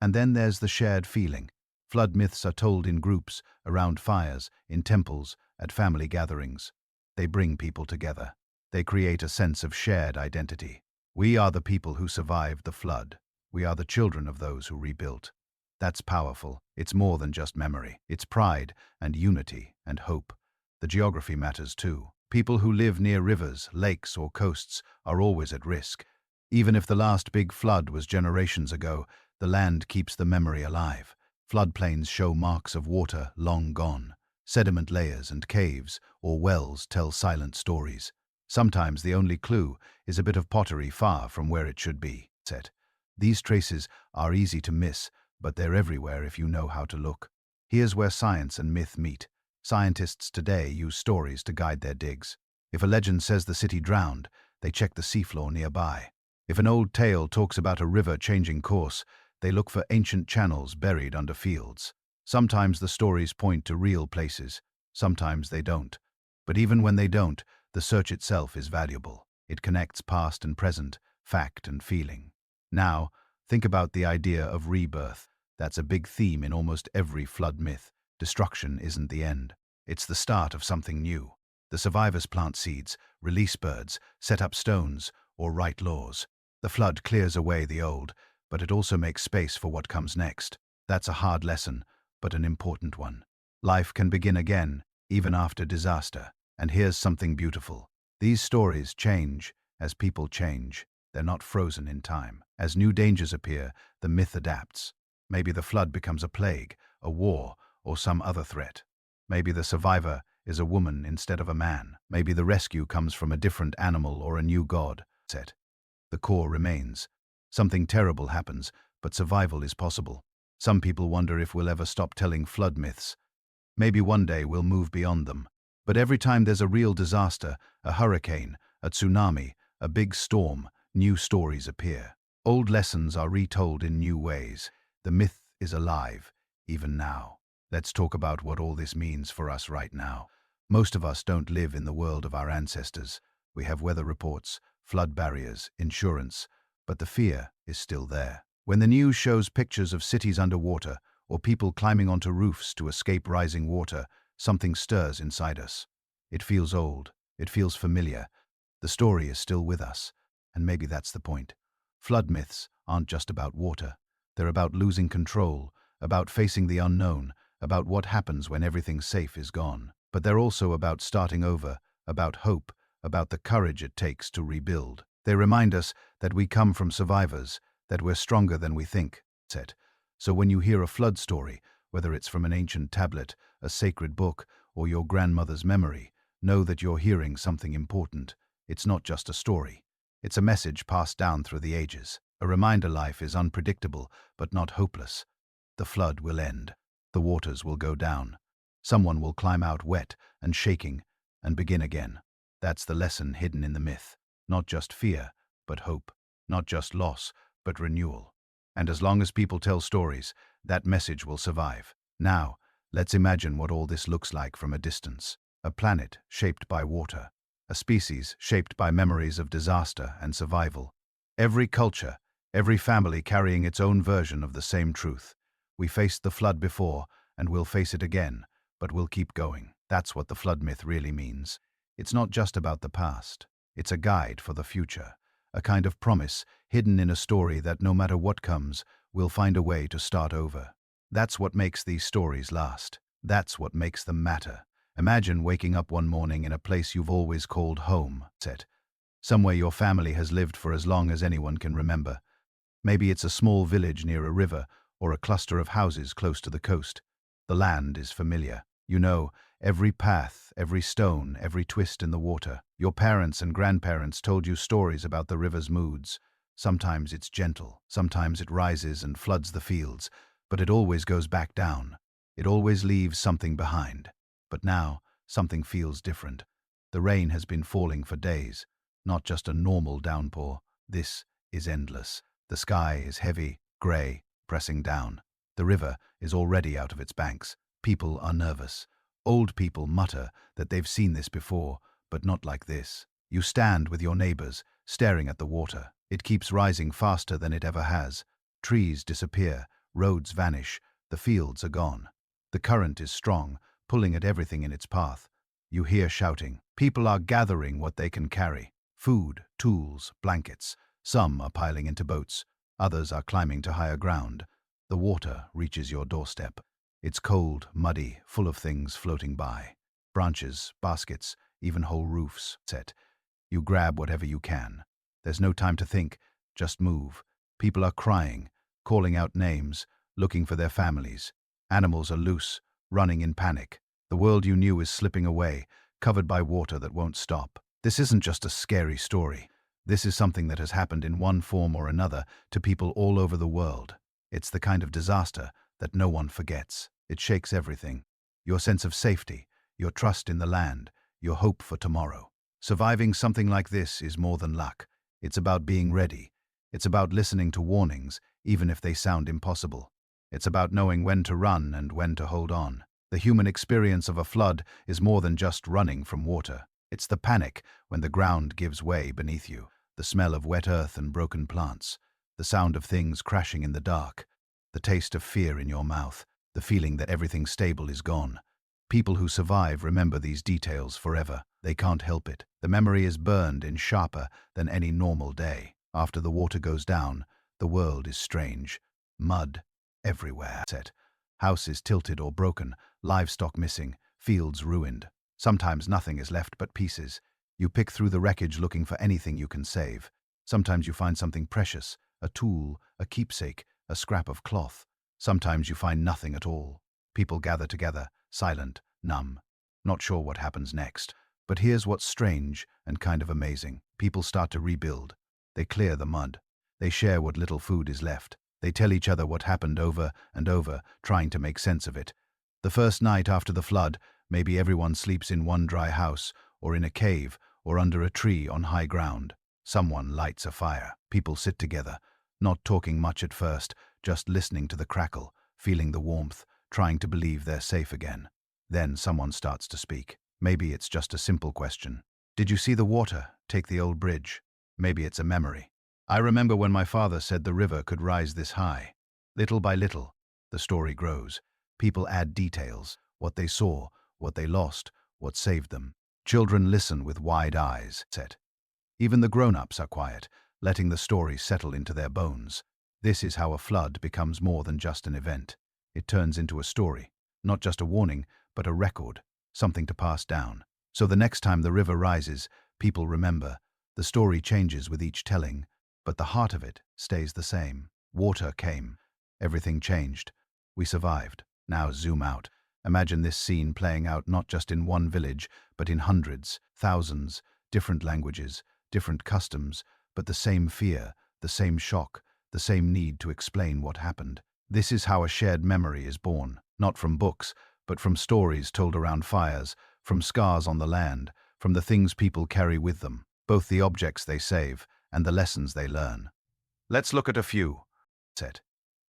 And then there's the shared feeling. Flood myths are told in groups, around fires, in temples, at family gatherings. They bring people together. They create a sense of shared identity. We are the people who survived the flood. We are the children of those who rebuilt. That's powerful. It's more than just memory. It's pride and unity and hope. The geography matters too. People who live near rivers, lakes, or coasts are always at risk. Even if the last big flood was generations ago, the land keeps the memory alive. Floodplains show marks of water long gone. Sediment layers and caves or wells tell silent stories. Sometimes the only clue is a bit of pottery far from where it should be, said. These traces are easy to miss, but they're everywhere if you know how to look. Here's where science and myth meet. Scientists today use stories to guide their digs. If a legend says the city drowned, they check the seafloor nearby. If an old tale talks about a river changing course, they look for ancient channels buried under fields. Sometimes the stories point to real places, sometimes they don't. But even when they don't, the search itself is valuable. It connects past and present, fact and feeling. Now, think about the idea of rebirth. That's a big theme in almost every flood myth. Destruction isn't the end. It's the start of something new. The survivors plant seeds, release birds, set up stones, or write laws. The flood clears away the old, but it also makes space for what comes next. That's a hard lesson, but an important one. Life can begin again, even after disaster. And here's something beautiful. These stories change as people change. They're not frozen in time. As new dangers appear, the myth adapts. Maybe the flood becomes a plague, a war, or some other threat. Maybe the survivor is a woman instead of a man. Maybe the rescue comes from a different animal or a new god. The core remains. Something terrible happens, but survival is possible. Some people wonder if we'll ever stop telling flood myths. Maybe one day we'll move beyond them. But every time there's a real disaster, a hurricane, a tsunami, a big storm, new stories appear. Old lessons are retold in new ways. The myth is alive, even now. Let's talk about what all this means for us right now. Most of us don't live in the world of our ancestors. We have weather reports, flood barriers, insurance, but the fear is still there. When the news shows pictures of cities underwater or people climbing onto roofs to escape rising water, something stirs inside us. It feels old. It feels familiar. The story is still with us. And maybe that's the point. Flood myths aren't just about water. They're about losing control, about facing the unknown, about what happens when everything safe is gone. But they're also about starting over, about hope, about the courage it takes to rebuild. They remind us that we come from survivors, that we're stronger than we think. So when you hear a flood story, whether it's from an ancient tablet, a sacred book, or your grandmother's memory, know that you're hearing something important. It's not just a story. It's a message passed down through the ages. A reminder life is unpredictable, but not hopeless. The flood will end. The waters will go down. Someone will climb out wet and shaking and begin again. That's the lesson hidden in the myth. Not just fear, but hope. Not just loss, but renewal. And as long as people tell stories, that message will survive. Now, let's imagine what all this looks like from a distance. A planet shaped by water. A species shaped by memories of disaster and survival. Every culture, every family carrying its own version of the same truth. We faced the flood before, and we'll face it again, but we'll keep going. That's what the flood myth really means. It's not just about the past. It's a guide for the future. A kind of promise hidden in a story that no matter what comes, we'll find a way to start over. That's what makes these stories last. That's what makes them matter. Imagine waking up one morning in a place you've always called home, somewhere your family has lived for as long as anyone can remember. Maybe it's a small village near a river or a cluster of houses close to the coast. The land is familiar. You know, every path, every stone, every twist in the water. Your parents and grandparents told you stories about the river's moods. Sometimes it's gentle, sometimes it rises and floods the fields, but it always goes back down. It always leaves something behind. But now, something feels different. The rain has been falling for days, not just a normal downpour. This is endless. The sky is heavy, grey, pressing down. The river is already out of its banks. People are nervous. Old people mutter that they've seen this before, but not like this. You stand with your neighbors, staring at the water. It keeps rising faster than it ever has. Trees disappear, roads vanish, the fields are gone. The current is strong, pulling at everything in its path. You hear shouting. People are gathering what they can carry. Food, tools, blankets. Some are piling into boats. Others are climbing to higher ground. The water reaches your doorstep. It's cold, muddy, full of things floating by. Branches, baskets, even whole roofs. You grab whatever you can. There's no time to think, just move. People are crying, calling out names, looking for their families. Animals are loose, running in panic. The world you knew is slipping away, covered by water that won't stop. This isn't just a scary story. This is something that has happened in one form or another to people all over the world. It's the kind of disaster that no one forgets. It shakes everything. Your sense of safety, your trust in the land, your hope for tomorrow. Surviving something like this is more than luck. It's about being ready. It's about listening to warnings, even if they sound impossible. It's about knowing when to run and when to hold on. The human experience of a flood is more than just running from water. It's the panic when the ground gives way beneath you, the smell of wet earth and broken plants, the sound of things crashing in the dark, the taste of fear in your mouth, the feeling that everything stable is gone. People who survive remember these details forever. They can't help it. The memory is burned in sharper than any normal day. After the water goes down, the world is strange. Mud everywhere. Houses tilted or broken, livestock missing, fields ruined. Sometimes nothing is left but pieces. You pick through the wreckage looking for anything you can save. Sometimes you find something precious, a tool, a keepsake, a scrap of cloth. Sometimes you find nothing at all. People gather together, silent, numb, not sure what happens next. But here's what's strange and kind of amazing. People start to rebuild. They clear the mud. They share what little food is left. They tell each other what happened over and over, trying to make sense of it. The first night after the flood, maybe everyone sleeps in one dry house, or in a cave, or under a tree on high ground. Someone lights a fire. People sit together, not talking much at first, just listening to the crackle, feeling the warmth, trying to believe they're safe again. Then someone starts to speak. Maybe it's just a simple question. Did you see the water take the old bridge? Maybe it's a memory. I remember when my father said the river could rise this high. Little by little, the story grows. People add details, what they saw, what they lost, what saved them. Children listen with wide eyes. Even the grown-ups are quiet, letting the story settle into their bones. This is how a flood becomes more than just an event. It turns into a story, not just a warning, but a record, something to pass down. So the next time the river rises, people remember. The story changes with each telling, but the heart of it stays the same. Water came. Everything changed. We survived. Now zoom out. Imagine this scene playing out not just in one village, but in hundreds, thousands, different languages, different customs, but the same fear, the same shock, the same need to explain what happened. This is how a shared memory is born, not from books, but from stories told around fires, from scars on the land, from the things people carry with them, both the objects they save and the lessons they learn. Let's look at a few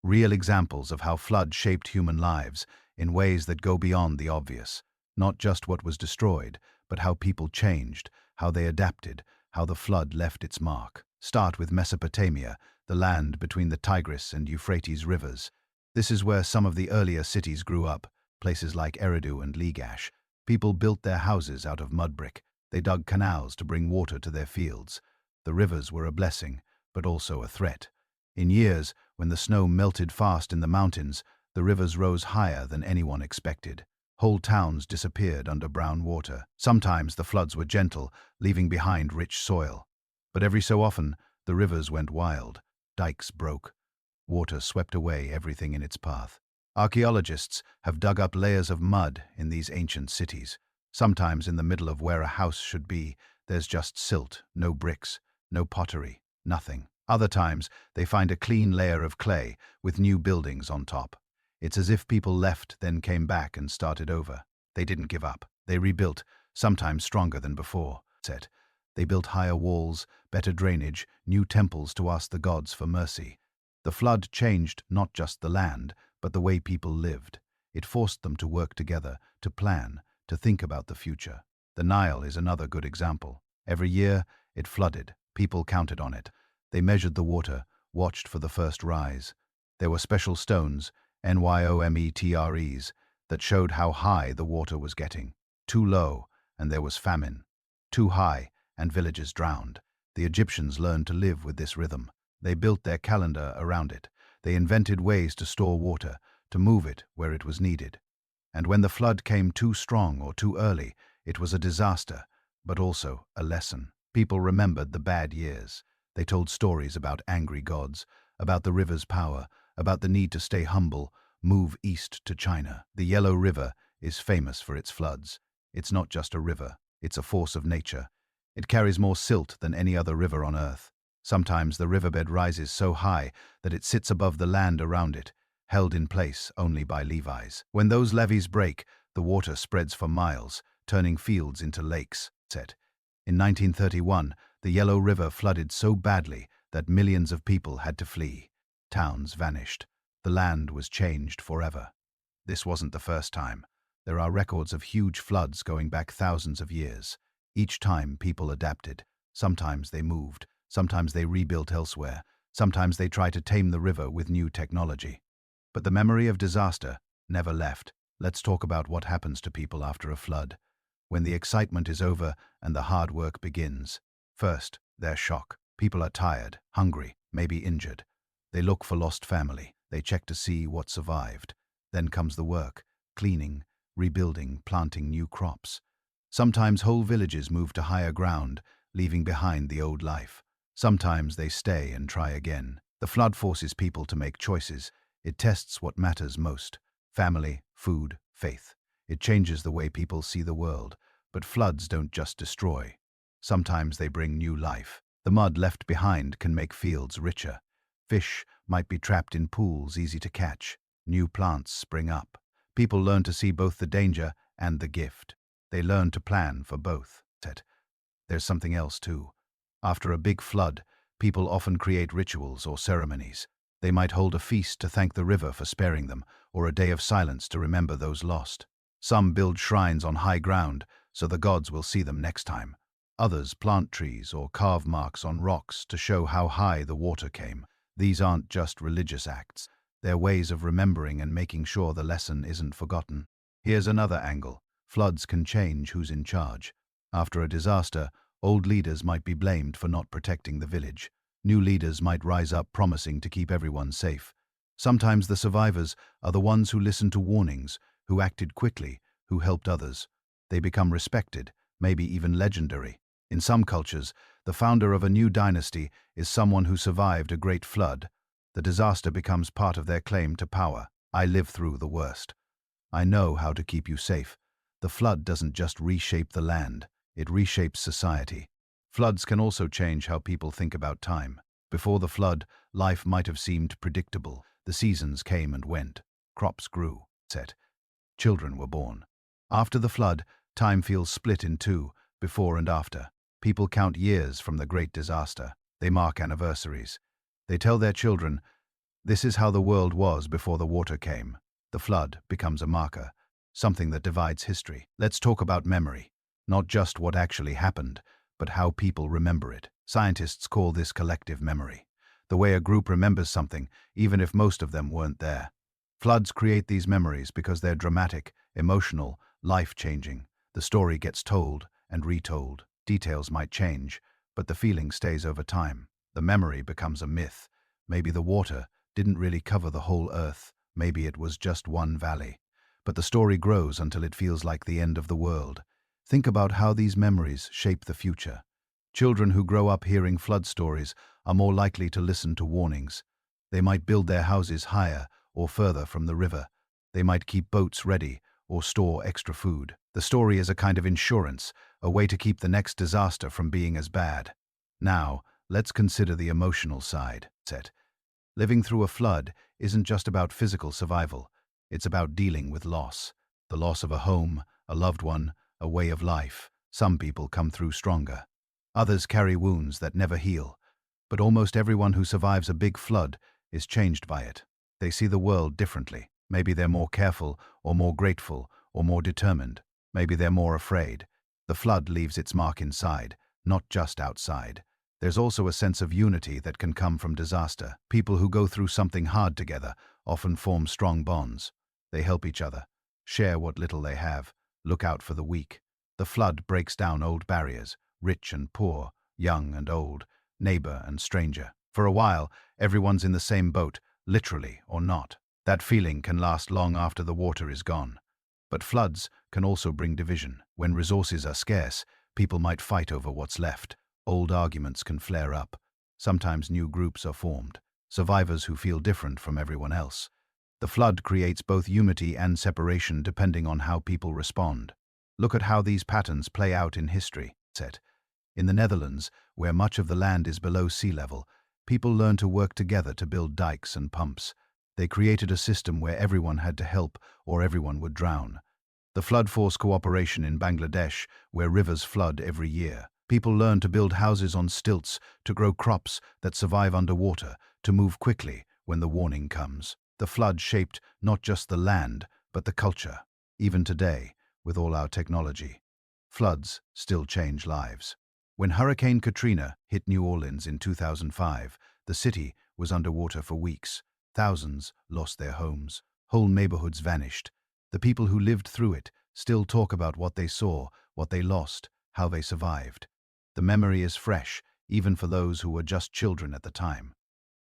real examples of how flood shaped human lives in ways that go beyond the obvious. Not just what was destroyed, but how people changed, how they adapted, how the flood left its mark. Start with Mesopotamia, the land between the Tigris and Euphrates rivers. This is where some of the earlier cities grew up, places like Eridu and Lagash. People built their houses out of mud brick. They dug canals to bring water to their fields. The rivers were a blessing, but also a threat. In years, when the snow melted fast in the mountains, the rivers rose higher than anyone expected. Whole towns disappeared under brown water. Sometimes the floods were gentle, leaving behind rich soil. But every so often, the rivers went wild. Dikes broke. Water swept away everything in its path. Archaeologists have dug up layers of mud in these ancient cities. Sometimes in the middle of where a house should be, there's just silt, no bricks, no pottery, nothing. Other times, they find a clean layer of clay with new buildings on top. It's as if people left, then came back and started over. They didn't give up. They rebuilt, sometimes stronger than before. They built higher walls, better drainage, new temples to ask the gods for mercy. The flood changed not just the land, but the way people lived. It forced them to work together, to plan, to think about the future. The Nile is another good example. Every year, it flooded. People counted on it. They measured the water, watched for the first rise. There were special stones, NYOMETREs, that showed how high the water was getting. Too low, and there was famine. Too high, and villages drowned. The Egyptians learned to live with this rhythm. They built their calendar around it. They invented ways to store water, to move it where it was needed. And when the flood came too strong or too early, it was a disaster, but also a lesson. People remembered the bad years. They told stories about angry gods, about the river's power, about the need to stay humble, move east to China. The Yellow River is famous for its floods. It's not just a river, it's a force of nature. It carries more silt than any other river on Earth. Sometimes the riverbed rises so high that it sits above the land around it, held in place only by levees. When those levees break, the water spreads for miles, turning fields into lakes. In 1931, the Yellow River flooded so badly that millions of people had to flee. Towns vanished. The land was changed forever. This wasn't the first time. There are records of huge floods going back thousands of years. Each time people adapted. Sometimes they moved. Sometimes they rebuilt elsewhere. Sometimes they tried to tame the river with new technology. But the memory of disaster never left. Let's talk about what happens to people after a flood. When the excitement is over and the hard work begins. First, there's shock. People are tired, hungry, maybe injured. They look for lost family. They check to see what survived. Then comes the work, cleaning, rebuilding, planting new crops. Sometimes whole villages move to higher ground, leaving behind the old life. Sometimes they stay and try again. The flood forces people to make choices. It tests what matters most: family, food, faith. It changes the way people see the world. But floods don't just destroy. Sometimes they bring new life. The mud left behind can make fields richer. Fish might be trapped in pools easy to catch. New plants spring up. People learn to see both the danger and the gift. They learn to plan for both. There's something else too. After a big flood, people often create rituals or ceremonies. They might hold a feast to thank the river for sparing them, or a day of silence to remember those lost. Some build shrines on high ground, so the gods will see them next time. Others plant trees or carve marks on rocks to show how high the water came. These aren't just religious acts. They're ways of remembering and making sure the lesson isn't forgotten. Here's another angle. Floods can change who's in charge. After a disaster, Old leaders might be blamed for not protecting the village. New leaders might rise up promising to keep everyone safe. Sometimes the survivors are the ones who listened to warnings, who acted quickly, who helped others. They become respected, maybe even legendary. In some cultures, the founder of a new dynasty is someone who survived a great flood. The disaster becomes part of their claim to power. I lived through the worst. I know how to keep you safe. The flood doesn't just reshape the land, it reshapes society. Floods can also change how people think about time. Before the flood, life might have seemed predictable. The seasons came and went. Crops grew, children were born. After the flood, time feels split in two, before and after. People count years from the great disaster. They mark anniversaries. They tell their children, this is how the world was before the water came. The flood becomes a marker, something that divides history. Let's talk about memory. Not just what actually happened, but how people remember it. Scientists call this collective memory. The way a group remembers something, even if most of them weren't there. Floods create these memories because they're dramatic, emotional, life-changing. The story gets told and retold. Details might change, but the feeling stays over time. The memory becomes a myth. Maybe the water didn't really cover the whole earth. Maybe it was just one valley. But the story grows until it feels like the end of the world. Think about how these memories shape the future. Children who grow up hearing flood stories are more likely to listen to warnings. They might build their houses higher or further from the river. They might keep boats ready or store extra food. The story is a kind of insurance, a way to keep the next disaster from being as bad. Now, let's consider the emotional side. Living through a flood isn't just about physical survival. It's about dealing with loss. The loss of a home, a loved one, a way of life. Some people come through stronger. Others carry wounds that never heal. But almost everyone who survives a big flood is changed by it. They see the world differently. Maybe they're more careful, or more grateful, or more determined. Maybe they're more afraid. The flood leaves its mark inside, not just outside. There's also a sense of unity that can come from disaster. People who go through something hard together often form strong bonds. They help each other, share what little they have, look out for the weak. The flood breaks down old barriers, rich and poor, young and old, neighbor and stranger. For a while, everyone's in the same boat, literally or not. That feeling can last long after the water is gone. But floods can also bring division. When resources are scarce, people might fight over what's left. Old arguments can flare up. Sometimes new groups are formed, survivors who feel different from everyone else. The flood creates both unity and separation depending on how people respond. Look at how these patterns play out in history. In the Netherlands, where much of the land is below sea level, people learned to work together to build dikes and pumps. They created a system where everyone had to help or everyone would drown. The flood forced cooperation in Bangladesh, where rivers flood every year. People learn to build houses on stilts, to grow crops that survive underwater, to move quickly when the warning comes. The flood shaped not just the land, but the culture. Even today, with all our technology, floods still change lives. When Hurricane Katrina hit New Orleans in 2005, the city was underwater for weeks. Thousands lost their homes. Whole neighborhoods vanished. The people who lived through it still talk about what they saw, what they lost, how they survived. The memory is fresh, even for those who were just children at the time.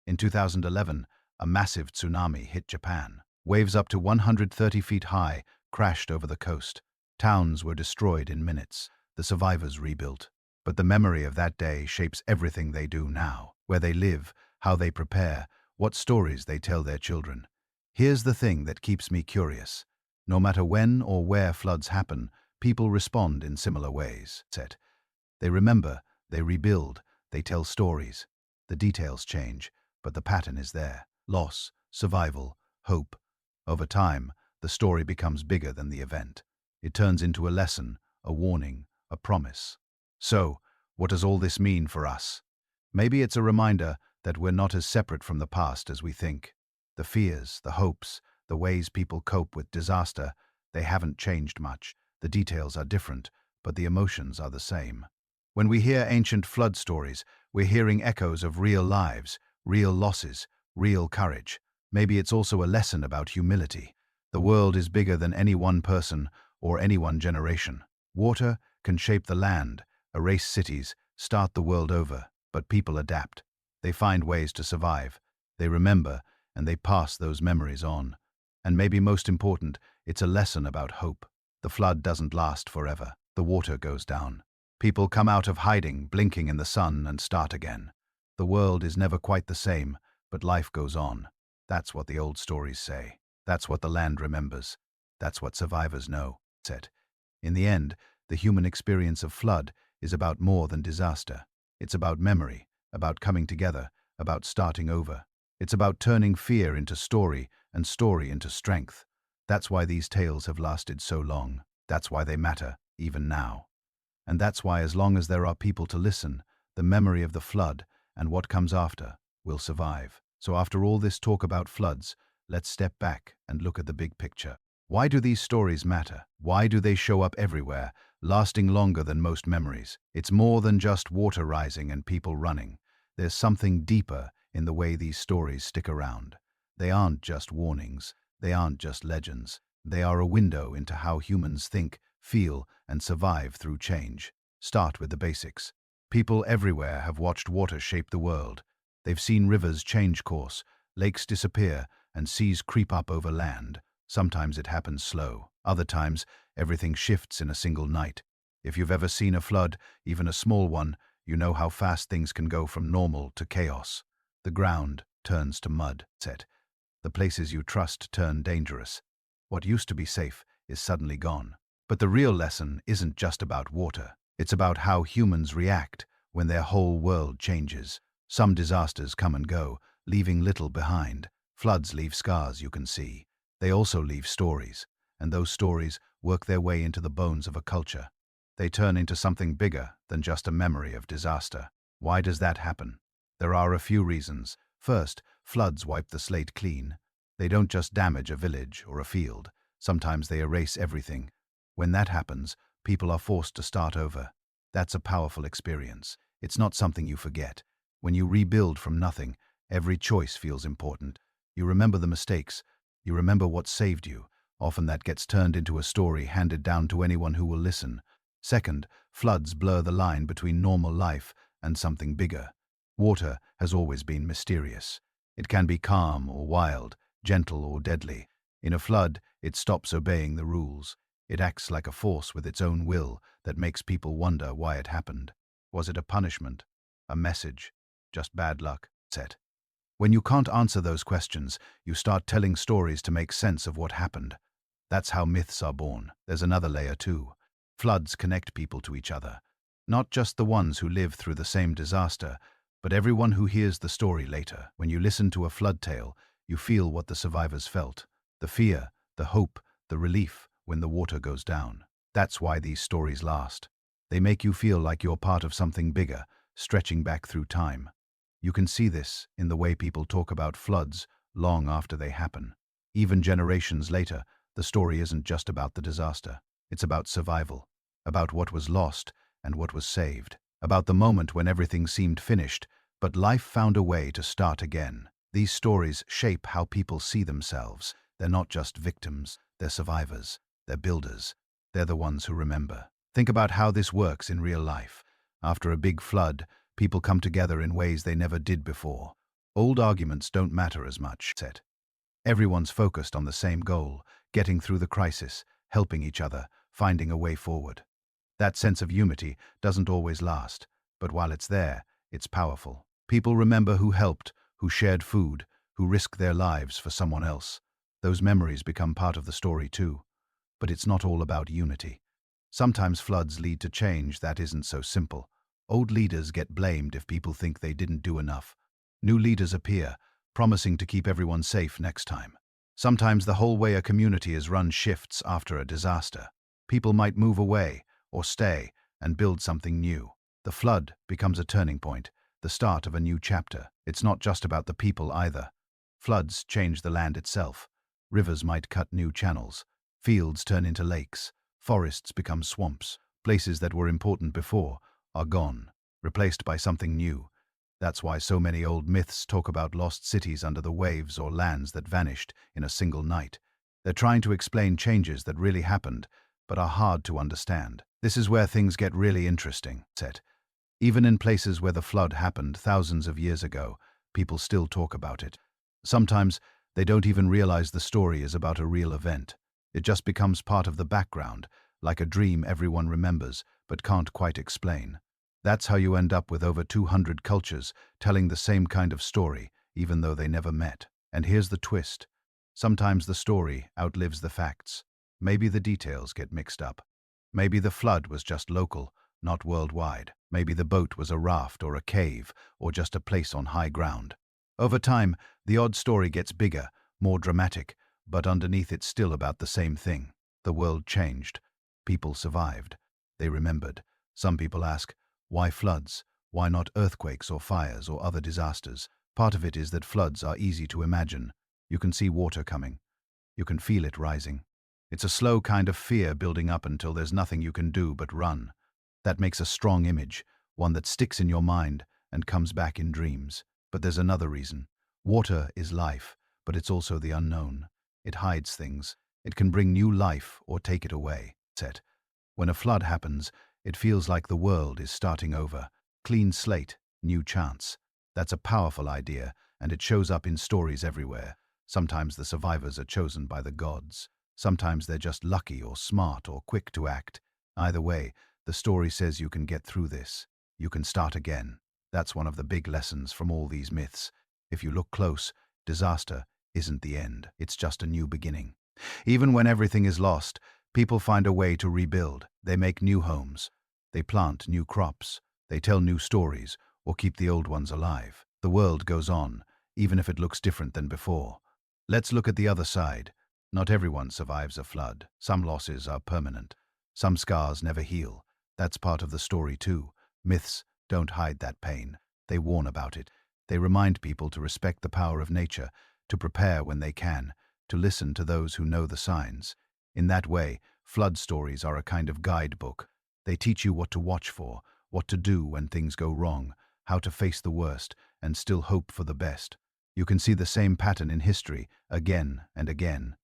In 2011, a massive tsunami hit Japan. Waves up to 130 feet high crashed over the coast. Towns were destroyed in minutes. The survivors rebuilt. But the memory of that day shapes everything they do now, where they live, how they prepare, what stories they tell their children. Here's the thing that keeps me curious. No matter when or where floods happen, people respond in similar ways. They remember, they rebuild, they tell stories. The details change, but the pattern is there. Loss, survival, hope. Over time, the story becomes bigger than the event. It turns into a lesson, a warning, a promise. So, what does all this mean for us? Maybe it's a reminder that we're not as separate from the past as we think. The fears, the hopes, the ways people cope with disaster, they haven't changed much. The details are different, but the emotions are the same. When we hear ancient flood stories, we're hearing echoes of real lives, real losses, real courage. Maybe it's also a lesson about humility. The world is bigger than any one person or any one generation. Water can shape the land, erase cities, start the world over, but people adapt. They find ways to survive. They remember, and they pass those memories on. And maybe most important, it's a lesson about hope. The flood doesn't last forever. The water goes down. People come out of hiding, blinking in the sun, and start again. The world is never quite the same, but life goes on. That's what the old stories say. That's what the land remembers. That's what survivors know. In the end, the human experience of flood is about more than disaster. It's about memory, about coming together, about starting over. It's about turning fear into story and story into strength. That's why these tales have lasted so long. That's why they matter, even now. And that's why, as long as there are people to listen, the memory of the flood and what comes after will survive. So after all this talk about floods, let's step back and look at the big picture. Why do these stories matter? Why do they show up everywhere, lasting longer than most memories? It's more than just water rising and people running. There's something deeper in the way these stories stick around. They aren't just warnings. They aren't just legends. They are a window into how humans think, feel, and survive through change. Start with the basics. People everywhere have watched water shape the world. They've seen rivers change course, lakes disappear, and seas creep up over land. Sometimes it happens slow. Other times, everything shifts in a single night. If you've ever seen a flood, even a small one, you know how fast things can go from normal to chaos. The ground turns to mud. The places you trust turn dangerous. What used to be safe is suddenly gone. But the real lesson isn't just about water. It's about how humans react when their whole world changes. Some disasters come and go, leaving little behind. Floods leave scars you can see. They also leave stories, and those stories work their way into the bones of a culture. They turn into something bigger than just a memory of disaster. Why does that happen? There are a few reasons. First, floods wipe the slate clean. They don't just damage a village or a field. Sometimes they erase everything. When that happens, people are forced to start over. That's a powerful experience. It's not something you forget. When you rebuild from nothing, every choice feels important. You remember the mistakes. You remember what saved you. Often that gets turned into a story handed down to anyone who will listen. Second, floods blur the line between normal life and something bigger. Water has always been mysterious. It can be calm or wild, gentle or deadly. In a flood, it stops obeying the rules. It acts like a force with its own will that makes people wonder why it happened. Was it a punishment? A message? Just bad luck? When you can't answer those questions, you start telling stories to make sense of what happened. That's how myths are born. There's another layer too. Floods connect people to each other. Not just the ones who live through the same disaster, but everyone who hears the story later. When you listen to a flood tale, you feel what the survivors felt. The fear, the hope, the relief when the water goes down. That's why these stories last. They make you feel like you're part of something bigger, stretching back through time. You can see this in the way people talk about floods long after they happen. Even generations later, the story isn't just about the disaster. It's about survival, about what was lost and what was saved, about the moment when everything seemed finished, but life found a way to start again. These stories shape how people see themselves. They're not just victims, they're survivors, they're builders, they're the ones who remember. Think about how this works in real life. After a big flood, people come together in ways they never did before. Old arguments don't matter as much. Everyone's focused on the same goal, getting through the crisis, helping each other, finding a way forward. That sense of unity doesn't always last, but while it's there, it's powerful. People remember who helped, who shared food, who risked their lives for someone else. Those memories become part of the story too. But it's not all about unity. Sometimes floods lead to change that isn't so simple. Old leaders get blamed if people think they didn't do enough. New leaders appear, promising to keep everyone safe next time. Sometimes the whole way a community is run shifts after a disaster. People might move away or stay and build something new. The flood becomes a turning point, the start of a new chapter. It's not just about the people either. Floods change the land itself. Rivers might cut new channels. Fields turn into lakes. Forests become swamps. Places that were important before are gone, replaced by something new. That's why so many old myths talk about lost cities under the waves or lands that vanished in a single night. They're trying to explain changes that really happened, but are hard to understand. This is where things get really interesting, said. Even in places where the flood happened thousands of years ago, people still talk about it. Sometimes they don't even realize the story is about a real event. It just becomes part of the background, like a dream everyone remembers but can't quite explain. That's how you end up with over 200 cultures telling the same kind of story, even though they never met. And here's the twist. Sometimes the story outlives the facts. Maybe the details get mixed up. Maybe the flood was just local, not worldwide. Maybe the boat was a raft or a cave or just a place on high ground. Over time, the odd story gets bigger, more dramatic, but underneath it's still about the same thing. The world changed. People survived. They remembered. Some people ask, why floods? Why not earthquakes or fires or other disasters? Part of it is that floods are easy to imagine. You can see water coming. You can feel it rising. It's a slow kind of fear building up until there's nothing you can do but run. That makes a strong image, one that sticks in your mind and comes back in dreams. But there's another reason. Water is life, but it's also the unknown. It hides things. It can bring new life or take it away. When a flood happens, it feels like the world is starting over. Clean slate, new chance. That's a powerful idea, and it shows up in stories everywhere. Sometimes the survivors are chosen by the gods. Sometimes they're just lucky or smart or quick to act. Either way, the story says you can get through this. You can start again. That's one of the big lessons from all these myths. If you look close, disaster isn't the end. It's just a new beginning. Even when everything is lost, people find a way to rebuild. They make new homes. They plant new crops. They tell new stories or keep the old ones alive. The world goes on, even if it looks different than before. Let's look at the other side. Not everyone survives a flood. Some losses are permanent. Some scars never heal. That's part of the story too. Myths don't hide that pain. They warn about it. They remind people to respect the power of nature, to prepare when they can, to listen to those who know the signs. In that way, flood stories are a kind of guidebook. They teach you what to watch for, what to do when things go wrong, how to face the worst, and still hope for the best. You can see the same pattern in history, again and again.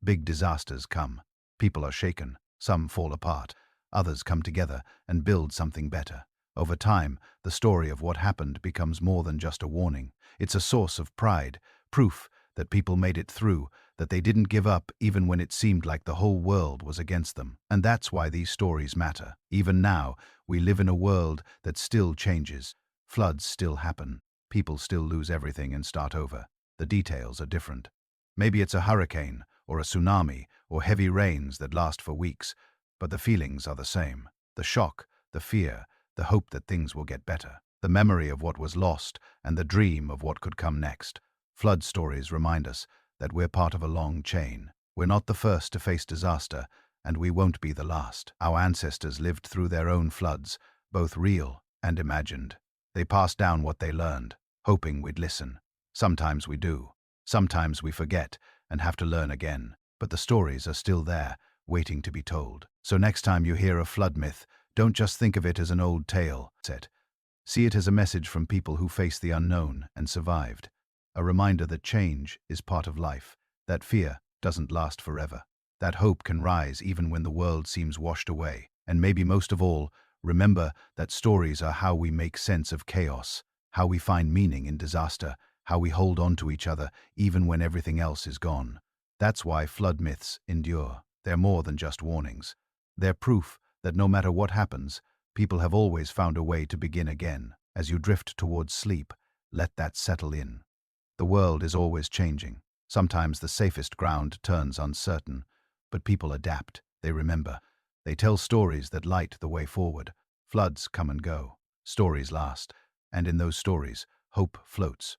Big disasters come. People are shaken. Some fall apart. Others come together and build something better. Over time, the story of what happened becomes more than just a warning. It's a source of pride, proof that people made it through, that they didn't give up even when it seemed like the whole world was against them. And that's why these stories matter. Even now, we live in a world that still changes. Floods still happen. People still lose everything and start over. The details are different. Maybe it's a hurricane, or a tsunami, or heavy rains that last for weeks, but the feelings are the same. The shock, the fear, the hope that things will get better. The memory of what was lost, and the dream of what could come next. Flood stories remind us that we're part of a long chain. We're not the first to face disaster, and we won't be the last. Our ancestors lived through their own floods, both real and imagined. They passed down what they learned, hoping we'd listen. Sometimes we do. Sometimes we forget and have to learn again. But the stories are still there, waiting to be told. So next time you hear a flood myth, don't just think of it as an old tale. See it as a message from people who faced the unknown and survived. A reminder that change is part of life, that fear doesn't last forever, that hope can rise even when the world seems washed away. And maybe most of all, remember that stories are how we make sense of chaos, how we find meaning in disaster, how we hold on to each other even when everything else is gone. That's why flood myths endure. They're more than just warnings. They're proof that no matter what happens, people have always found a way to begin again. As you drift towards sleep, let that settle in. The world is always changing. Sometimes the safest ground turns uncertain, but people adapt. They remember. They tell stories that light the way forward. Floods come and go. Stories last. And in those stories, hope floats.